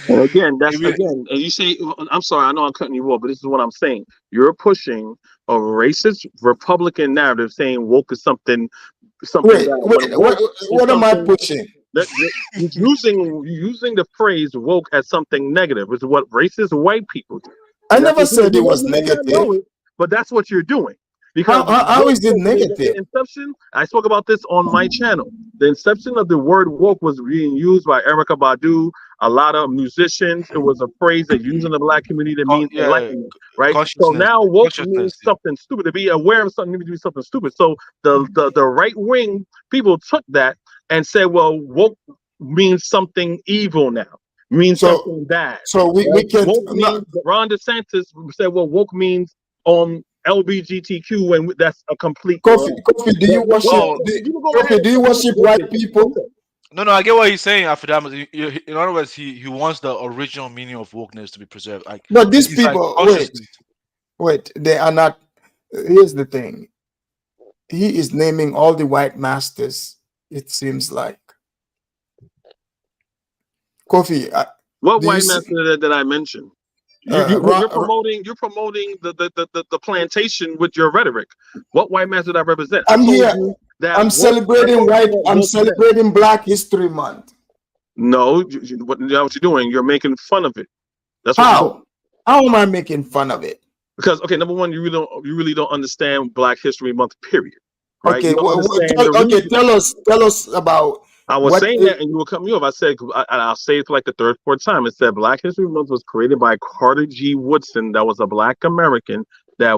Again, and you say, I'm sorry, I know I'm cutting you off, but this is what I'm saying. You're pushing a racist Republican narrative saying woke is something. Wait, what am I pushing? Using the phrase woke as something negative is what racist white people do. I never said it was negative. But that's what you're doing. Because how is it negative? The inception, I spoke about this on my channel. The inception of the word woke was being used by Erykah Badu, a lot of musicians. It was a phrase that used in the black community that means enlightenment, right? So now woke means something stupid. To be aware of something means to be something stupid. So the right wing people took that and said, well, woke means something evil now. Means something bad. So we can. Ron DeSantis said, well, woke means LGBTQ, and that's a complete. Kofi, do you worship? Do you worship white people? No, I get what he's saying. After that, in other words, he wants the original meaning of wokeness to be preserved. But these people, wait, they are not. Here's the thing: he is naming all the white masters. It seems like. Kofi, What do you white see? master did I mention? You're promoting the plantation with your rhetoric. What white master did I represent? I'm I told here. you that I'm celebrating I'm celebrating Black History Month. No, what you're doing? You're making fun of it. That's what you're doing. How am I making fun of it? Because okay, number one, you really don't understand Black History Month, period. Right? Okay, You don't understand the reason. tell us about. I was saying that, and you will cut me off. I said, I'll say it for like the third, fourth time. It said Black History Month was created by Carter G. Woodson. That was a Black American that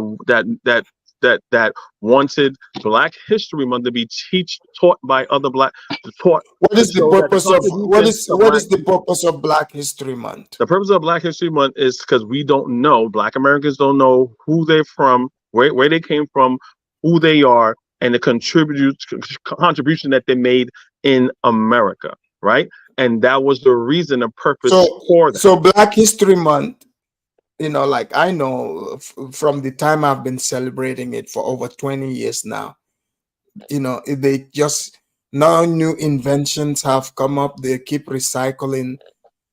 wanted Black History Month to be taught by other Black. What is the purpose of what is the purpose of Black History Month? The purpose of Black History Month is because we don't know. Black Americans don't know who they're from, where they came from, who they are, and the contribution that they made in America, right? And that was the reason, the purpose for that. So Black History Month, like I know from the time I've been celebrating it for over 20 years now, they just now new inventions have come up. They keep recycling,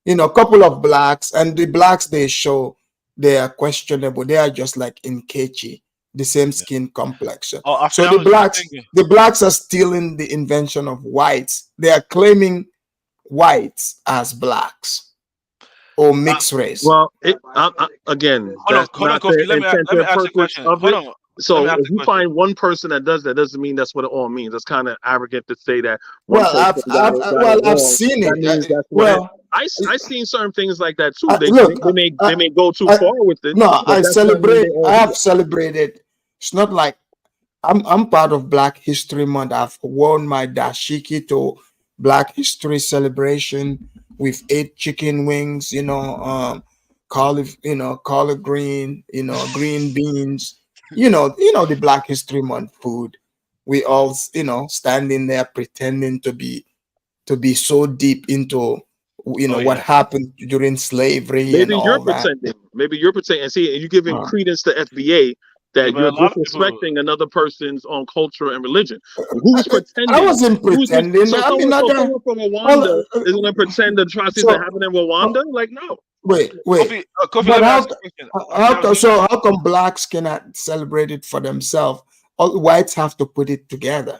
a couple of blacks, and the blacks they show, they are questionable. They are just like Nkechi, the same skin complexion. So the blacks are stealing the invention of whites. They are claiming whites as blacks or mixed race. Well, again, that's not the intended purpose of it. So if you find one person that does that, doesn't mean that's what it all means. It's kind of arrogant to say that. I've seen it. I've seen certain things like that too. They may go too far with it. No, I have celebrated. It's not like I'm part of Black History Month. I've worn my dashiki to Black History celebration with 8 chicken wings. Collard green. Green beans. The Black History Month food. We all standing there pretending to be so deep into what happened during slavery. Maybe you're pretending. Maybe you're pretending. See, and you're giving credence to FBA that you're disrespecting another person's own culture and religion. Who's pretending? I wasn't pretending. Someone from Rwanda is going to pretend the atrocities that happened in Rwanda? Like, no. Wait. But how come blacks cannot celebrate it for themselves? All whites have to put it together.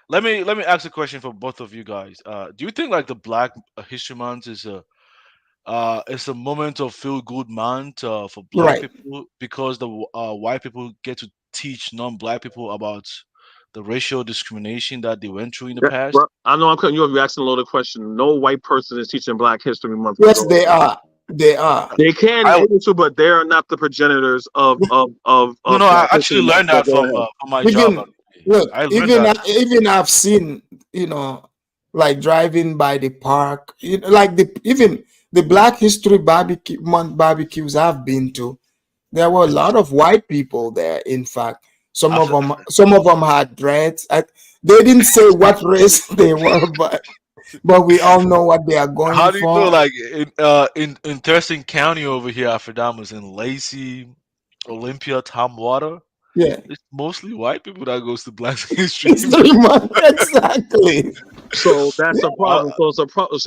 Let me ask a question for both of you guys. Do you think like the Black History Month is a moment of feel good month for Black people because the white people get to teach non-Black people about the racial discrimination that they went through in the past? Bro, I know I'm cutting you off. You're asking a loaded question. No white person is teaching Black History Month. Yes, they are. They are. They can able to, but they are not the progenitors of. No, I actually learned that from my job. Look, even I've seen, like driving by the park, like even the Black History Month barbecues I've been to, there were a lot of white people there. In fact, some of them had dreads. They didn't say what race they were, but we all know what they are going for. How do you know, like in Thurston County over here, Afrodamus, in Lacey, Olympia, Tomwater? Yeah, it's mostly white people that goes to Black History Month. Exactly. So that's a problem. So it's a problem.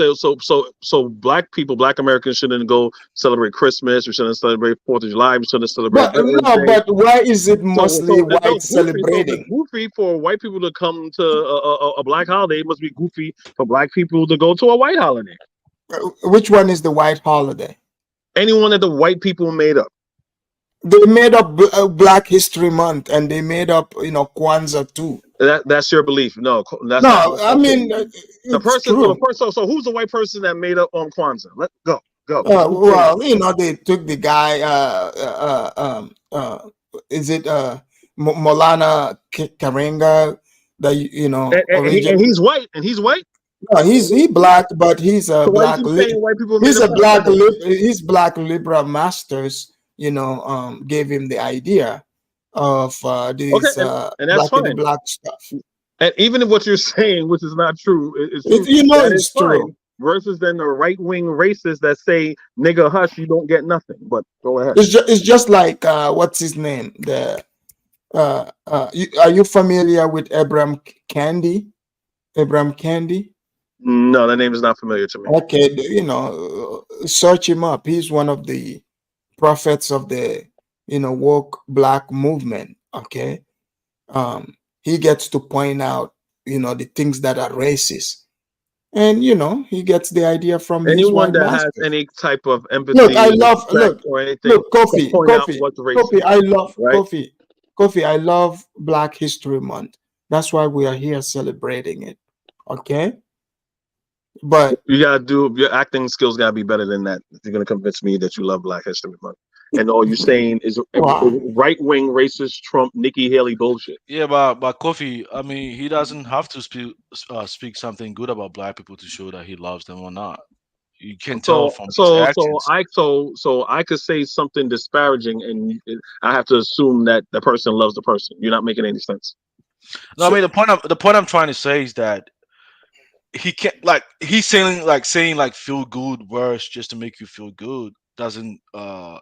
So Black people, Black Americans shouldn't go celebrate Christmas. We shouldn't celebrate 4th of July. We shouldn't celebrate. But why is it mostly white celebrating? It's goofy for white people to come to a Black holiday. It must be goofy for Black people to go to a white holiday. Which one is the white holiday? Anyone that the white people made up. They made up Black History Month, and they made up, Kwanzaa too. That's your belief. No, that's not, I mean, the person. True. So who's the white person that made up on Kwanzaa? Let's go. Well, they took the guy. Is it Molana Karenga? And he's white. And he's white. No, he's black, but he's a black. He's black liberal masters. Gave him the idea of these and that's black and black stuff. And even if what you're saying, which is not true, is true, it's true. Versus then the right-wing racists that say "nigga hush, you don't get nothing." But go ahead. It's just like what's his name? Are you familiar with Abraham Candy? Abraham Candy? No, that name is not familiar to me. Okay, search him up. He's one of the prophets of the woke black movement. Okay, he gets to point out the things that are racist, and he gets the idea from his Anyone white that has master. any type of empathy, Look, I love respect, or anything, look, can Kofi, point out Kofi, what's racist, Kofi. I love right? Kofi. I love Black History Month. That's why we are here celebrating it. Okay, but You gotta do your acting skills. Gotta be better than that if you're gonna convince me that you love Black History Month. And all you're saying is wow. right wing racist Trump Nikki Haley bullshit. Yeah, but Kofi, I mean, he doesn't have to speak something good about black people to show that he loves them or not. You can tell So from his so so actions. I so I could say something disparaging, and I have to assume that the person loves the person. You're not making any sense. No, I mean the point I'm trying to say is that he can't like he's saying like feel good words just to make you feel good doesn't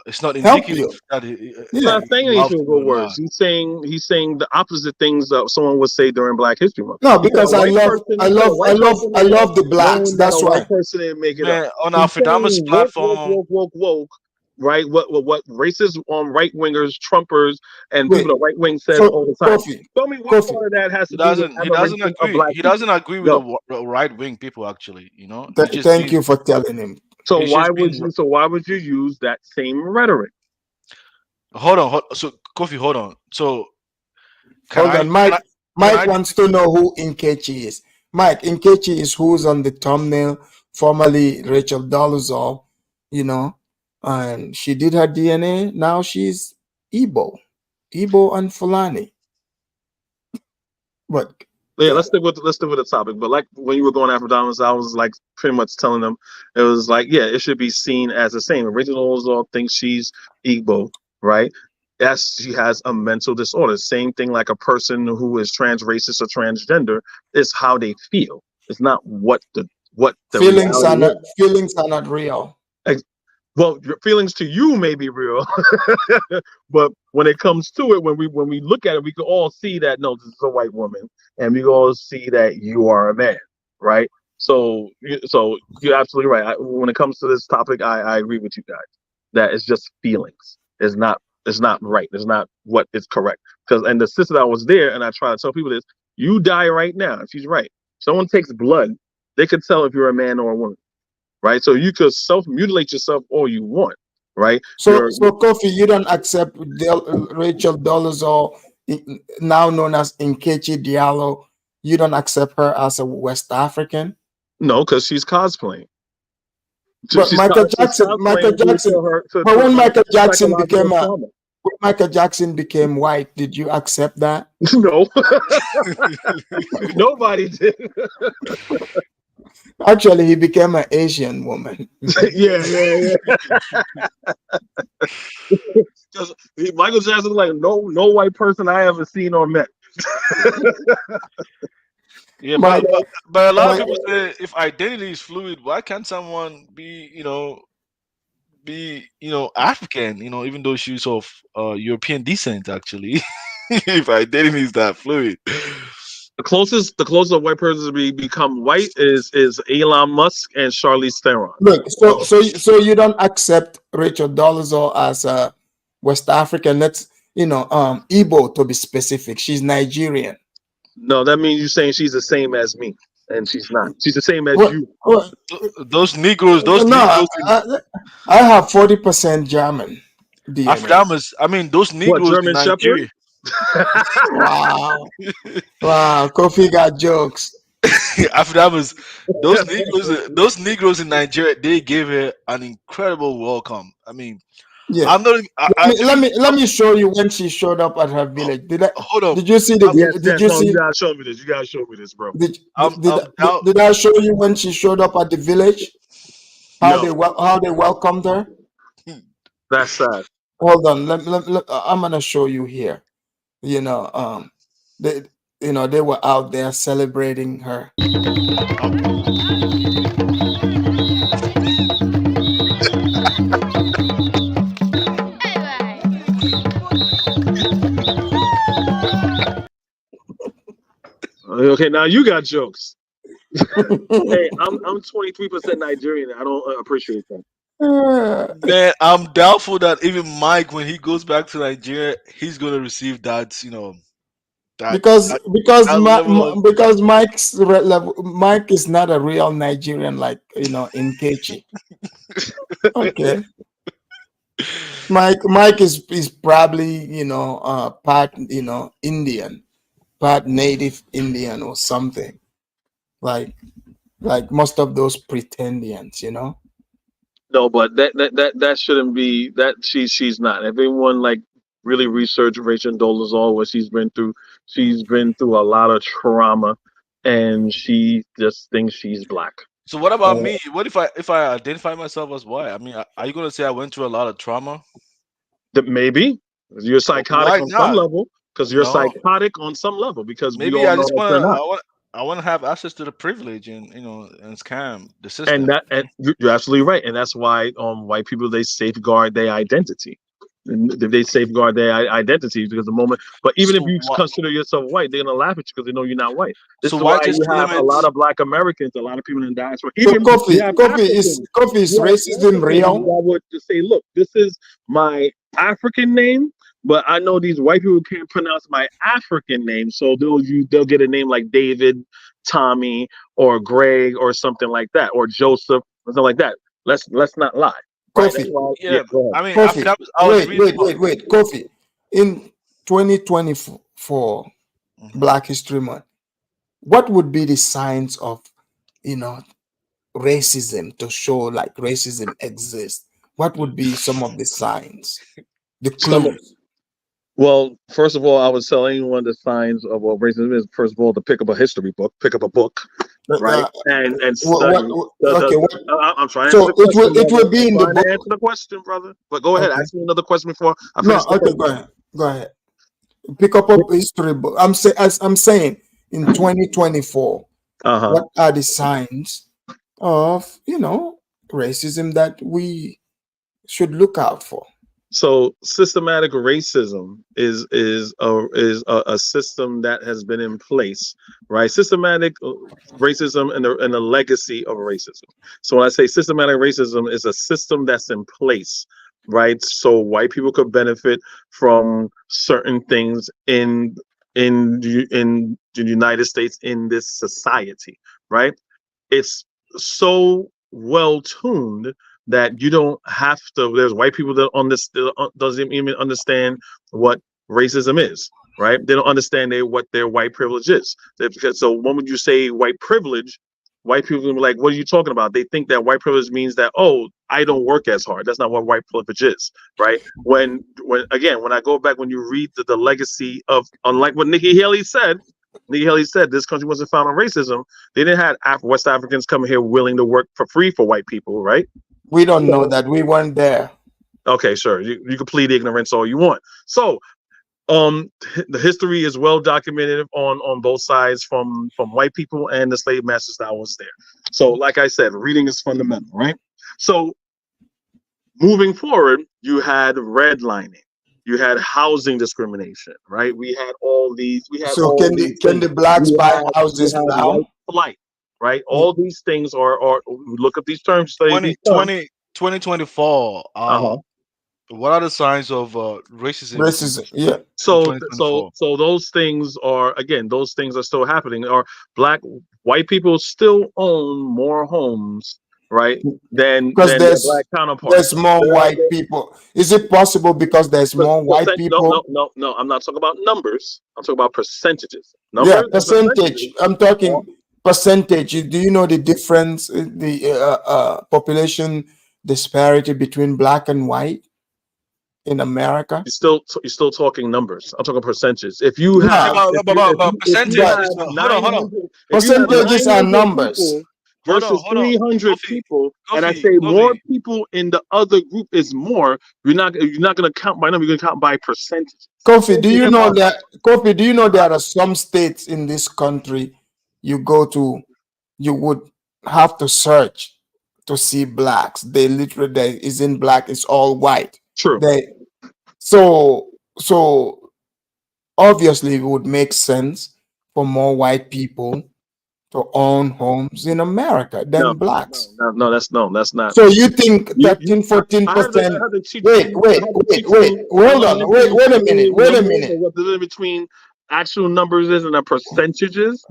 it's not Help indicative you. that He's Yeah. not saying he loves anything you good or words. not. He's saying the opposite things that someone would say during Black History Month. No, He said a because I white love, person. I He said a love, I white love, person I there love the blacks. knowing that a That's white why. person didn't make it up. Man, on He's Alfredamus saying platform, woke. Right? What racist right wingers, Trumpers, and Wait. people the right wing says all So, the time. Kofi, Tell me what Kofi. part of that has he to do with doesn't admiration of agree. Black He people? doesn't agree with No. the right wing people actually. You know, he's just Thank being you for telling him. So he's why just would being. you? So why would you use that same rhetoric? So Kofi, hold on. So can Hold I on, can I Mike. can Mike I wants to know who Nkechi is. Mike, Nkechi is who's on the thumbnail, formerly Rachel Dolezal, and she did her DNA. Now she's Igbo and Fulani. But Yeah, let's stick with the topic. But like when you were going after Donalds, I was like pretty much telling them it was like, yeah, it should be seen as the same. Original all thinks she's Igbo, right? Yes, she has a mental disorder. Same thing like a person who is trans racist or transgender is how they feel. It's not what the feelings reality are not is. feelings are not real. Well, your feelings to you may be real, but when it comes to it, when we look at it, we can all see that no, this is a white woman, and we can all see that you are a man, right? So you're absolutely right. When it comes to this topic, I agree with you guys that it's just feelings. It's not right. It's not what is correct. And the sister that was there, and I try to tell people this: you die right now. And she's right. Someone takes blood, they can tell if you're a man or a woman. Right, so you could self-mutilate yourself all you want, right? So Kofi, you don't accept Rachel Dolezal, now known as Nkechi Diallo. You don't accept her as a West African. No, because she's cosplaying. But Michael Jackson. But when Michael Jackson became white, did you accept that? No, nobody did. Actually, he became an Asian woman. yeah. Because Michael Jackson, like no white person I ever seen or met. Yeah, but a lot of people say if identity is fluid, why can't someone be African, even though she's of European descent actually. If identity is that fluid. The closest a white person to become white is Elon Musk and Charlize Theron. Look, so you don't accept Rachel Dolezal as a West African. Let's Igbo to be specific. She's Nigerian. No, that means you're saying she's the same as me, and she's not. She's the same as you. Those Negroes. I have 40% German DNA. I mean, those Negroes in Nigeria. Wow, Kofi got jokes. Those Negroes in Nigeria, they gave her an incredible welcome. I mean, yeah. I'm not. Let me show you when she showed up at her village. Hold on. Did you see the? Did you see? You gotta show me this. You gotta show me this, bro. Did I show you when she showed up at the village? How they welcomed her? That's sad. Hold on. I'm gonna show you here. They were out there celebrating her. Okay, now you got jokes. Hey, I'm 23% Nigerian. I don't appreciate that. Man, I'm doubtful that even Mike, when he goes back to Nigeria, he's gonna receive that, that because that, because that level of. because Mike is not a real Nigerian like Nkechi. Okay, Mike is probably part Indian, part native Indian or something like most of those pretendians. No, but that shouldn't be that. She's not. If anyone like really research Rachel Dolezal, what she's been through a lot of trauma, and she just thinks she's black. So what about me? What if I identify myself as white? I mean, are you gonna say I went through a lot of trauma? That maybe you're psychotic Why on some not? level because you're No, psychotic on some level because we maybe all I know just that you're not. I want to have access to the privilege and scam the And system. you're absolutely right, and that's why white people they safeguard their identity. And they safeguard their identity because the moment. But even if So you what? consider yourself white, they're gonna laugh at you because they know you're not white. This So is why why you just have a limit? lot of Black Americans, a lot of people in the diaspora. So Even you have Africans. coffee is You have racism Africans real? that would just say, "Look, this is my African name." But I know these white people can't pronounce my African name, so they'll get a name like David, Tommy, or Greg, or something like that, or Joseph, or something like that. Let's not lie, right? That's Coffee, why. Yeah, Yeah, go ahead. I mean, coffee. I was reading about. Wait. Coffee. In 2024 Mhm. Black History Month, what would be the signs of you know racism to show like racism exists? What would be some of the signs, the Some clues? Well, first of all, I would tell anyone the signs of what racism is. First of all, to pick up a history book, pick up a book, right, Uh, and what, study. okay, I'm trying to answer so the question, it brother. will be I'm in the trying to book. answer the question, brother. But go ahead, Okay. ask me another question before I No, finish the okay, question. go ahead. Pick up a history book. As I'm saying, in 2024, Uh-huh. what are the signs of racism that we should look out for? So systematic racism is a system that has been in place, right? Systematic racism and the legacy of racism. So when I say systematic racism is a system that's in place, right? So white people could benefit from certain things in the United States in this society, right? It's so well tuned that you don't have to. There's white people that doesn't even understand what racism is, right? They don't understand what their white privilege is. So when would you say white privilege? White people will be like, "What are you talking about?" They think that white privilege means that, oh, I don't work as hard. That's not what white privilege is, right? When I go back, when you read the legacy of, unlike what Nikki Haley said, this country wasn't founded on racism. They didn't have West Africans coming here willing to work for free for white people, right? We don't know that. We weren't there. Okay, sure. You can plead ignorance all you want. So, the history is well documented on both sides from white people and the slave masters that was there. So, like I said, reading is fundamental, right? So, moving forward, you had redlining, you had housing discrimination, right? We had all these. We had So all these can things. the blacks buy You houses had now? white flight, right? All these things are look up these terms, study 20, these terms. 2024. Uh-huh. What are the signs of racism Racism, yeah. in So 2024? those things are still happening. Or white people still own more homes, right, Because than their black there's counterparts. more white people. Is it possible because there's more white No, people? no. I'm not talking about numbers. I'm talking about percentages. Yeah, Numbers and percentage. percentages. I'm talking percentage. Do you know the difference, the population disparity between black and white in America? You're still talking numbers. I'm talking percentages. If you No, have About percentage. but It's not, hold on. 900, if you have percentages are 900 numbers. people versus Hold on. 300 Kofi, people, and I Kofi, say more Kofi. people in the other group is more, you're not going to count by number. You're going to count by percentage. Kofi, do you know About that? Kofi, do you know there are some states in this country you go to, you would have to search to see blacks. They literally there isn't black; it's all white. True. So obviously it would make sense for more white people to own homes in America than blacks. No, that's not. So you think You- 13, 14%? I had to cheat Wait, you. wait, I had to wait, cheat wait. you Hold on. elementary Wait a minute. school Wait a numbers minute. and what the difference between actual numbers is and the percentages.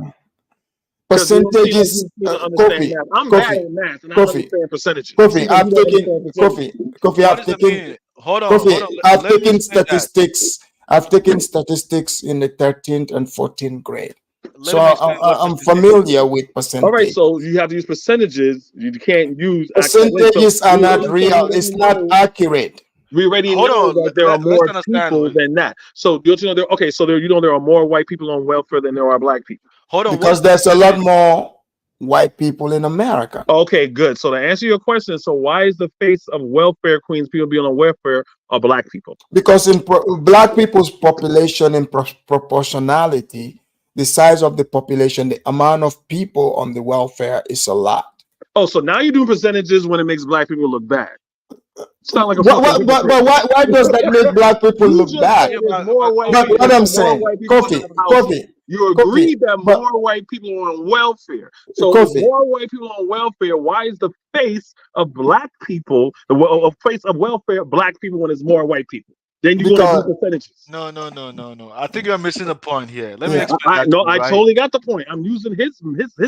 Percentages, You don't understand Kofi, math. I'm bad Kofi, at math and I Kofi, understand percentages. Kofi, You I've don't taken, understand percentages. Kofi, What I've does it taken, mean? Hold on, Kofi, hold on. I've Let me taken explain that. statistics. I've taken statistics in the 13th and 14th grade. Let So me explain what I'm percentage. familiar with All right, percentage. so you have to use percentages. You can't use actual. Percentages are not real. It's not accurate. We already Hold know on. that there are Let's more understand. people than that. So don't you know there? Okay, so there are more white people on welfare than there are black people. Hold on. Because there's a lot more white people in America. Okay, good. So to answer your question, so why is the face of welfare queens, people being on welfare, are black people? Because in black people's population, in proportionality, the size of the population, the amount of people on the welfare is a lot. Oh, so now you're doing percentages when it makes black people look bad. It's not like a But why does that make black people look bad? But what I'm saying, Kofi, you agreed that more white people are on welfare. So if more white people on welfare, why is the face of black people, the face of welfare, black people when it's more white people? Then you go to do percentages. No. I think you're missing the point here. Let me explain that. I totally got the point. I'm using his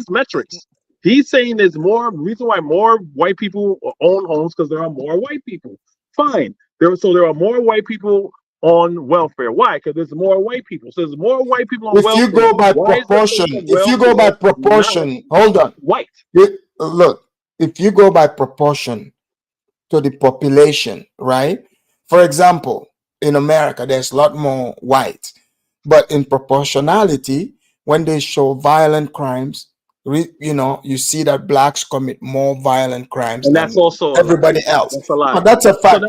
metrics. He's saying there's more reason why more white people own homes because there are more white people. Fine. There are more white people on welfare. Why? Because there's more white people. So there's more white people on welfare. If you go by proportion, hold on. White. Look, if you go by proportion to the population, right? For example, in America, there's a lot more white, but in proportionality, when they show violent crimes, you see that blacks commit more violent crimes and than that's also everybody else. That's a lie. No, that's a fact.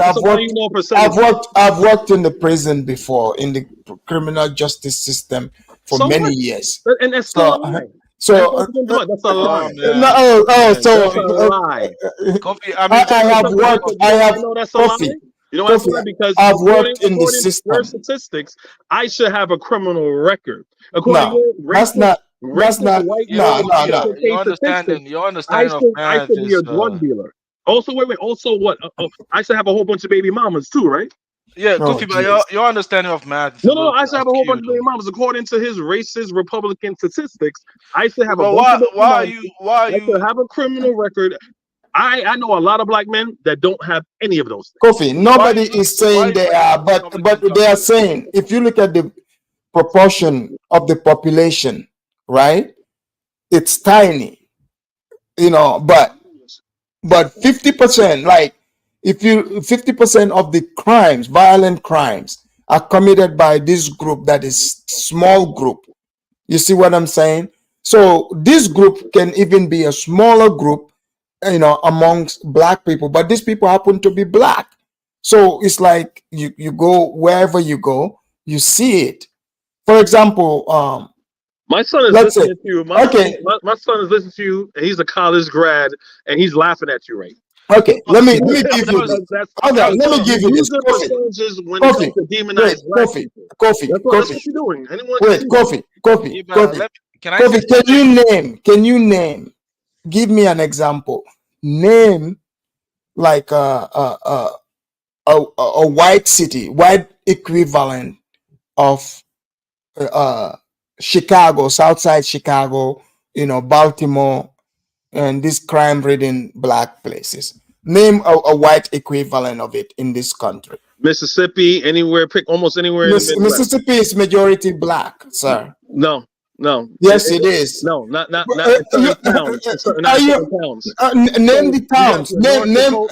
So I've worked in the prison before, in the criminal justice system for many years. And that's still a lie. That's a lie. That's a lie. Kofi, I have know that's a lie. You know why? Because I've worked in the system. Your statistics, I should have a criminal record. No, that's not. That's not. No. Your understanding of I math should be a drug dealer. Also, wait. Also, what? I should have a whole bunch of baby mamas too, right? Yeah, Kofi, but your understanding of math. No. I should have a whole bunch of baby mamas according to his racist Republican statistics. I should have a. Why are you? should have a criminal record. I know a lot of black men that don't have any of those things. Kofi, nobody is saying they are, but they are saying if you look at the proportion of the population, right? It's tiny, but 50%, like if 50% of the crimes, violent crimes, are committed by this group that is small group. You see what I'm saying? So this group can even be a smaller group, amongst black people, but these people happen to be black. So it's like you go wherever you go, you see it. For example, my son is listening to you. My son is listening to you, and he's a college grad, and he's laughing at you right. Okay, let me give you this. Let me give you this. Kofi. Can you name? Give me an example. Name like a white city, white equivalent of Chicago, Southside Chicago, Baltimore, and these crime-ridden black places. Name a white equivalent of it in this country. Mississippi, almost anywhere. Mississippi is majority black, sir. No. Yes, it is. No, not certain towns. Name the towns.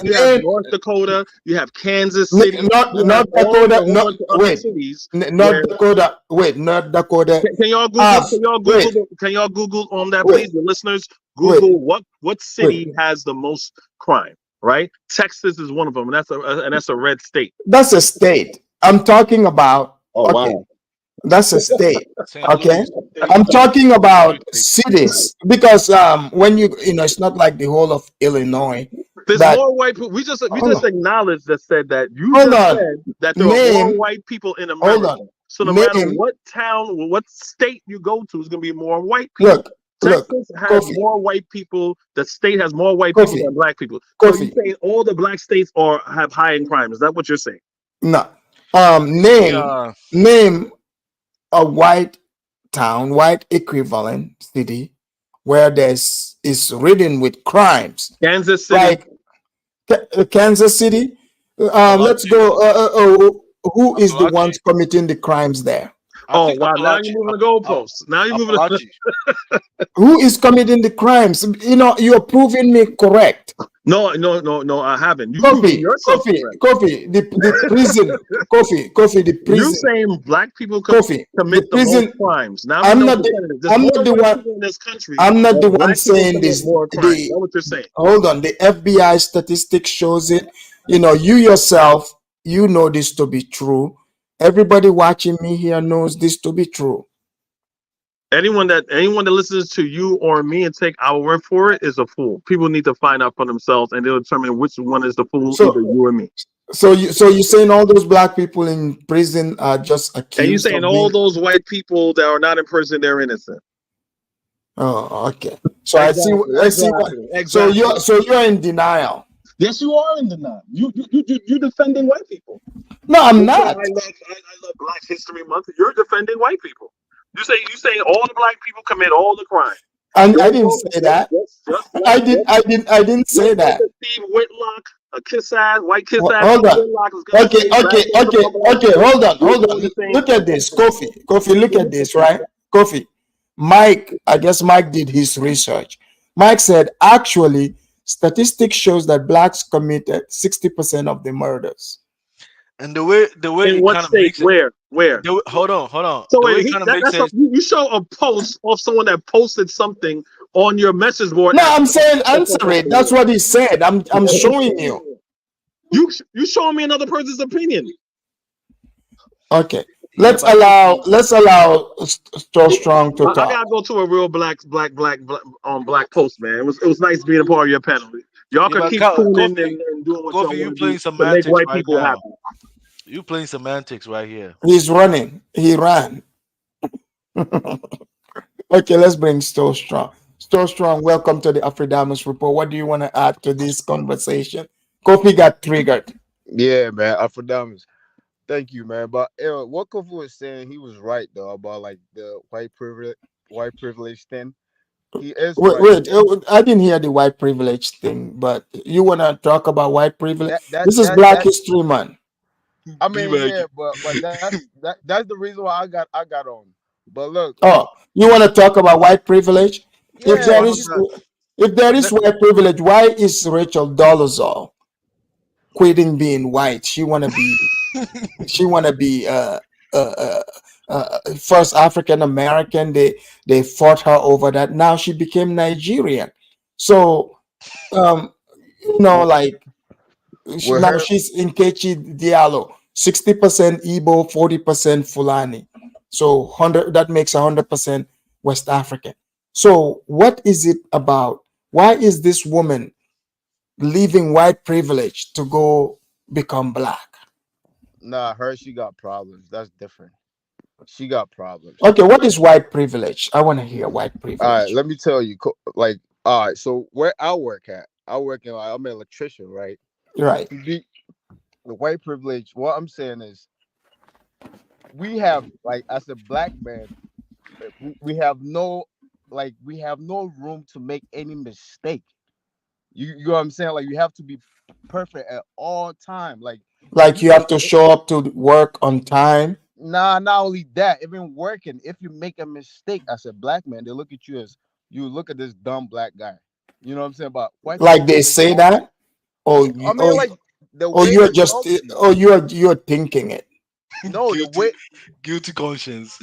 You have North Dakota. You have Kansas City. North Dakota. North Dakota. Can y'all Google? Can y'all Google on that, please, the listeners? Google what city has the most crime? Right? Texas is one of them, and that's a red state. That's a state. I'm talking about. Wow. That's a state. Okay, I'm talking about cities because when it's not like the whole of Illinois. There's more white people. We just acknowledged that said that you said that there are more white people in America. So no matter what town, what state you go to, it's gonna be more white people. Texas has more white people. The state has more white people than black people. So you're saying all the black states have high in crime? Is that what you're saying? No. Name a white town, white equivalent city where is ridden with crimes. Kansas City. Like Kansas City. Let's go. Who is the ones committing the crimes there? Oh wow! Now you're moving the goalposts. Now you're moving. Who is committing the crimes? You know, you're proving me correct. No, I haven't. Kofi, the prison. Kofi, the prison. You're saying black people commit the most crimes. Now I'm not the one in this country. I'm not the one saying this. That's what you're saying. Hold on, the FBI statistics shows it. You know, you yourself, you know this to be true. Everybody watching me here knows this to be true. Anyone that listens to you or me and take our word for it is a fool. People need to find out for themselves, and they'll determine which one is the fool, either you or me. So you're saying all those black people in prison are just accused? And you're saying all those white people that are not in prison, they're innocent? Oh, okay. So exactly. I see. Exactly. So you're in denial. Yes, you are in denial. You defending white people. No, I'm not. I love Black History Month. You're defending white people. You say all the black people commit all the crime. I didn't say that. I didn't say that. Steve Whitlock, a kiss ass, white kiss ass. Hold on. Okay. Hold on. Look at this, Kofi. Look at this, right, Kofi. Mike, I guess Mike did his research. Mike said actually, statistics shows that blacks committed 60% of the murders. And the way in what state? Where? Hold on. So you show a post of someone that posted something on your message board. No, I'm saying answer it. That's what he said. I'm showing you. You showing me another person's opinion. Okay. Let's allow So Strong to talk. I gotta go to a real black post, man. It was nice being a part of your panel. Y'all can keep tuning in and doing what y'all want to do to make white people happy. You playing semantics right here. He's running. He ran. Okay, let's bring Sto Strong. Sto Strong, welcome to the Afridamus Report. What do you want to add to this conversation? Kofi got triggered. Yeah, man. Afridamus. Thank you, man. But what Kofi was saying, he was right though about like the white privilege thing. He is wait, I didn't hear the white privilege thing, but you want to talk about white privilege? This is Black History Month. I mean, yeah, but that's the reason why I got on. But look, you want to talk about white privilege? Yeah, if there is white privilege, why is Rachel Dolezal quitting being white? She wanna be first African American. They fought her over that. Now she became Nigerian. So like now she's Nkechi Diallo. 60% Igbo, 40% Fulani. So that makes 100% West African. So what is it about? Why is this woman leaving white privilege to go become black? Nah, she got problems. That's different. She got problems. Okay, what is white privilege? I want to hear white privilege. All right, let me tell you. Like, all right, so where I work at, I'm an electrician, right? Right. The white privilege, what I'm saying is we have, like, as a black man, we have no room to make any mistake. You know what I'm saying? Like, you have to be perfect at all time. Like you have to show up to work on time. Nah, not only that, even working, if you make a mistake as a black man, they look at you as, you look at this dumb black guy. You know what I'm saying? But white like they say that? You're thinking it. No, guilty conscience.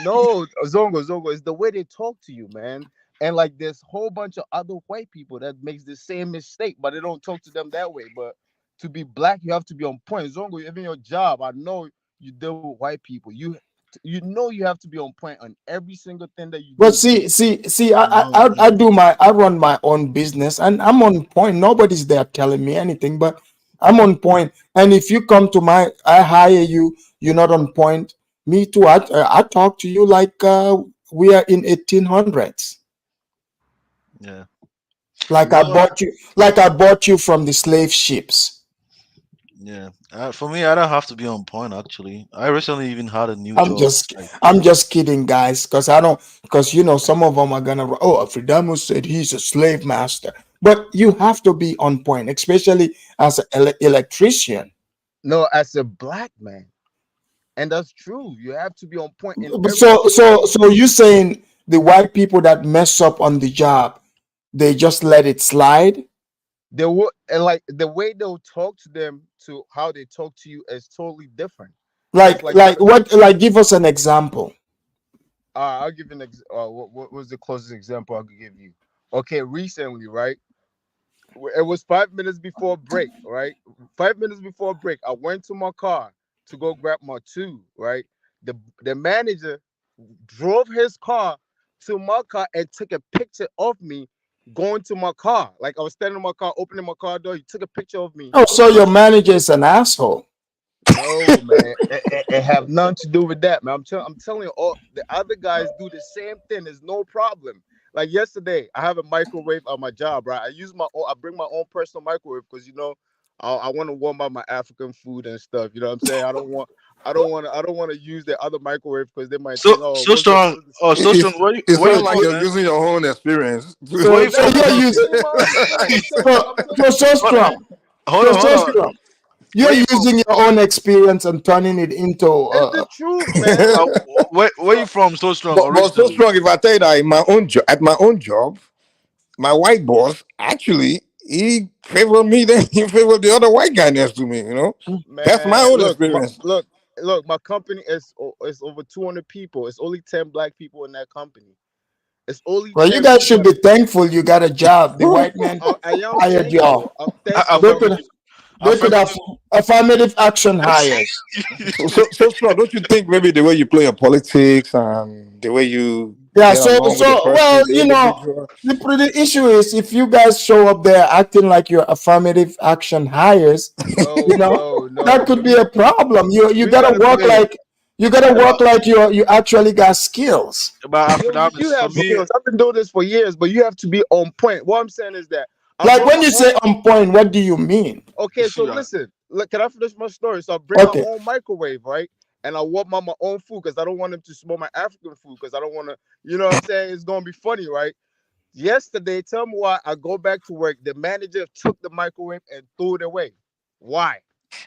No, Zongo, it's the way they talk to you, man. And like there's a whole bunch of other white people that makes the same mistake, but they don't talk to them that way. But to be black, you have to be on point. Zongo, even your job, I know you deal with white people. You have to be on point on every single thing that you do. But see, I run my own business and I'm on point. Nobody's there telling me anything, but I'm on point. And if you come to I hire you, you're not on point, Me too. I talk to you like we are in 1800s. Yeah. Like I bought you, from the slave ships. Yeah. For me, I don't have to be on point. Actually, I recently even had a new I'm job. just, kidding, guys, because some of them are gonna. Oh, Fredamus said he's a slave master, but you have to be on point, especially as an electrician. No, as a black man, and that's true. You have to be on point in So, everything you do. you saying the white people that mess up on the job, they just let it slide? They will, and like the way they'll talk to them to how they talk to you is totally different. Like what? Like, give us an example. I'll give you an what was the closest example I could give you? Okay, recently, right? It was 5 minutes before break, right? 5 minutes before break, I went to my car to go grab my two, right? The manager drove his car to my car and took a picture of me going to my car. Like I was standing in my car, opening my car door. He took a picture of me. Oh, so your manager is an asshole? No, man, it have nothing to do with that, man. I'm telling you, all the other guys do the same thing. There's no problem. Like yesterday, I have a microwave on my job, right? I bring my own personal microwave because I want to warm up my African food and stuff. You know what I'm saying? I don't want to use the other microwave because they might think, oh, So strong. Oh, so strong. It sounds like you're using your own experience. So you're using so strong. Hold on. You're using your own experience and turning it into. It's the truth, man. Where you from? So strong. But so strong. If I tell you that in my own at my own job, my white boss actually he favored me. Then he favored the other white guy next to me. You know, Man, that's my own look, experience. Look. My company is over 200 people. It's only 10 black people in that company. It's only. Well, you guys should be thankful you got a job. The white man I am hired thankful. y'all. I'm thankful. They could have affirmative action hires. So strong. Don't you think maybe the way you play your politics and the way you Yeah, get so along with the person, well, the you know, individual? the issue is if you guys show up there acting like you're affirmative action hires, No, that could be a problem. You gotta work like you actually got skills. You have skills. I've been doing this for years, but you have to be on point. What I'm saying is that Like when you say on point, what do you mean? okay, so listen, look, can I finish my story? So I bring my own microwave, right? And I warm up my own food because I don't want them to smell my African food because I don't want to, you know what I'm saying? It's gonna be funny, right? Yesterday, tell me why I go back to work. The manager took the microwave and threw it away. Why?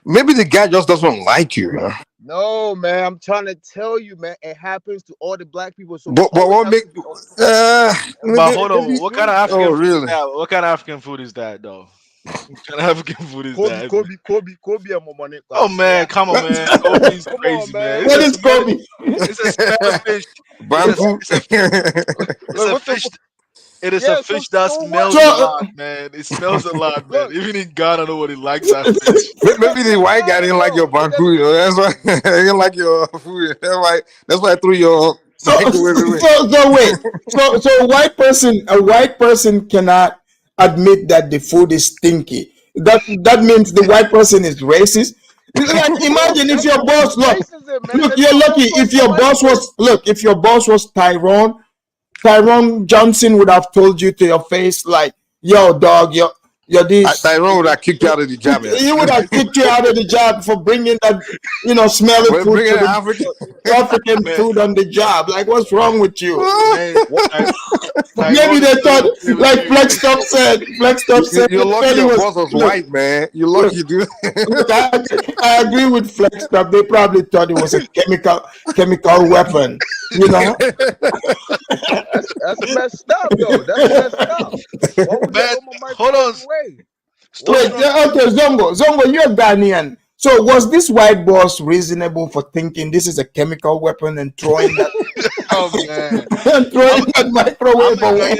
Maybe the guy just doesn't like you. Huh? No, man, I'm trying to tell you, man. It happens to all the black people. So But what make? But hold on, what kind of African Oh, food is really? that? What kind of African food is that, though? What kind of African food is that? Kobe, and Momone. Oh man, come on, man. Kobe's crazy, man. What is Kobe? It's a smelly fish. Bamboo. It's a fish. It is a fish that smells a lot, man. It smells a lot, man. Even in Ghana, nobody likes that fish. Maybe the white guy didn't like your bamboo. You know? That's why he didn't like your food. That's why I threw your microwave away. So wait. So a white person cannot admit that the food is stinky. That means the white person is racist. Like, imagine if your boss look, you're lucky if your boss was Tyrone Johnson would have told you to your face like, "Yo, dog, you're this." Tyrone would have kicked you out of the job. He would have kicked you out of the job for bringing that, smelly We're food, bringing African food on the job. Like, what's wrong with you? Man, Maybe they thought, like Flextop said. You're lucky your boss was white, man. You're lucky, dude. Look, I agree with Flextop. They probably thought it was a chemical weapon. You know. That's messed up, though. That's messed up. Why would Man, my hold on. away? Wait, okay, Zongo, you're Ghanaian. So was this white boss reasonable for thinking this is a chemical weapon and throwing that? Oh man, and throwing that microwave away?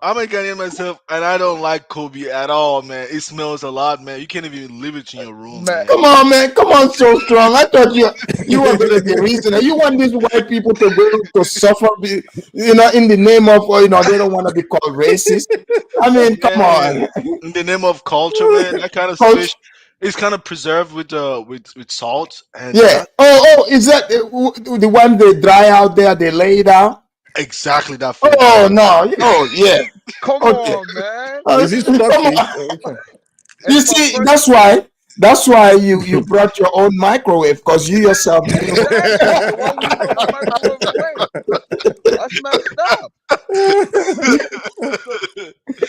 I'm a Ghanaian myself, and I don't like Kobe at all, man. It smells a lot, man. You can't even leave it in your room, man. Come on, man. Come on, so strong. I thought you were going to be reasonable. You want these white people to go to suffer, in the name of, they don't want to be called racist. I mean, come on. In the name of culture, man. That kind of fish. It's kind of preserved with with salt and Yeah. Oh, is that the one they dry out there? They lay it out. exactly that fish. Oh no! Oh yeah. Come Okay. on, man. Is it Come stockfish on. or which one? You It's my see, first. that's why you brought your own microwave because you yourself didn't. Exactly. So why would you throw my microwave away? That's messed up. So,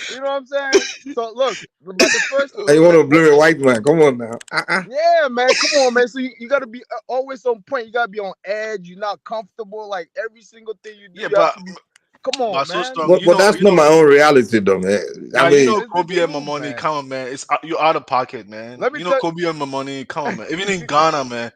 you know what I'm saying? So look, but the first, You want to blame a white man? Come on now. yeah, man, come on, man. So you got to be always on point. You got to be on edge. You're not comfortable. Like every single thing you do, Yeah, you have but to be. Come on, so man. strong. But that's not my own reality, though, man. I You mean, know It's the Kobe and my truth, money. man. Come on, man. It's you're out of pocket, man. Let me You know tell. Kobe and my money. Come on, man. Even in Ghana, man,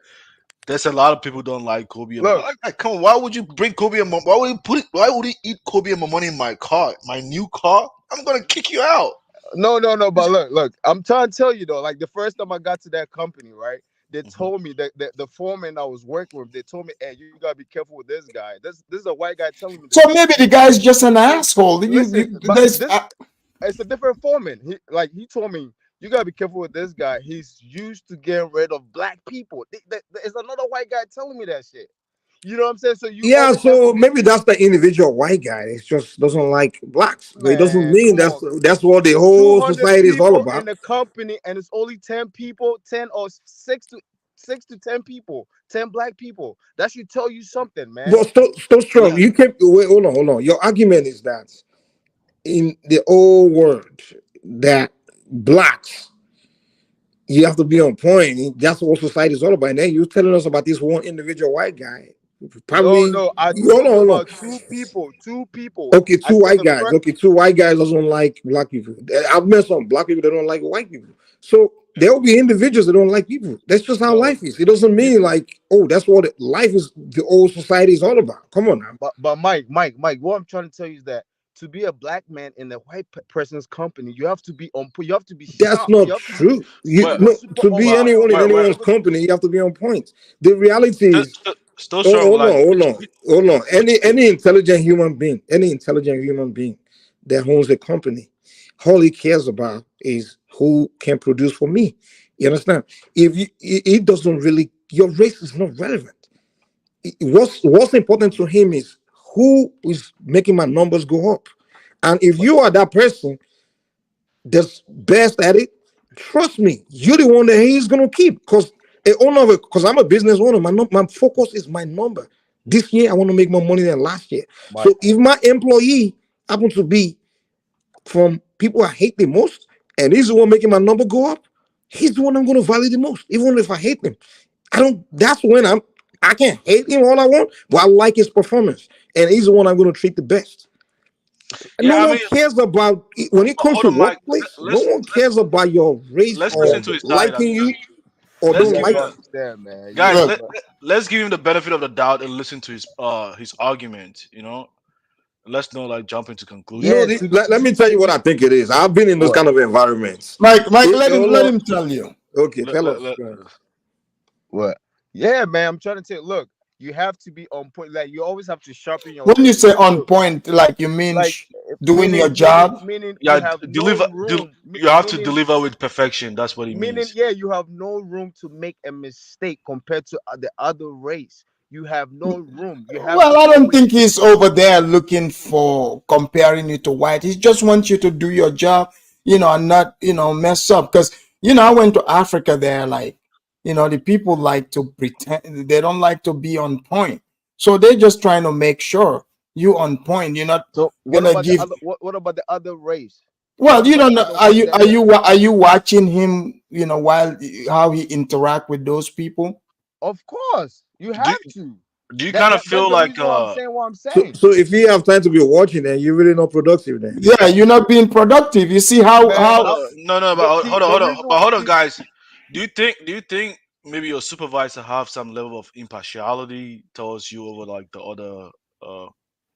there's a lot of people don't like Kobe and my Look, like, come on. Why would you bring Kobe and my? Why would you put it? Why would you eat Kobe and my money in my car? My new car? I'm gonna kick you out. no. But look. I'm trying to tell you though. Like the first time I got to that company, right? They told me that the foreman I was working with, they told me, "Hey, you gotta be careful with this guy. This is a white guy telling me So this." maybe the guy's just an asshole. Listen, but There's it's a different foreman. He told me you gotta be careful with this guy. He's used to getting rid of black people. It's another white guy telling me that shit. You know what I'm saying? So you yeah. always have to So be, maybe that's the individual white guy. It just doesn't like blacks, but it doesn't man. mean Come on, that's what the whole 200 society is all people in about. the company, and it's only 10 people, 10 or 6 to 10 people, 10 black people. That should tell you something, man. But still strong. Yeah, You can't wait. Hold on. Your argument is that in the old world that blacks you have to be on point. That's what society is all about. And then you're telling us about this one individual white guy. Probably No. I hold told you on. about two people. Two people. Okay, I two said white the guys. first. Okay, two white guys doesn't like black people. I've met some black people that don't like white people. So there will be individuals that don't like people. That's just how So life is. It doesn't you, mean like, oh, that's what life is. The old society is all about. Come on now. but Mike, what I'm trying to tell you is that to be a black man in a white person's company, you have to be on point. You have to be That's sharp. not You have to be true. You but no super to on be but point anyone in where anyone's company, you have to be on point. The reality still, is still, still oh, strong. Like hold on. Any intelligent human being, that owns a company, all he cares about is who can produce for me. You understand? If you, it doesn't really, your race is not relevant. What's important to him is who is making my numbers go up. And if you are that person that's best at it, trust me, you're the one that he's gonna keep. Because I'm a business owner, my focus is my number. This year I want to make more money than last year. Mike. So if my employee happens to be from people I hate the most, and he's the one making my number go up, he's the one I'm gonna value the most, even if I hate him. That's when I can hate him all I want, but I like his performance. And he's the one I'm gonna treat the best. yeah. No I one mean, cares about when it comes hold to on, Mike. workplace. No Let's one cares about your race let's or listen to his side. liking you or Let's don't You give have him to like you. understand, man. guys. look. Let's give him the benefit of the doubt and listen to his argument. Let's not like jump into No, Yeah, conclusions. let me tell you what I think it is. I've been in those what? kind of environments. Mike, let him Hold let on. him tell you. Okay, Let, tell let, us. let- What? Yeah, man. I'm trying to tell. Look, you have to be on point. Like you always have to sharpen your When you wit. say on Look, point, like you mean like doing your job. meaning you yeah, have no deliver. room. You have to Meaning deliver with perfection. That's what he means. yeah, you have no room to make a mistake compared to the other race. You have no room. You have Well, to I don't always. think he's over there looking for comparing you to white. He just wants you to do your job, and not, mess up. Because, I went to Africa there, like, the people like to pretend, they don't like to be on point. So they're just trying to make sure you on point. You're not So what gonna about the give. other? What about the other race? Well, What you about don't the know. other Are white you that are you are you watching him? While how he interact with those people. Of course, you Do have to. do you kind of That's feel the like reason why I'm saying what I'm So, saying, so if you have time to be watching, then you're really not productive. Then Yeah, you're not being productive. You see how man. no, but See, hold on, the hold on, reason but why. hold on, See, guys. Do you think maybe your supervisor have some level of impartiality towards you over like the other uh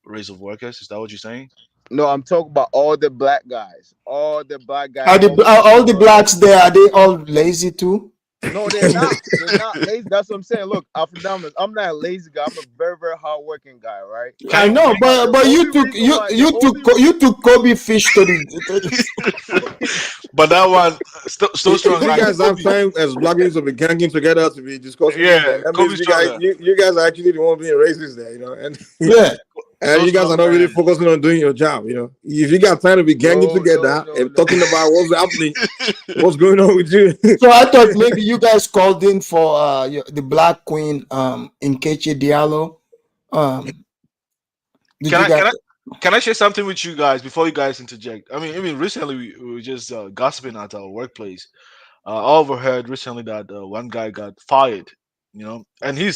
race of workers? Is that what you're saying? no, I'm talking about all the black guys. All the black guys are always all the feel like blacks there? Are they all lazy too? no, they're not. They're not lazy. That's what I'm saying. Look, Alfredamus, I'm not a lazy guy. I'm a very, very hardworking guy, right? Can I you? know, The but only you took reason why the only Kobe fish to the. But that one so strong. If you Like guys have time as black people to be ganging together to be discussing this, yeah, then that Kobe means stronger. you guys are actually the one being racist there, and Yeah. and So you guys strong, are not really man. focusing on doing your job. If you got time to be ganging together and talking about what's happening, what's going on with you. So I thought maybe you guys called in for the Black Queen, Nkechi Diallo. Did you guys? Can I share something with you guys before you guys interject? I mean, recently we were just gossiping at our workplace. I overheard recently that one guy got fired. And he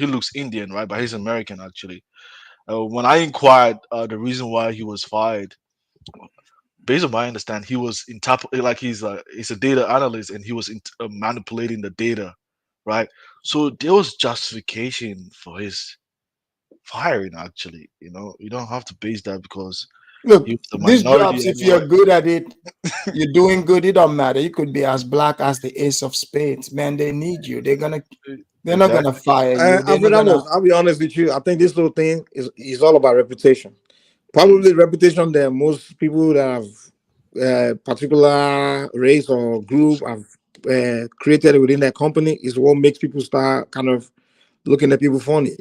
looks Indian, right? But he's American actually. When I inquired the reason why he was fired, based on my understand, he was in top like he's a data analyst and he was manipulating the data, right? So there was justification for his firing. Actually, you don't have to base that because Look, he was the these minority jobs, if you're anyway. good at it, you're doing good, it don't matter. You could be as black as the ace of spades. Man, they need you. They're not gonna Exactly. fire you. They're not gonna. I'll be honest with you. I think this whole thing is all about reputation. Probably reputation that most people that have particular race or group have created within that company is what makes people start kind of looking at people funny.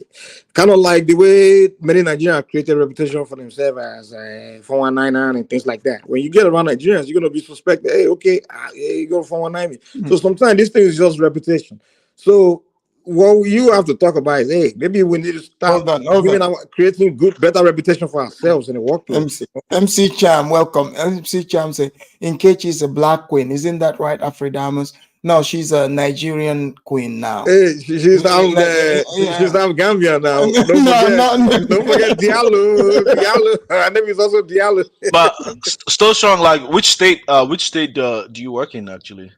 Kind of like the way many Nigerians have created a reputation for themselves as 419 and things like that. When you get around Nigerians, you're going to be suspected. Hey, okay, you go 419 me. So sometimes this thing is just reputation. So what you have to talk about is, hey, maybe we need to start Hold on. creating better reputation for ourselves in the workplace. MC Cham, welcome. MC Cham say, Nkechi is a black queen. Isn't that right, Afridamus? No, she's a Nigerian queen now. Hey, she's now Gambia now. Don't forget Diallo. Diallo. Her name is also Diallo. But still strong. Like which state do you work in actually?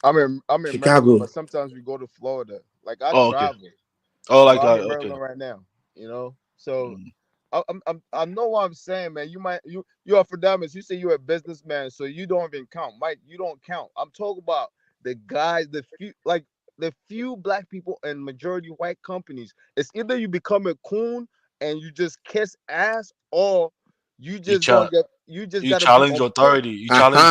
I'm in Chicago. Maryland, but sometimes we go to Florida. Like I Oh, okay. travel. Oh, like I'm in okay. Maryland right now. So I know what I'm saying, man. You are for diamonds. You say you're a businessman, so you don't even count, Mike. You don't count. I'm talking about the guys, the few black people and majority white companies. It's either you become a coon and you just kiss ass, or you just gotta be challenge on authority. You challenge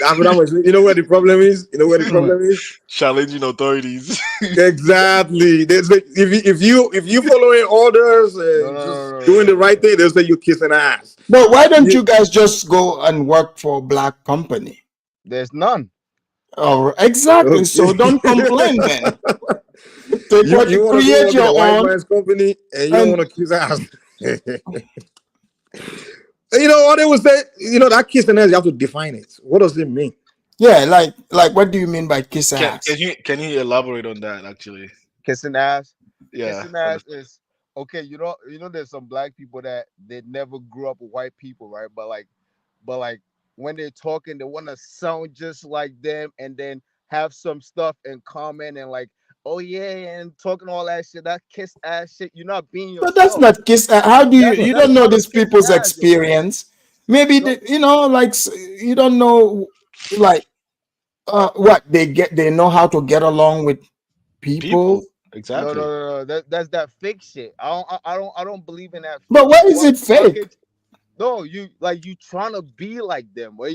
authority. You know where the problem is? You know where the problem is? Challenging authorities. Exactly. If you following orders and just doing the right thing, they'll say you're kissing ass. But why don't you guys just go and work for a black company? There's none. Oh, exactly. Okay. So don't complain then. You want to go create work in a your white own man's company and you don't want to kiss ass. You know what they would say? That kissing ass, you have to define it. What does it mean? Yeah, like what do you mean by kiss ass? Can you elaborate on that actually? Kissing ass. Yeah. Kissing ass is okay. There's some black people that they never grew up with white people, right? But like when they're talking, they want to sound just like them, and then have some stuff in common, and like, oh yeah, and talking all that shit. That kiss ass shit. You're not being yourself. But that's not kiss ass. How do you don't know these people's ass, experience? Maybe you don't know like what they know how to get along with people. Exactly. No. That's that fake shit. I don't believe in that. But why is it fake? No, you trying to be like them. Well,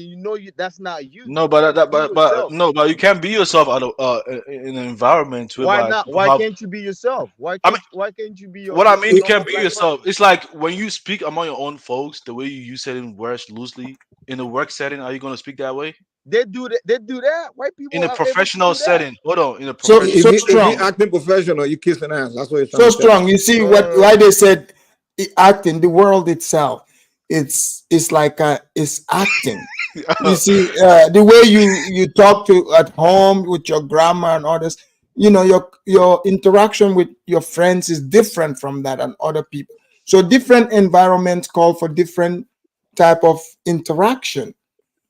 that's not you. No, but you can't be yourself in an environment whereby why not? Why can't you be yourself? Why can't you be your? What I mean, you can't be black yourself. person? It's like when you speak among your own folks, the way you use certain words loosely in a work setting. Are you going to speak that way? They do that. White people in a professional setting. Hold on, in a So professional. If you acting professional, you kissing ass. That's what you're so strong. You see why they said acting. The world itself, it's like it's acting. You see the way you talk to at home with your grandma and others. Your interaction with your friends is different from that and other people. So different environments call for different type of interaction.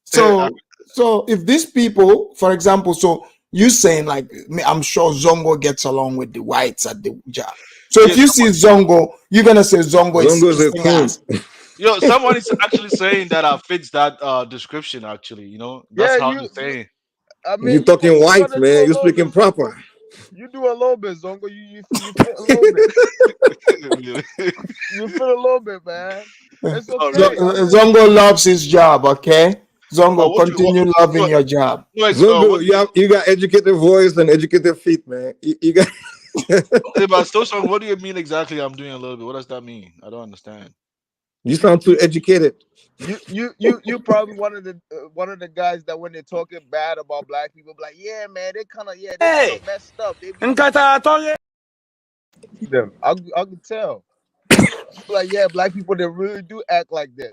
So if these people, for example, so you saying like I'm sure Zongo gets along with the whites at the job. So if you see Zongo, you're gonna say Zongo is a coon. Yo, someone is actually saying that fits that description. Actually, that's how you're saying. I mean, you're talking white, man. You're speaking proper. You do a little bit, Zongo. You fit a little bit. You fit a little bit, man. It's okay. Zongo loves his job, okay? Zongo, What you continue loving your job. Zongo, you got educated voice and educated feet, man. You got. But still, so what do you mean exactly? I'm doing a little bit. What does that mean? I don't understand. You sound too educated. You probably one of the guys that when they're talking bad about black people, like, yeah, man, they kind of messed up. They be them. I can tell. Like, yeah, black people, they really do act like this.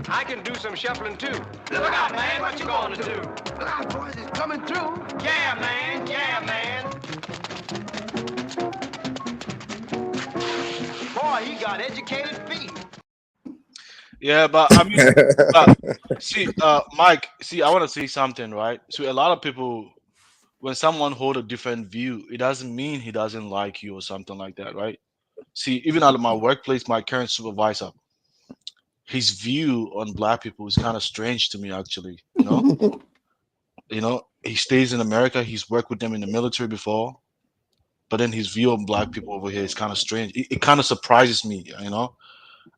I can do some shuffling too. Look out, man, what you gonna do? Look out, boys, it's coming through. Yeah, man, yeah, man. Boy, he got educated feet. Yeah, but I mean, see, Mike, see, I want to say something, right? So a lot of people, when someone hold a different view, it doesn't mean he doesn't like you or something like that, right? See, even out of my workplace, my current supervisor, his view on black people is kind of strange to me, actually. He stays in America. He's worked with them in the military before, but then his view on black people over here is kind of strange. It kind of surprises me,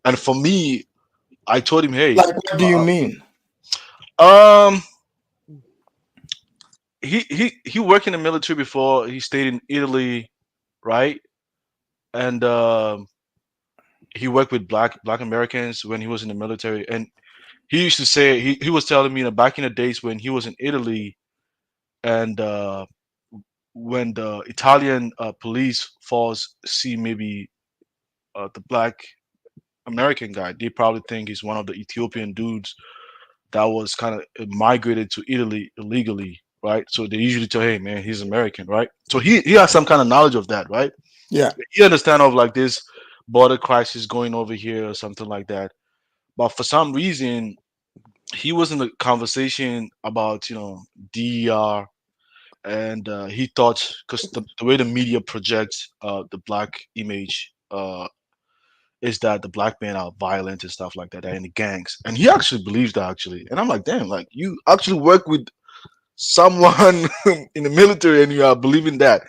And for me, I told him, hey, like, what do you mean? He worked in the military before. He stayed in Italy, right? And he worked with black Americans when he was in the military. And he used to say he was telling me that back in the days when he was in Italy, and when the Italian police force see maybe the black American guy, they probably think he's one of the Ethiopian dudes that was kind of migrated to Italy illegally, right? So they usually tell, hey man, he's American, right? So he has some kind of knowledge of that, right? Yeah. He understand of like this border crisis going over here or something like that. But for some reason, he was in the conversation about DER, and he thought because the way the media projects the black image is that the black men are violent and stuff like that, they're in the gangs, and he actually believes that actually. And I'm like, damn, like you actually work with someone in the military and you are believing that.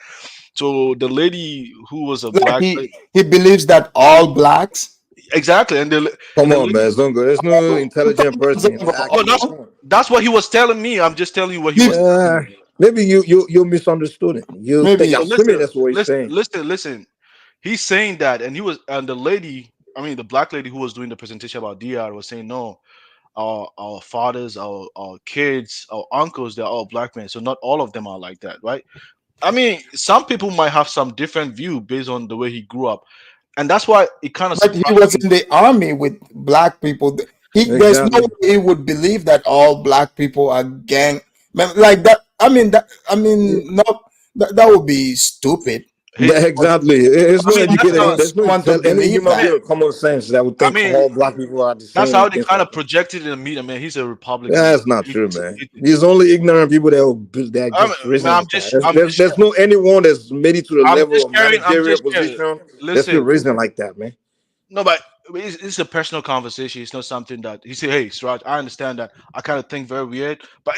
So the lady who was a Like black, he believes that all blacks. exactly, and Come on, man, Zongo. There's no intelligent person. That's what he was telling me. I'm just telling you what he was telling me. Maybe you misunderstood him. So Assuming that's what he's saying. Listen. He's saying that, and the lady, I mean, the black lady who was doing the presentation about DR was saying, no, our fathers, our kids, our uncles, they're all black men. So not all of them are like that, right? I mean, some people might have some different view based on the way he grew up, and that's why it kind of. But he was in the army with black people. There's no way he would believe that all black people are gang like that. I mean, that would be stupid. Exactly. It's no educated. There's no any human being with common sense that would think all black people are the same. That's how they kind of projected in the media, man. He's a Republican. That's not true, man. These only ignorant people that just there's no anyone that's made it to the level of managerial position. That's still reason like that, man. No, but it's a personal conversation. It's not something that he said, hey, Siraj, I understand that. I kind of think very weird, but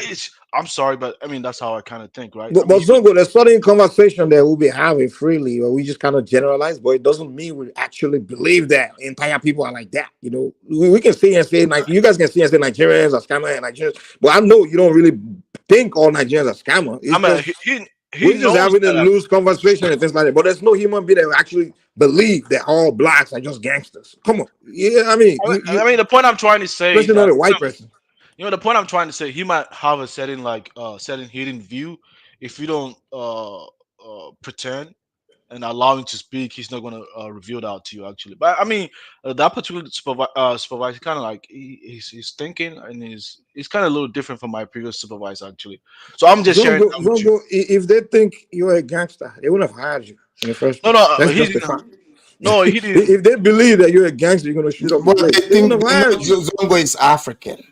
I'm sorry, but I mean, that's how I kind of think, right? But Zongo, there's certain conversation that we'll be having freely, or we just kind of generalize, but it doesn't mean we actually believe that entire people are like that. We can see and say, like, you guys can see and say Nigerians are scammer and Nigerians, but I know you don't really think all Nigerians are scammer. We're just having a loose conversation and things like that. But there's no human being that will actually believe that all blacks are just gangsters. Come on. Yeah, I mean, the point I'm trying to say, especially not a white person. The point I'm trying to say, he might have a certain hidden view. If you don't pretend and allow him to speak, he's not going to reveal that to you, actually. But I mean, that particular supervisor kind of like he's thinking, and he's kind of a little different from my previous supervisor, actually. So I'm just sharing. Zongo, if they think you're a gangster, they wouldn't have hired you in the first place. No, he didn't. If they believe that you're a gangster, you're going to shoot up the place. They think Zongo is African.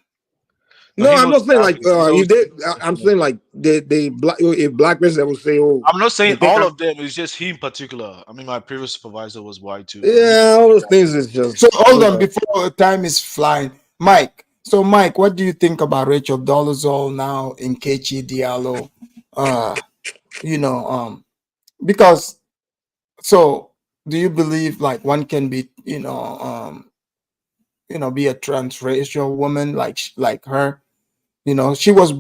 No, I'm not saying like if they. I'm saying like they black. If black person that will say, "Oh," I'm not saying all of them. It's just he in particular. I mean, my previous supervisor was white too. Yeah, all those things is just. So hold on, before time is flying, Mike. So Mike, what do you think about Rachel Dolezal now, Nkechi Diallo? Because do you believe like one can be be a transracial woman like her. She was,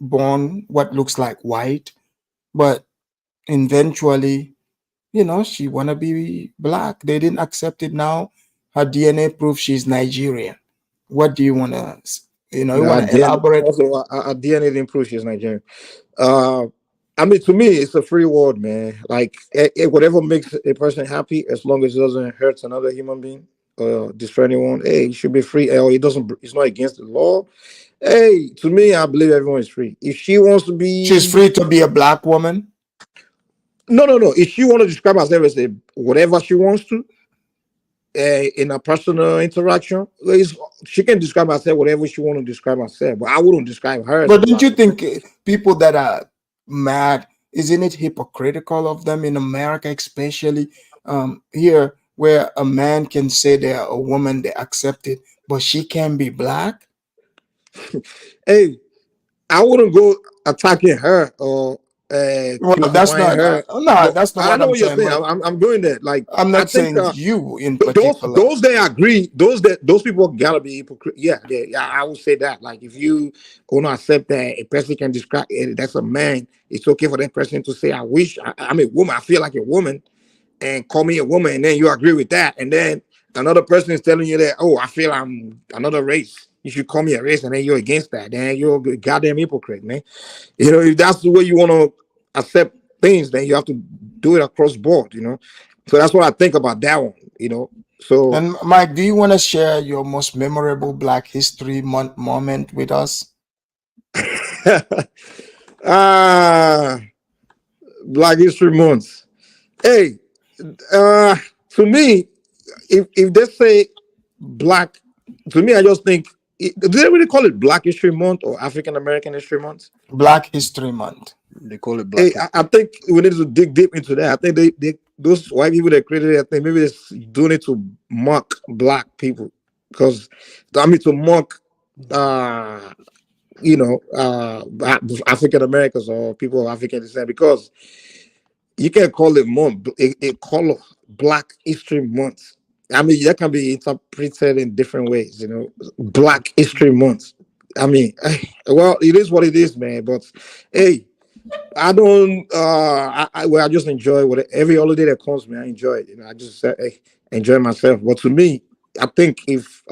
born what looks like white, but eventually, she wanna be black. They didn't accept it now. Her DNA proves she's Nigerian. What do you wanna, you wanna At the end, elaborate? also at the end, it improves. She's Nigerian. Uh, I mean, to me, it's a free world, man. Like whatever makes a person happy, as long as it doesn't hurt another human being or destroy anyone, hey, it should be free. Or it doesn't. It's not against the law. Hey, to me, I believe everyone is free. If she wants to She's be, free to be a black woman. no. If she want to describe herself as whatever she wants to, in a personal interaction, she can describe herself whatever she want to describe herself. But I wouldn't describe her as a But don't black you woman. think people that are mad, isn't it hypocritical of them in America, especially here, where a man can say they're a woman, they accept it, but she can be black? Hey, I wouldn't go attacking her or Well, that's crucifying not, her. no, But that's not I what know I'm what you're saying. saying. But I'm going there. Like I'm I not think saying you in those particular. those that agree, those people gotta be hypocrite. Yeah, I would say that. Like if you want to accept that a person can describe that's a man, it's okay for that person to say, "I wish I'm a woman. I feel like a woman," and call me a woman, and then you agree with that, and then another person is telling you that, "Oh, I feel I'm another race. You should call me a race," and then you're against that. Then you're a goddamn hypocrite, man. If that's the way you want to accept things, then you have to do it across board. So that's what I think about that one. So And Mike, do you want to share your most memorable Black History Month moment with us? ah, Black History Month. Hey, uh, to me, if they say black, to me, I just think, do they really call it Black History Month or African American History Month? Black History Month. They call it Hey, Black. I think we need to dig deep into that. I think they those white people that created it, I think maybe they're doing it to mock black people, because I mean to mock uh African Americans or people of African descent, because you can call it month, a color Black History Month. I mean, that can be interpreted in different ways. Black History Month. I mean, well, it is what it is, man. But hey, I don't. I just enjoy every holiday that comes, man. I enjoy it. I just enjoy myself. But to me, I think if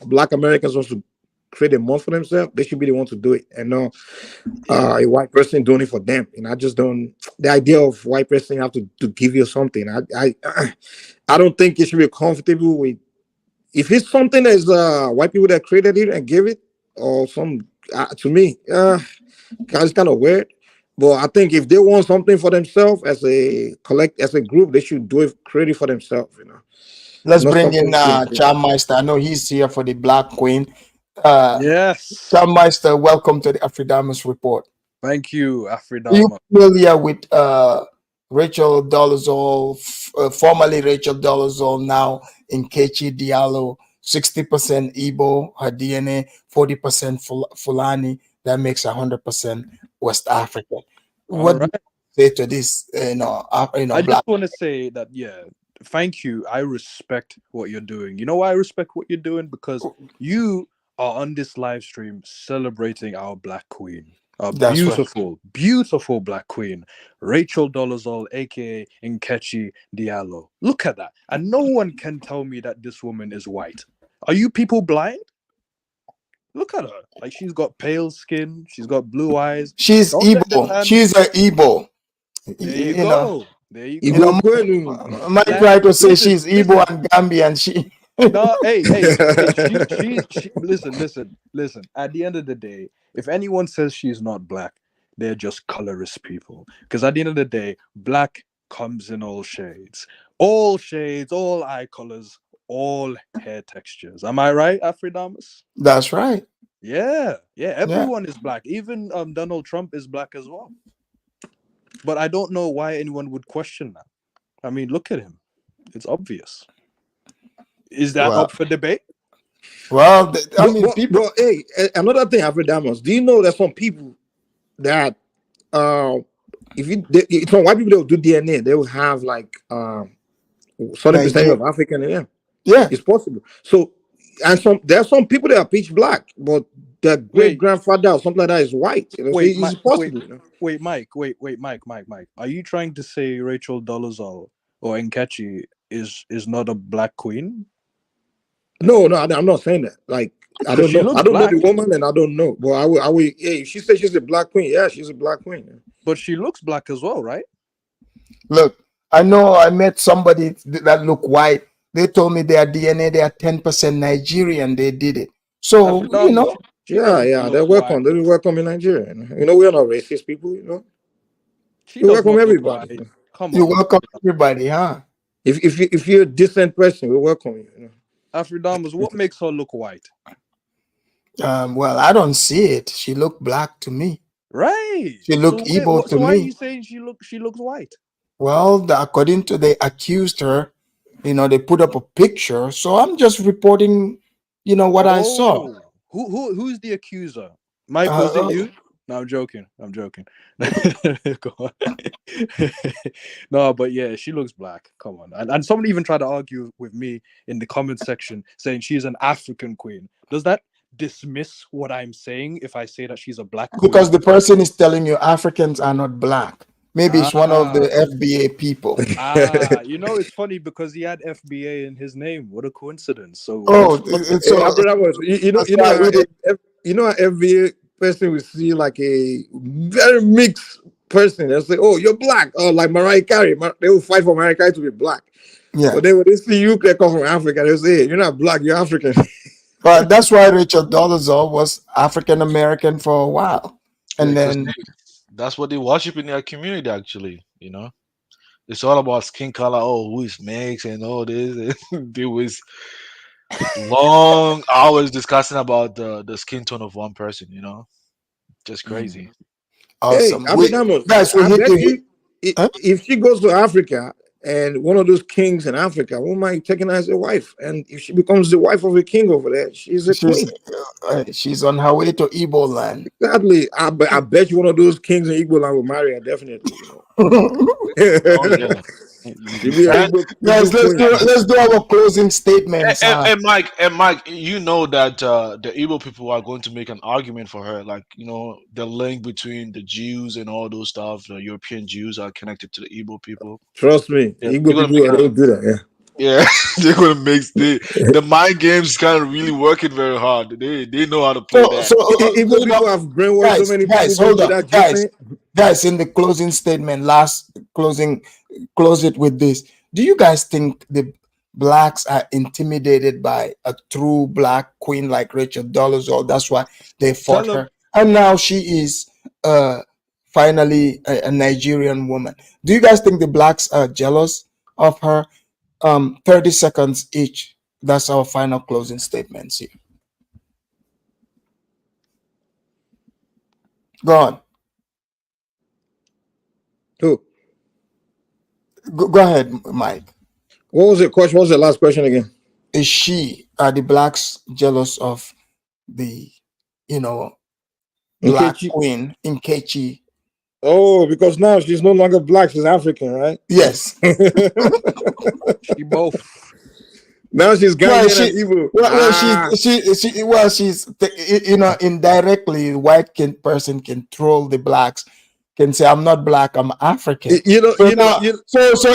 Black Americans want to create a month for themselves, they should be the one to do it, and not a white person doing it for them. I just don't. The idea of white person have to give you something. I don't think it should be comfortable with. If it's something that's white people that created it and give it, or some to me, it's kind of weird. But I think if they want something for themselves as a group, they should do it, create it for themselves. Let's Not bring in something. Charmeister. I know he's here for the Black Queen. Uh, Yes. Charmeister, welcome to the Afridamus Report. Thank you, Are you Afridama. familiar with Rachel Dolezal, formerly Rachel Dolezal, now Nkechi Diallo, 60% Igbo, her DNA, 40% Fulani, that makes 100% West African. All What do right. you say to this, I Black? just want to say that, thank you. I respect what you're doing. You know why I respect what you're doing? Because you are on this live stream celebrating our Black Queen, our That's right. beautiful, beautiful Black Queen, Rachel Dolezal, aka Nkechi Diallo. Look at that. And no one can tell me that this woman is white. Are you people blind? Look at her. Like, she's got pale skin, she's got blue eyes. She's Don't let the Igbo. tan. She's a Igbo. There you You know, go. There you you go. know, Mike Like, tried to say listen, she's Igbo listen. and Gambian. She No, hey. She. Listen. At the end of the day, if anyone says she's not black, they're just colorist people. Because at the end of the day, black comes in all shades, all eye colors, all hair textures. Am I right, Afridamus? That's right. Yeah. Yeah. Everyone is black. Even Donald Trump is black as well. But I don't know why anyone would question that. I mean, look at him. It's obvious. Is that Well, up for debate? well, I mean, people. But hey, another thing, Afridamus. Do you know that some people that some white people that will do DNA, they will have like 70% Nigeria. of African in them. Yeah, it's possible. So, and there are some people that are pitch black, but their great Wait, grandfather or something like that is white. You know, so wait, it's Mike. Wait, possible. You know? wait, Mike. Wait, Mike. Are you trying to say Rachel Dolezal or Nkechi is not a black queen? No, I'm not saying that. Like, I Because don't she know. I looks don't know the black, woman, and I don't know. But I will. Yeah, if she says she's a black queen, yeah, she's a black queen. but she looks black as well, right? Look, I know I met somebody that look white. They told me their DNA, they are 10% Nigerian. They did it. So, you Afidam, know, she Yeah, doesn't yeah, look they're white. welcome. They're welcome in Nigeria. You know, we are not racist people. You know, She we does welcome not look everybody. white. Come you on, welcome everybody, huh? If you're a decent person, we welcome you. You know? Afridamus, what makes her look white? Well, I don't see it. She looked black to me. Right. She So looked evil to why are you me. saying she looks white? Well, according to they accused her, they put up a picture. So I'm just reporting, what I saw. Oh, who's the accuser? Mike, was it Uh, you? No, I'm joking. Go on. No, but yeah, she looks black. Come on. And someone even tried to argue with me in the comment section saying she's an African queen. Does that dismiss what I'm saying if I say that she's a black because queen? the person is telling you Africans are not black. Maybe it's one of the Ah, FBA people. it's funny because he had FBA in his name. What a coincidence. So Oh, Hey, so Abraham, that's why he did. you know how every person will see like a very mixed person. They'll say, "Oh, you're black." Oh, like Mariah Carey. They will fight for Mariah Carey to be black. Yeah. But then when they see you, they come from Africa. They'll say, hey, "You're not black. You're African." But that's why Rachel Dolezal was African American for a while, Yeah, and because then that's what they worship in their community. Actually, it's all about skin color. Oh, who is mixed and all this. There was long hours discussing about the skin tone of one person. Just crazy. Hey, awesome. Abedamos, Guys, we I hit bet to you huh? if she goes to Africa and one of those kings in Africa, who might taking her as a wife, and if she becomes the wife of a king over there, she's a queen. She's on her way to Igbo land. Exactly. I bet you one of those kings in Igbo land will marry her, definitely. Oh yeah. She'll be an And, Guys, Igbo queen. let's do our closing statements. Mike, you know that the Igbo people are going to make an argument for her, like the link between the Jews and all those stuff. The European Jews are connected to the Igbo people. Trust me, Yeah, Igbo they're gonna people make they'll do that. Yeah. yeah, they're gonna make the mind games kind of really working very hard. They know how to play that. Igbo people have brainwashed so many people going Hold to up, that Jew thing. guys. In the closing statement, close it with this. Do you guys think the blacks are intimidated by a true black queen like Rachel Dolezal? That's why they fought Tell him. her, and now she is finally a Nigerian woman. Do you guys think the blacks are jealous of her? 30 seconds each. That's our final closing statements here. Go on. Who? Go ahead, Mike. What was the question? What was the last question again? Are the blacks jealous of the, black Nkechi. queen Nkechi? Oh, because now she's no longer black; she's African, right? Yes. She both. Now she's Ghanaian and Igbo. She's indirectly, the white person can troll the blacks, can say I'm not black, I'm African. So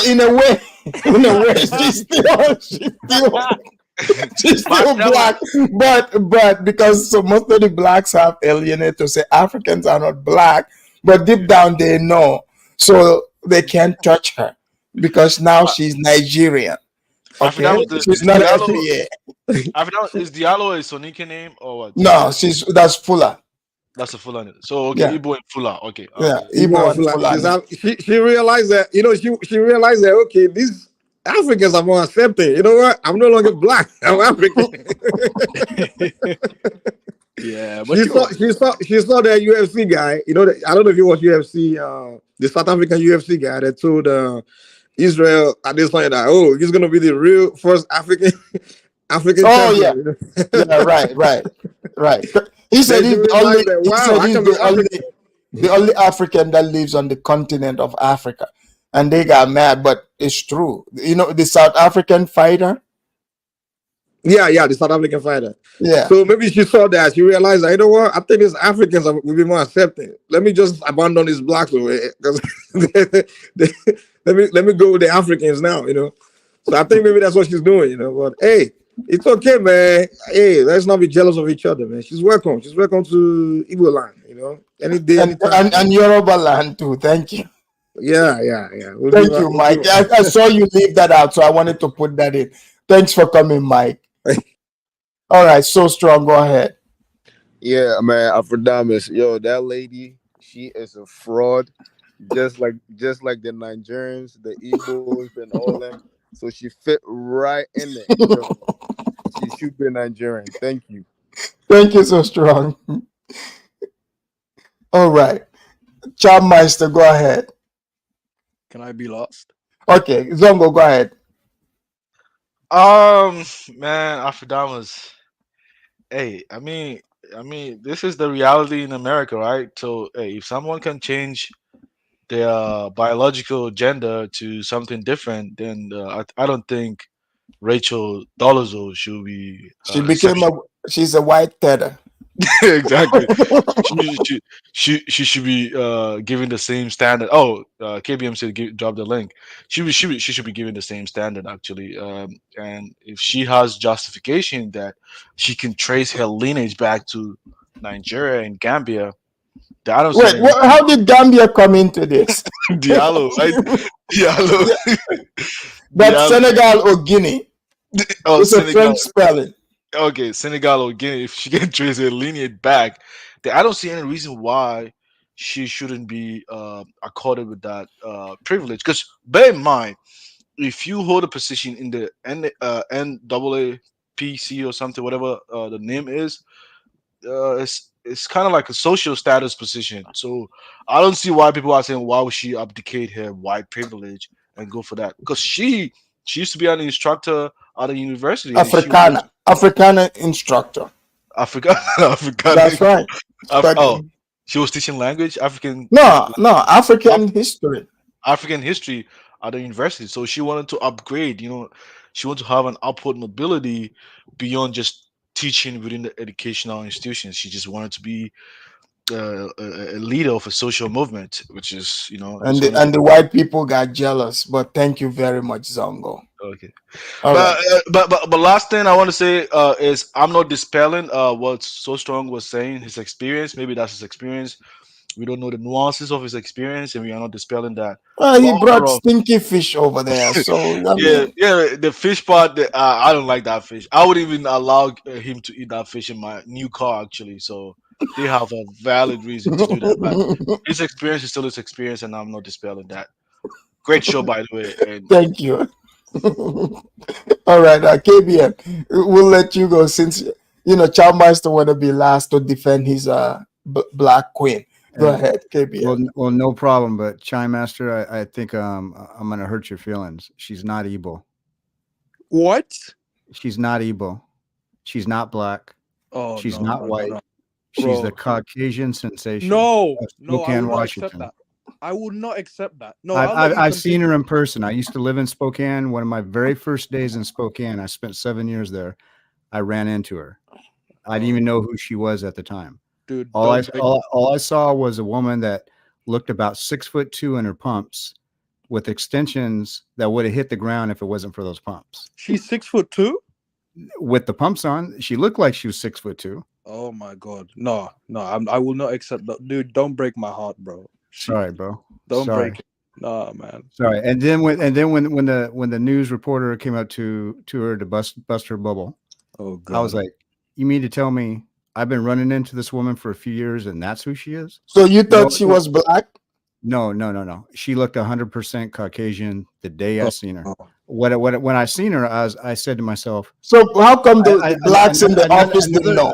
in a way, she's still black, but because most of the blacks have alienated to say Africans are not black, but deep down they know, so they can't touch her because now she's Nigerian. Okay, she's not FBA. Is Diallo a Soninke name or what? No, that's Fuller. That's a Fuller name. So okay, Yeah. Igbo and Fuller. Okay. Yeah, Igbo and Fuller. She realized that she realized that okay, these Africans are more accepting. You know what? I'm no longer black. I'm African. Yeah, but she saw that UFC guy. I don't know if you watch UFC. The South African UFC guy that told Israel at this point that he's gonna be the real first African champion. Yeah, right. He said he's the only African that lives on the continent of Africa, and they got mad, but it's true. The South African fighter, Yeah, the South African fighter. Yeah. So maybe she saw that. She realized, you know what? I think these Africans will be more accepting. Let me just abandon these blacks away because let me go with the Africans now. So I think maybe that's what she's doing. But hey, it's okay, man. Hey, let's not be jealous of each other, man. She's welcome. She's welcome to Igbo land. Any day, anytime. And Yoruba land too. Thank you. Yeah. We'll Thank you, Mike. I saw you leave that out, so I wanted to put that in. Thanks for coming, Mike. All right, so strong. Go ahead. Yeah, man, Afrodamus. Yo, that lady, she is a fraud, just like the Nigerians, the Igbos, and all them. So she fit right in there. So she should be Nigerian. Thank you. Thank you, so strong. All right, Charmeister, go ahead. Can I be last? Okay, Zongo, go ahead. Man, Afrodamas. Hey, I mean, this is the reality in America, right? So, hey, if someone can change their biological gender to something different, then I don't think Rachel Dolezal should be She became exception. she's a white tether. Exactly. She should be given the same standard. Oh, KBM said drop the link. She should be given the same standard actually. And if she has justification that she can trace her lineage back to Nigeria and Gambia, then I don't see Wait, any reason. how did Gambia come into this? Diallo, right? Diallo. That's Diallo. Senegal or Guinea. Oh, It's a Senegal. French spelling. Okay, Senegal or Guinea, if she can trace her lineage back, then I don't see any reason why she shouldn't be accorded with that privilege. Because bear in mind, if you hold a position in the NAAPC or something, whatever the name is, it's kind of like a social status position. So I don't see why people are saying why would she abdicate her white privilege and go for that? Because she used to be an instructor at a university and she was Africana instructor. African. That's right. Oh, she was teaching language, African. No, African history. African history at the university. So she wanted to upgrade. She wanted to have an upward mobility beyond just teaching within the educational institutions. She just wanted to be a leader of a social movement, which is And it's only the white people got jealous. But thank you very much, Zongo. okay. All But, right. but last thing I want to say is I'm not dispelling what So Strong was saying, his experience. Maybe that's his experience. We don't know the nuances of his experience, and we are not dispelling that. Well, But he brought overall, stinky fish over there. So I yeah, mean, yeah, the fish part. I don't like that fish. I would even allow him to eat that fish in my new car, actually. So they have a valid reason to do that. But his experience is still his experience, and I'm not dispelling that. Great show, by the way. And thank you. All right, KBM, we'll let you go since Charmeister want to be last to defend his black queen. Go ahead, KBM. Well, no problem. But Chime Master, I think I'm gonna hurt your feelings. She's not Igbo. What? She's not Igbo. She's not black. Oh, She's no, not no, white. no. She's the Bro. Caucasian sensation. No, of no, I Spokane, will not accept Washington. that. I will not accept that. No, I'll let I've, you I've seen continue. her in person. I used to live in Spokane. One of my very first days in Spokane, I spent 7 years there. I ran into her. I didn't even know who she was at the time. Dude, all I saw was a woman that looked about 6'2" in her pumps, with extensions that would have hit the ground if it wasn't for those pumps. She's 6'2"? With the pumps on, she looked like she was 6'2". Oh my God. No, I will not accept that. Dude, don't break my heart, bro. Sorry, bro. Don't Sorry. break it. No, man. Sorry. And then when the news reporter came up to her to bust her bubble, oh God. I was like, you mean to tell me I've been running into this woman for a few years and that's who she is? So you thought she was black? No. She looked 100% Caucasian the day I seen her. When I seen her, I said to myself, so how come the blacks in the office didn't know?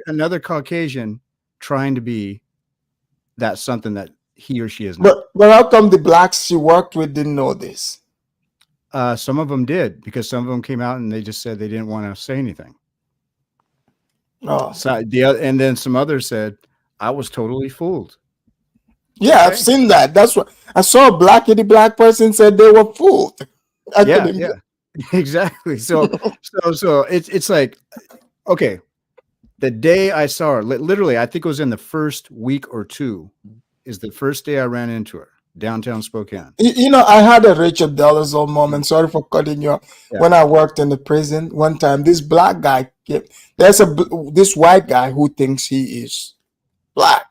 Another Caucasian trying to be that something that he or she is not. But how come the blacks she worked with didn't know this? Some of them did, because some of them came out and they just said they didn't want to say anything. Oh. So and then some others said, I was totally fooled. Yeah, okay. I've seen that. That's what I saw. A black person said they were fooled. Yeah. Exactly. So it's like, okay, the day I saw her, literally, I think it was in the first week or two, is the first day I ran into her downtown Spokane. You know, I had a Rachel Dolezal moment. Sorry for cutting you off. Yeah. When I worked in the prison one time, this black guy came. This white guy who thinks he is black.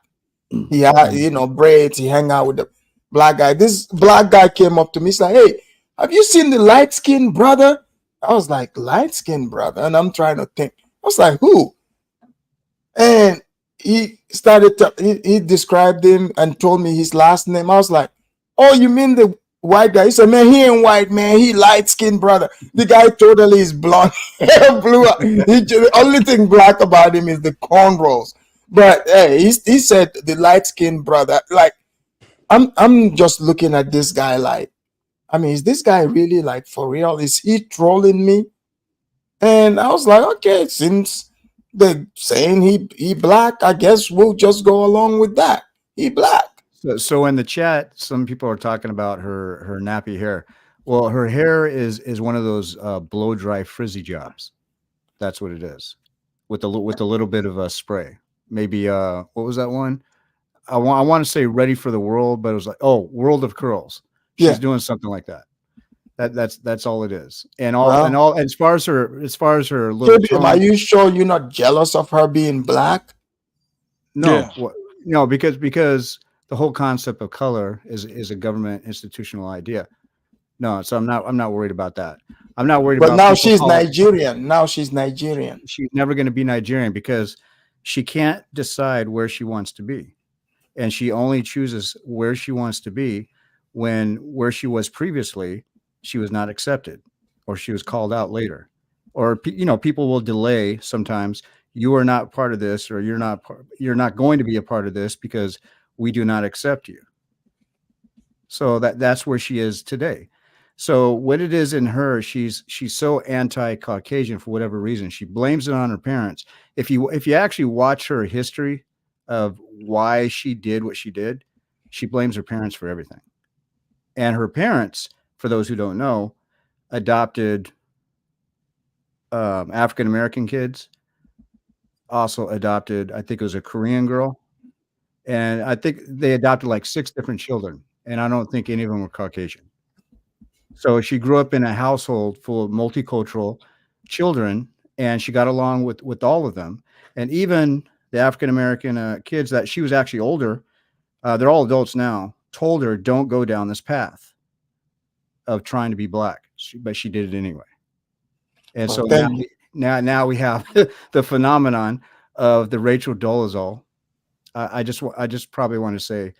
He had, you know, braids. He hang out with the black guy. This black guy came up to me. He's like, "Hey, have you seen the light skinned brother?" I was like, "Light skinned brother," and I'm trying to think. I was like, "Who?" And he started he described him and told me his last name. I was like, "Oh, you mean the white guy?" He said, "Man, he ain't white, man. He light skinned brother." The guy totally is blonde hair, blue. The only thing black about him is the cornrows. But hey, he said the light skinned brother. Like, I'm just looking at this guy like, I mean, is this guy really like for real? Is he trolling me? And I was like, okay, since they're saying he black, I guess we'll just go along with that. He black. So in the chat, some people are talking about her nappy hair. Well, her hair is one of those blow dry frizzy jobs. That's what it is, with a little bit of a spray. Maybe what was that one? I want to say Ready for the World, but it was like, oh, World of Curls. She's Yeah. doing something like that. That's all it is. And Wow. all as far as her little Fabian, are tone, you sure you're not jealous of her being black? no, no, because the whole concept of color is a government institutional idea. No, so I'm not worried about that. I'm not worried But about now people she's calling. Nigerian. Now she's Nigerian. She's never going to be Nigerian because she can't decide where she wants to be. And she only chooses where she wants to be when where she was previously, she was not accepted or she was called out later. Or people will delay sometimes. You are not part of this, or you're not going to be a part of this because we do not accept you. So that's where she is today. So what it is in her, she's so anti-Caucasian for whatever reason. She blames it on her parents. If you actually watch her history of why she did what she did, she blames her parents for everything. And her parents, for those who don't know, adopted African American kids. Also adopted, I think it was a Korean girl, and I think they adopted like 6 different children, and I don't think any of them were Caucasian. So she grew up in a household full of multicultural children, and she got along with all of them. And even the African American kids that she was actually older, they're all adults now, told her, "Don't go down this path of trying to be black," but she did it anyway. And Well, so thank you. now we have the phenomenon of the Rachel Dolezal. I just probably want to say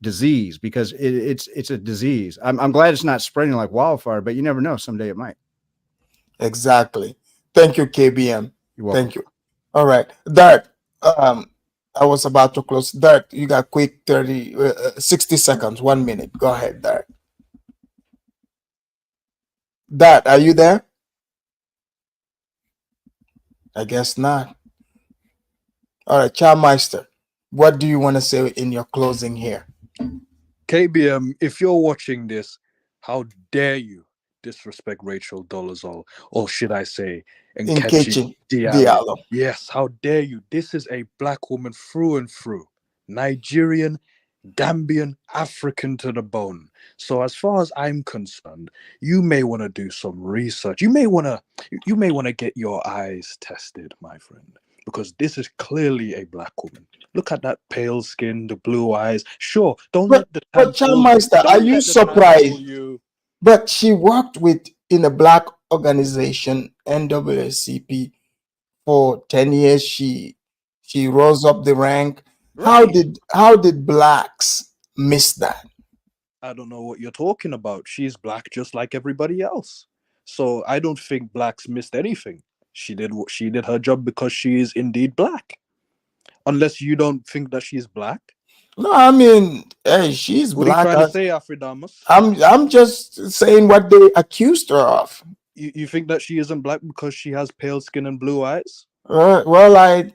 disease, because it's a disease. I'm glad it's not spreading like wildfire, but you never know. Someday it might. Exactly. Thank you, KBM. You're welcome. Thank you. All right. Dart, I was about to close. Dart, you got quick 60 seconds, 1 minute. Go ahead, Dart. Dart, are you there? I guess not. All right, Charmeister, what do you want to say in your closing here? KBM, if you're watching this, how dare you disrespect Rachel Dolezal, or should I say Nkechi Nkechi Diallo? Diallo. Yes, how dare you? This is a black woman through and through, Nigerian, Gambian, African to the bone. So as far as I'm concerned, you may want to do some research. You may want to get your eyes tested, my friend, because this is clearly a black woman. Look at that pale skin, the blue eyes. Sure, don't let the But tan fool you. Charmeister, are Don't you let the tan surprised? fool you. But she worked in a black organization, NAACP, for 10 years. She rose up the rank. Right. How did blacks miss that? I don't know what you're talking about. She's black just like everybody else. So I don't think blacks missed anything. She did her job because she is indeed black. Unless you don't think that she's black. No, I mean, hey, she's What are you black. trying to say, Afridamus? I'm just saying what they accused her of. You think that she isn't black because she has pale skin and blue eyes? Well,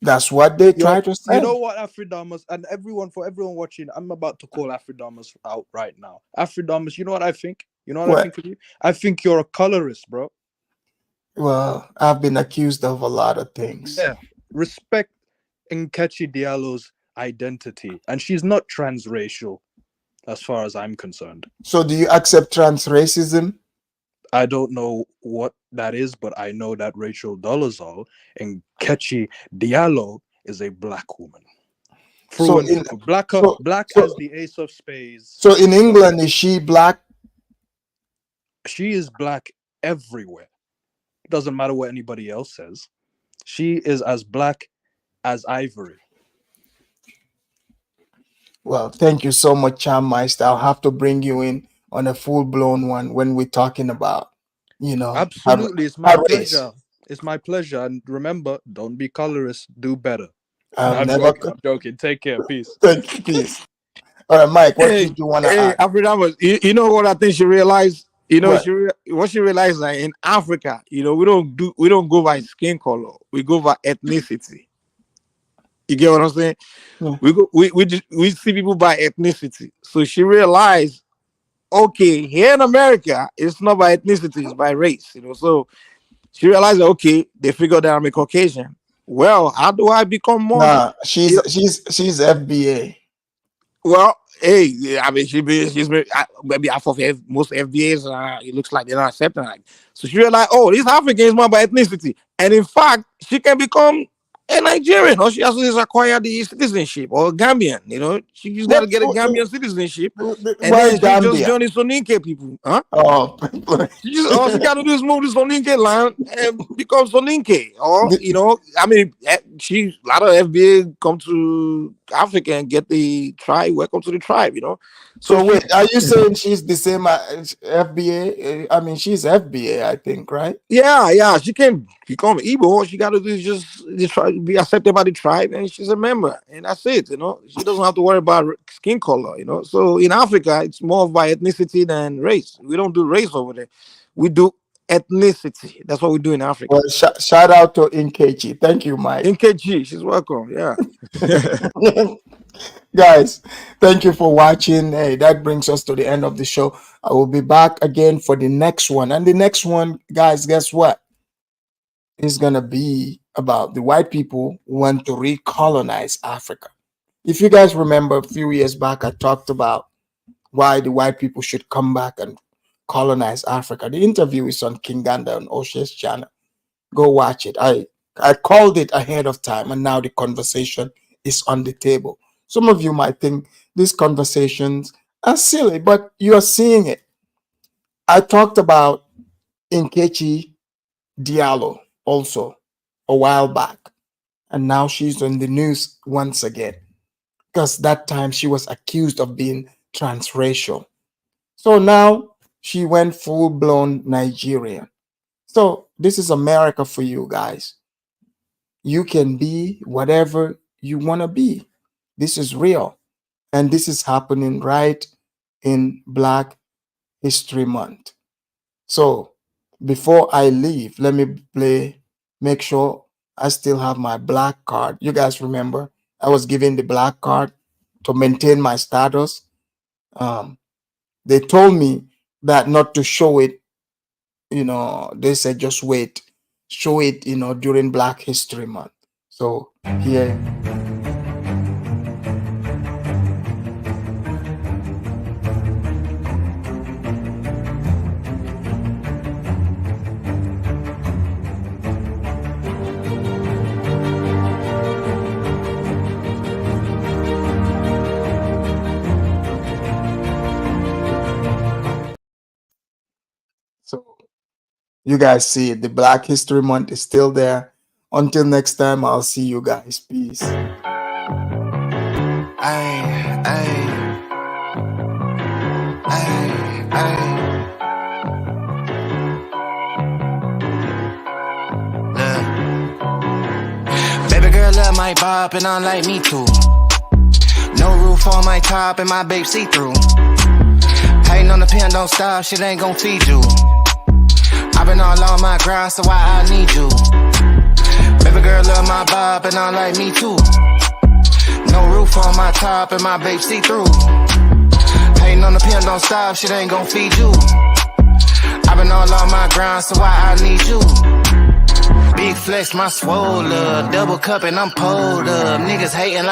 that's what they try to say. You know what, Afridamus, and for everyone watching, I'm about to call Afridamus out right now. Afridamus, you know what I think? You know what I What? think of you? I think you're a colorist, bro. Well, I've been accused of a lot of things. Yeah. Respect Nkechi Diallo's identity. And she's not transracial, as far as I'm concerned. So do you accept trans racism? I don't know what that is, but I know that Rachel Dolezal and Nkechi Diallo is a black woman. So in Black so, as the ace of spades. so in England, is she black? She is black everywhere. It doesn't matter what anybody else says. She is as black as ivory. Well, thank you so much, Charmmeister. I'll have to bring you in on a full-blown one when we're talking about, Absolutely, it's my pleasure. It's my pleasure. And remember, don't be colorist. Do better. I'm joking. Take care. Peace. Thank you. Peace. All right, Mike. What did you want to add? Africa, you know what I think she realized? What? What she realized, like in Africa, we don't go by skin color. We go by ethnicity. You get what I'm saying? Yeah. We see people by ethnicity. So she realized, okay, here in America, it's not by ethnicity, it's by race. So she realized, okay, they figured that I'm a Caucasian. Well, how do I become more? Nah, she's FBA. Well, hey, I mean, maybe half of most FBAs, it looks like they're not accepting her. So she realized, oh, this African is more by ethnicity. And in fact, she can become a Nigerian, or she also just acquired the citizenship, or Gambian, she just got to get a Gambian citizenship. And then she just join the Soninke people. Huh? Oh, all she got to do is move to Soninke land and become Soninke. Or, I mean, a lot of FBA come to Africa and get the tribe. Welcome to the tribe, So wait, are you saying she's the same as FBA? I mean, she's FBA, I think, right? Yeah. She can become Igbo. All she got to do is just try to be accepted by the tribe, and she's a member, and that's it. She doesn't have to worry about skin color. So in Africa, it's more by ethnicity than race. We don't do race over there. We do ethnicity. That's what we do in Africa. Well, shout out to Nkechi. Thank you, Mike. Nkechi, she's welcome. Yeah. Guys, thank you for watching. Hey, that brings us to the end of the show. I will be back again for the next one. And the next one, guys, guess what? It's going to be about the white people who want to recolonize Africa. If you guys remember a few years back, I talked about why the white people should come back and colonize Africa. The interview is on Kinganda on O'Shea's channel. Go watch it. I called it ahead of time, and now the conversation is on the table. Some of you might think these conversations are silly, but you're seeing it. I talked about Nkechi Diallo also a while back, and now she's on the news once again because that time she was accused of being transracial. So now she went full-blown Nigerian. So this is America for you guys. You can be whatever you want to be. This is real. And this is happening right in Black History Month. So before I leave, let me make sure I still have my black card. You guys remember I was given the black card to maintain my status. They told me that not to show it, they said just wait, show it, during Black History Month. So here. So you guys see it. The Black History Month is still there. Until next time, I'll see you guys. Peace. Baby girl love my bop and I like me too. No roof on my top and my babe see-through. Hating on the pen, don't stop, shit ain't gon' feed you. I've been all on my grind, so why I need you? Baby girl love my bop and I like me too. No roof on my top and my babe see-through. Hating on the pimp, don't stop, shit ain't gon' feed you. I've been all on my grind, so why I need you? Big flex, my swole up, double cup and I'm pulled up. Niggas hating like